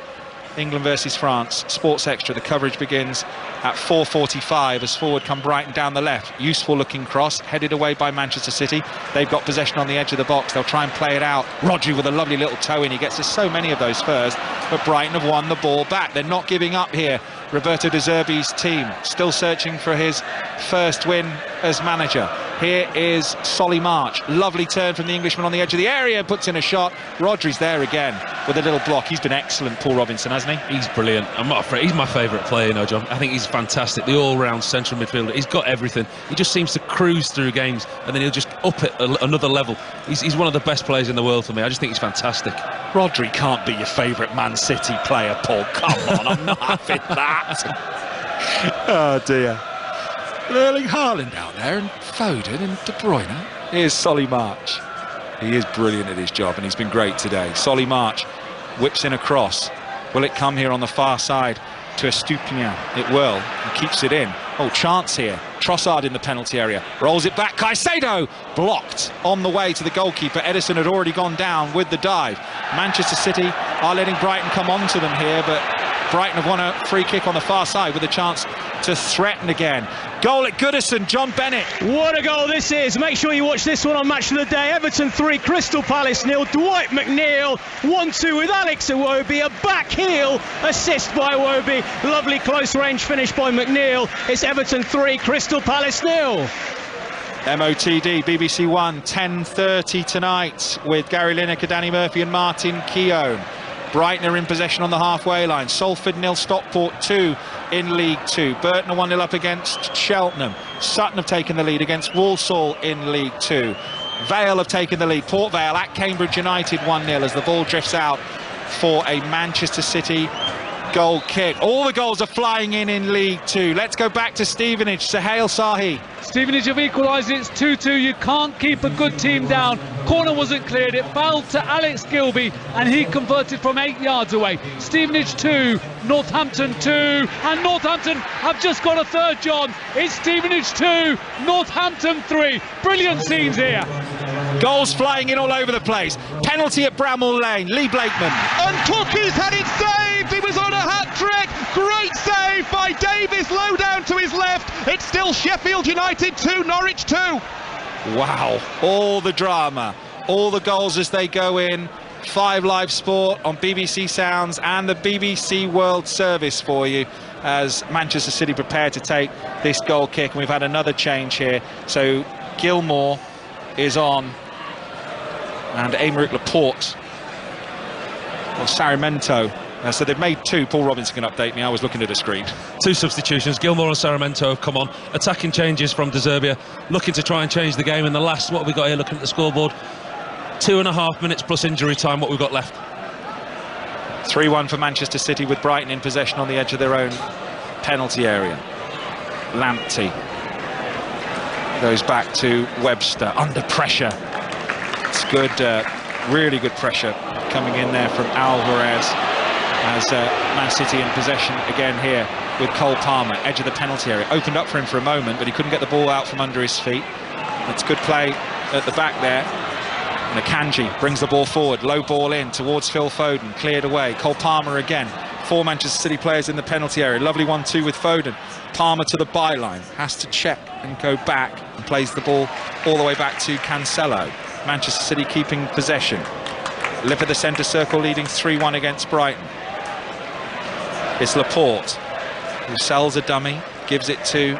England versus France, Sports Extra. The coverage begins at 4:45 as forward come Brighton down the left. Useful looking cross, headed away by Manchester City. They've got possession on the edge of the box. They'll try and play it out. Rodri with a lovely little toe in. He gets us so many of those first, but Brighton have won the ball back. They're not giving up here. Roberto De Zerbi's team still searching for his first win as manager. Here is Solly March. Lovely turn from the Englishman on the edge of the area, puts in a shot. Rodri's there again with a little block. He's been excellent, Paul Robinson, hasn't he? He's brilliant. I'm not afraid. He's my favourite player, you know, John. I think he's fantastic. The all-round central midfielder. He's got everything. He just seems to cruise through games, and then he'll just up it another level. He's one of the best players in the world for me. I just think he's fantastic. Rodri can't be your favourite Man City player, Paul. Come on, I'm not having that. Oh dear. Erling Haaland out there, and Foden and De Bruyne. Here's Solly March. He is brilliant at his job, and he's been great today. Solly March whips in a cross. Will it come here on the far side to Estupiñán? It will. He keeps it in. Oh, chance here. Trossard in the penalty area. Rolls it back. Caicedo blocked on the way to the goalkeeper. Edison had already gone down with the dive. Manchester City are letting Brighton come on to them here, but Brighton have won a free kick on the far side with a chance to threaten again. Goal at Goodison, John Bennett. What a goal this is. Make sure you watch this one on Match of the Day. Everton 3, Crystal Palace 0. Dwight McNeil 1-2 with Alex Iwobi. A back heel assist by Iwobi. Lovely close range finish by McNeil. It's Everton 3, Crystal Palace 0. MOTD, BBC One, 10:30 tonight with Gary Lineker, Danny Murphy and Martin Keown. Brighton are in possession on the halfway line. Salford 0, Stockport 2 in League 2. Burton are 1-0 up against Cheltenham. Sutton have taken the lead against Walsall in League 2. Vale have taken the lead. Port Vale at Cambridge United 1-0 as the ball drifts out for a Manchester City goal kick. All the goals are flying in League 2. Let's go back to Stevenage. Suhail Sahi. Stevenage have equalised. It's 2-2. You can't keep a good team down. Corner wasn't cleared. It fouled to Alex Gilby, and he converted from 8 yards away. Stevenage 2, Northampton 2, and Northampton have just got a third, John. It's Stevenage 2, Northampton 3. Brilliant scenes here. Goals flying in all over the place. Penalty at Bramall Lane. Lee Blakeman. And Cookie's had it saved. He was on a hat-trick. Great save by Davis, low down to his left. It's still Sheffield United 2, Norwich 2. Wow, all the drama, all the goals as they go in. 5 Live Sport on BBC Sounds and the BBC World Service for you as Manchester City prepare to take this goal kick. And we've had another change here. So Gilmore is on and Aymeric Laporte or Sarmiento. So they've made 2. Paul Robinson can update me. I was looking at a screen. 2 substitutions. Gilmore and Sarmiento have come on. Attacking changes from De Zerbi, looking to try and change the game. In the last, what have we got here, looking at the scoreboard, 2.5 minutes plus injury time, what we've got left. 3-1 for Manchester City with Brighton in possession on the edge of their own penalty area. Lamptey goes back to Webster under pressure. It's good, really good pressure coming in there from Alvarez. As Man City in possession again here with Cole Palmer, edge of the penalty area. Opened up for him for a moment, but he couldn't get the ball out from under his feet. It's good play at the back there. And Akanji brings the ball forward, low ball in towards Phil Foden, cleared away. Cole Palmer again. 4 Manchester City players in the penalty area. Lovely 1-2 with Foden. Palmer to the byline, has to check and go back and plays the ball all the way back to Cancelo. Manchester City keeping possession. Lip of the centre circle leading 3-1 against Brighton. It's Laporte who sells a dummy, gives it to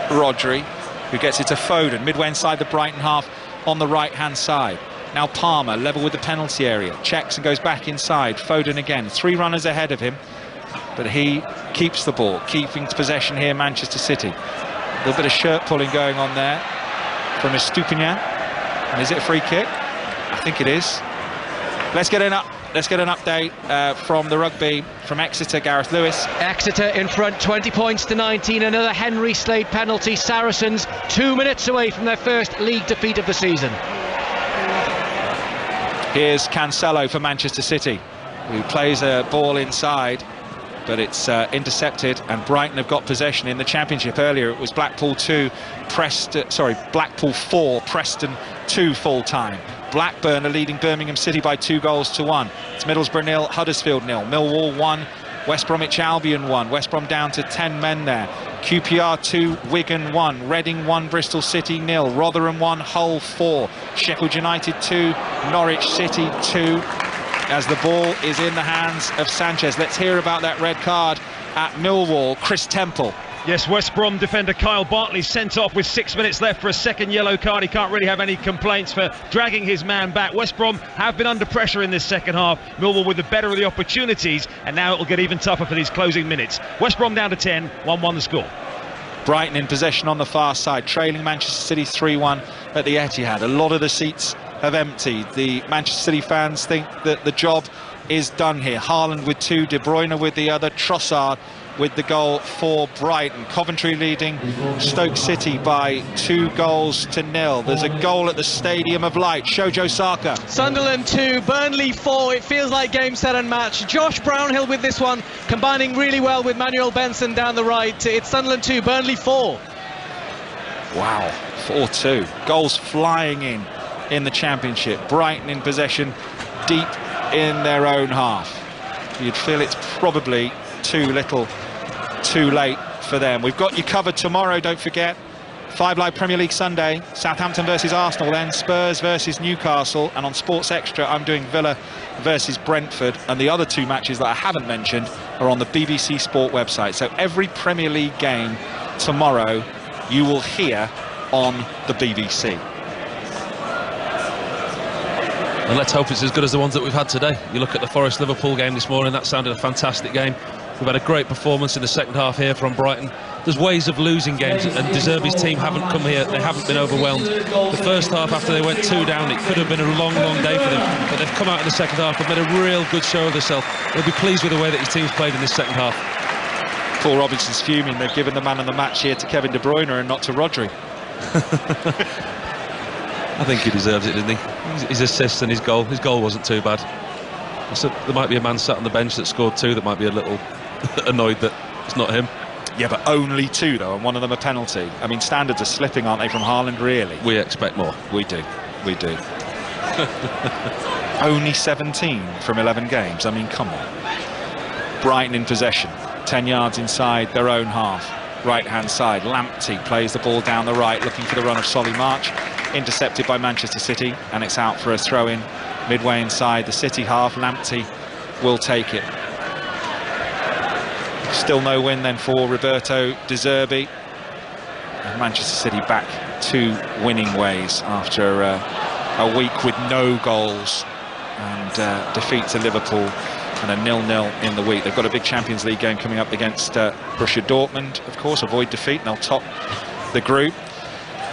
Rodri, who gets it to Foden, midway inside the Brighton half on the right-hand side. Now Palmer, level with the penalty area, checks and goes back inside. Foden again, 3 runners ahead of him, but he keeps the ball, keeping possession here, Manchester City. A little bit of shirt pulling going on there from Estupiñán. And is it a free kick? I think it is. Let's get in up let's get an update from the rugby, from Exeter, Gareth Lewis. Exeter in front, 20 points to 19. Another Henry Slade penalty. Saracens 2 minutes away from their first league defeat of the season. Here's Cancelo for Manchester City, who plays a ball inside, but it's intercepted, and Brighton have got possession. In the Championship earlier, it was Blackpool 4, Preston 2 full time. Blackburn are leading Birmingham City by 2-1. It's Middlesbrough 0, Huddersfield 0, Millwall 1, West Bromwich Albion 1, West Brom down to 10 men there. QPR 2, Wigan 1, Reading 1, Bristol City 0, Rotherham 1, Hull 4, Sheffield United 2, Norwich City 2. As the ball is in the hands of Sanchez. Let's hear about that red card at Millwall. Chris Temple. Yes, West Brom defender Kyle Bartley sent off with 6 minutes left for a second yellow card. He can't really have any complaints for dragging his man back. West Brom have been under pressure in this second half. Millwall with the better of the opportunities, and now it'll get even tougher for these closing minutes. West Brom down to 10, 1-1 the score. Brighton in possession on the far side, trailing Manchester City 3-1 at the Etihad. A lot of the seats have emptied. The Manchester City fans think that the job is done here. Haaland with 2, De Bruyne with the other, Trossard with the goal for Brighton. Coventry leading Stoke City by 2-0. There's a goal at the Stadium of Light. Shojo Saka. Sunderland 2, Burnley 4. It feels like game, set and match. Josh Brownhill with this one, combining really well with Manuel Benson down the right. It's Sunderland 2, Burnley 4. Wow, 4-2. Goals flying in the Championship. Brighton in possession deep in their own half. You'd feel it's probably too little, too late for them. We've got you covered tomorrow, don't forget. 5 Live Premier League Sunday, Southampton versus Arsenal, then Spurs versus Newcastle, and on Sports Extra I'm doing Villa versus Brentford, and the other 2 matches that I haven't mentioned are on the BBC Sport website. So every Premier League game tomorrow you will hear on the BBC. And let's hope it's as good as the ones that we've had today. You look at the Forest-Liverpool game this morning, that sounded a fantastic game. We've had a great performance in the second half here from Brighton. There's ways of losing games, and De Zerbi's team haven't come here, they haven't been overwhelmed. The first half, after they went 2 down, it could have been a long day for them, but they've come out in the second half and made a real good show of themselves. They'll be pleased with the way that his team's played in this second half. Paul Robinson's fuming. They've given the man of the match here to Kevin De Bruyne and not to Rodri. I think he deserves it, didn't he? His assists and his goal wasn't too bad. So there might be a man sat on the bench that scored 2 that might be a little annoyed that it's not him. Yeah, but only 2 though, and one of them a penalty. I mean, standards are slipping, aren't they, from Haaland, really? We expect more. We do. Only 17 from 11 games. I mean, come on. Brighton in possession, 10 yards inside their own half. Right-hand side, Lamptey plays the ball down the right, looking for the run of Solly March. Intercepted by Manchester City, and it's out for a throw-in midway inside the City half. Lamptey will take it. Still no win then for Roberto De Zerbi. And Manchester City back 2 winning ways after a week with no goals and defeat to Liverpool and a 0-0 in the week. They've got a big Champions League game coming up against Borussia Dortmund, of course, avoid defeat, and they'll top the group.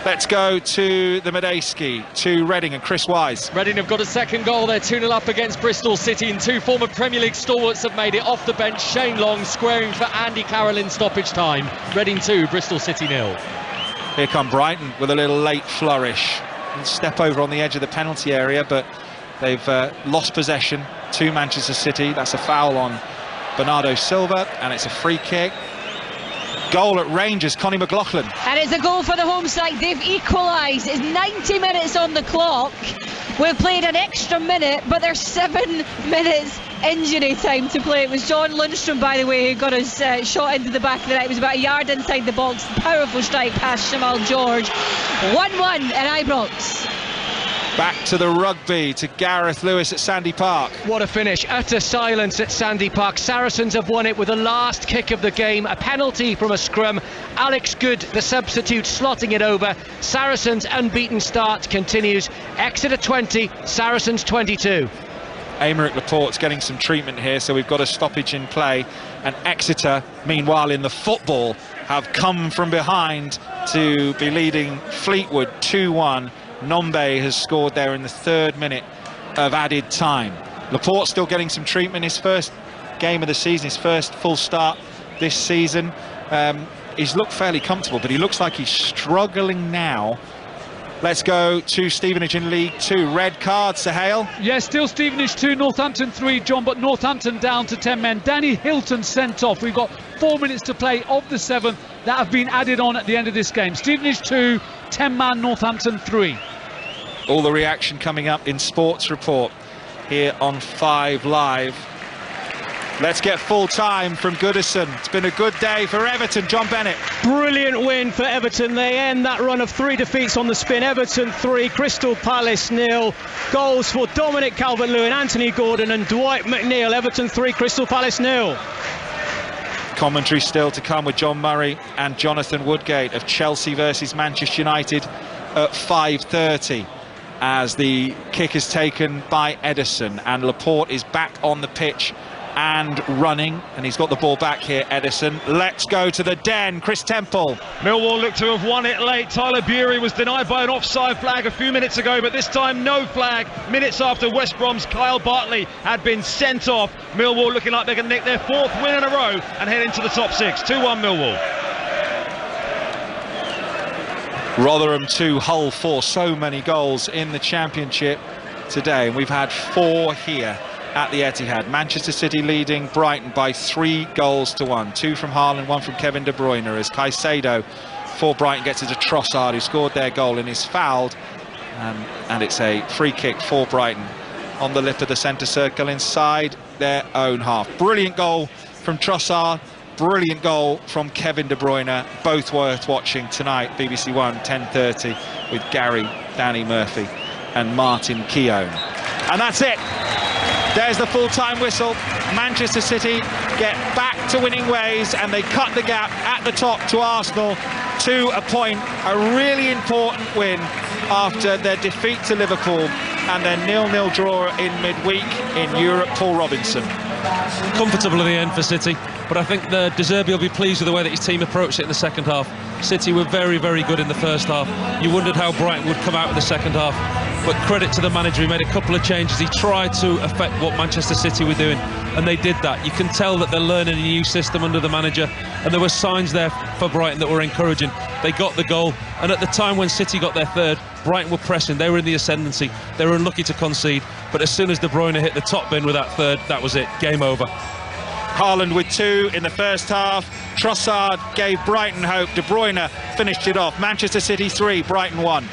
Let's go to the Medeski, to Reading and Chris Wise. Reading have got a second goal. They're 2-0 up against Bristol City, and 2 former Premier League stalwarts have made it off the bench. Shane Long squaring for Andy Carroll in stoppage time. Reading 2, Bristol City 0. Here come Brighton with a little late flourish. Step over on the edge of the penalty area, but they've lost possession to Manchester City. That's a foul on Bernardo Silva, and it's a free kick. Goal at Rangers, Connie McLaughlin. And it's a goal for the home side. They've equalised. It's 90 minutes on the clock. We've played an extra minute, but there's 7 minutes injury time to play. It was John Lundstrom, by the way, who got his shot into the back of the net. It was about a yard inside the box. Powerful strike past Shamal George. 1-1 at Ibrox. Back to the rugby, to Gareth Lewis at Sandy Park. What a finish. Utter silence at Sandy Park. Saracens have won it with the last kick of the game. A penalty from a scrum. Alex Good, the substitute, slotting it over. Saracens' unbeaten start continues. Exeter 20, Saracens 22. Aymeric Laporte's getting some treatment here, so we've got a stoppage in play. And Exeter, meanwhile, in the football, have come from behind to be leading Fleetwood 2-1. Nombe has scored there in the 3rd minute of added time. Laporte still getting some treatment. His first game of the season, his first full start this season. He's looked fairly comfortable, but he looks like he's struggling now. Let's go to Stevenage in League 2. Red card, Sahale. Yeah, still Stevenage 2, Northampton 3, John, but Northampton down to 10 men. Danny Hilton sent off. We've got 4 minutes to play of the 7 that have been added on at the end of this game. Stevenage 2, 10-man, Northampton 3. All the reaction coming up in Sports Report here on 5 Live. Let's get full time from Goodison. It's been a good day for Everton. John Bennett. Brilliant win for Everton. They end that run of 3 defeats on the spin. Everton 3, Crystal Palace 0. Goals for Dominic Calvert-Lewin, Anthony Gordon and Dwight McNeil. Everton 3, Crystal Palace 0. Commentary still to come with John Murray and Jonathan Woodgate of Chelsea versus Manchester United at 5:30. As the kick is taken by Edison and Laporte is back on the pitch and running, and he's got the ball back here. Edison, let's go to the den. Chris Temple. Millwall looked to have won it late. Tyler Bury was denied by an offside flag a few minutes ago, but this time no flag. Minutes after West Brom's Kyle Bartley had been sent off. Millwall looking like they're going to nick their 4th win in a row and head into the top 6. 2-1 Millwall. Rotherham 2, Hull 4. So many goals in the Championship today, and we've had 4 here at the Etihad. Manchester City leading Brighton by 3-1. 2 from Haaland, 1 from Kevin De Bruyne, as Caicedo for Brighton gets it to Trossard, who scored their goal and is fouled, and it's a free kick for Brighton on the lip of the centre circle inside their own half. Brilliant goal from Trossard, brilliant goal from Kevin De Bruyne, both worth watching tonight. BBC One 10:30 with Gary, Danny Murphy and Martin Keown. And that's it. There's the full-time whistle. Manchester City get back to winning ways, and they cut the gap at the top to Arsenal to a point. A really important win after their defeat to Liverpool and their 0-0 draw in midweek in Europe. Paul Robinson. Comfortable in the end for City, but I think the De Zerbi will be pleased with the way that his team approached it in the second half. City were very, very good in the first half. You wondered how Brighton would come out in the second half, but credit to the manager, he made a couple of changes. He tried to affect what Manchester City were doing, and they did that. You can tell that they're learning a new system under the manager, and there were signs there for Brighton that were encouraging. They got the goal, and at the time when City got their 3rd, Brighton were pressing, they were in the ascendancy, they were unlucky to concede, but as soon as De Bruyne hit the top bin with that 3rd, that was it, game over. Haaland with 2 in the first half. Trossard gave Brighton hope. De Bruyne finished it off. Manchester City 3, Brighton 1.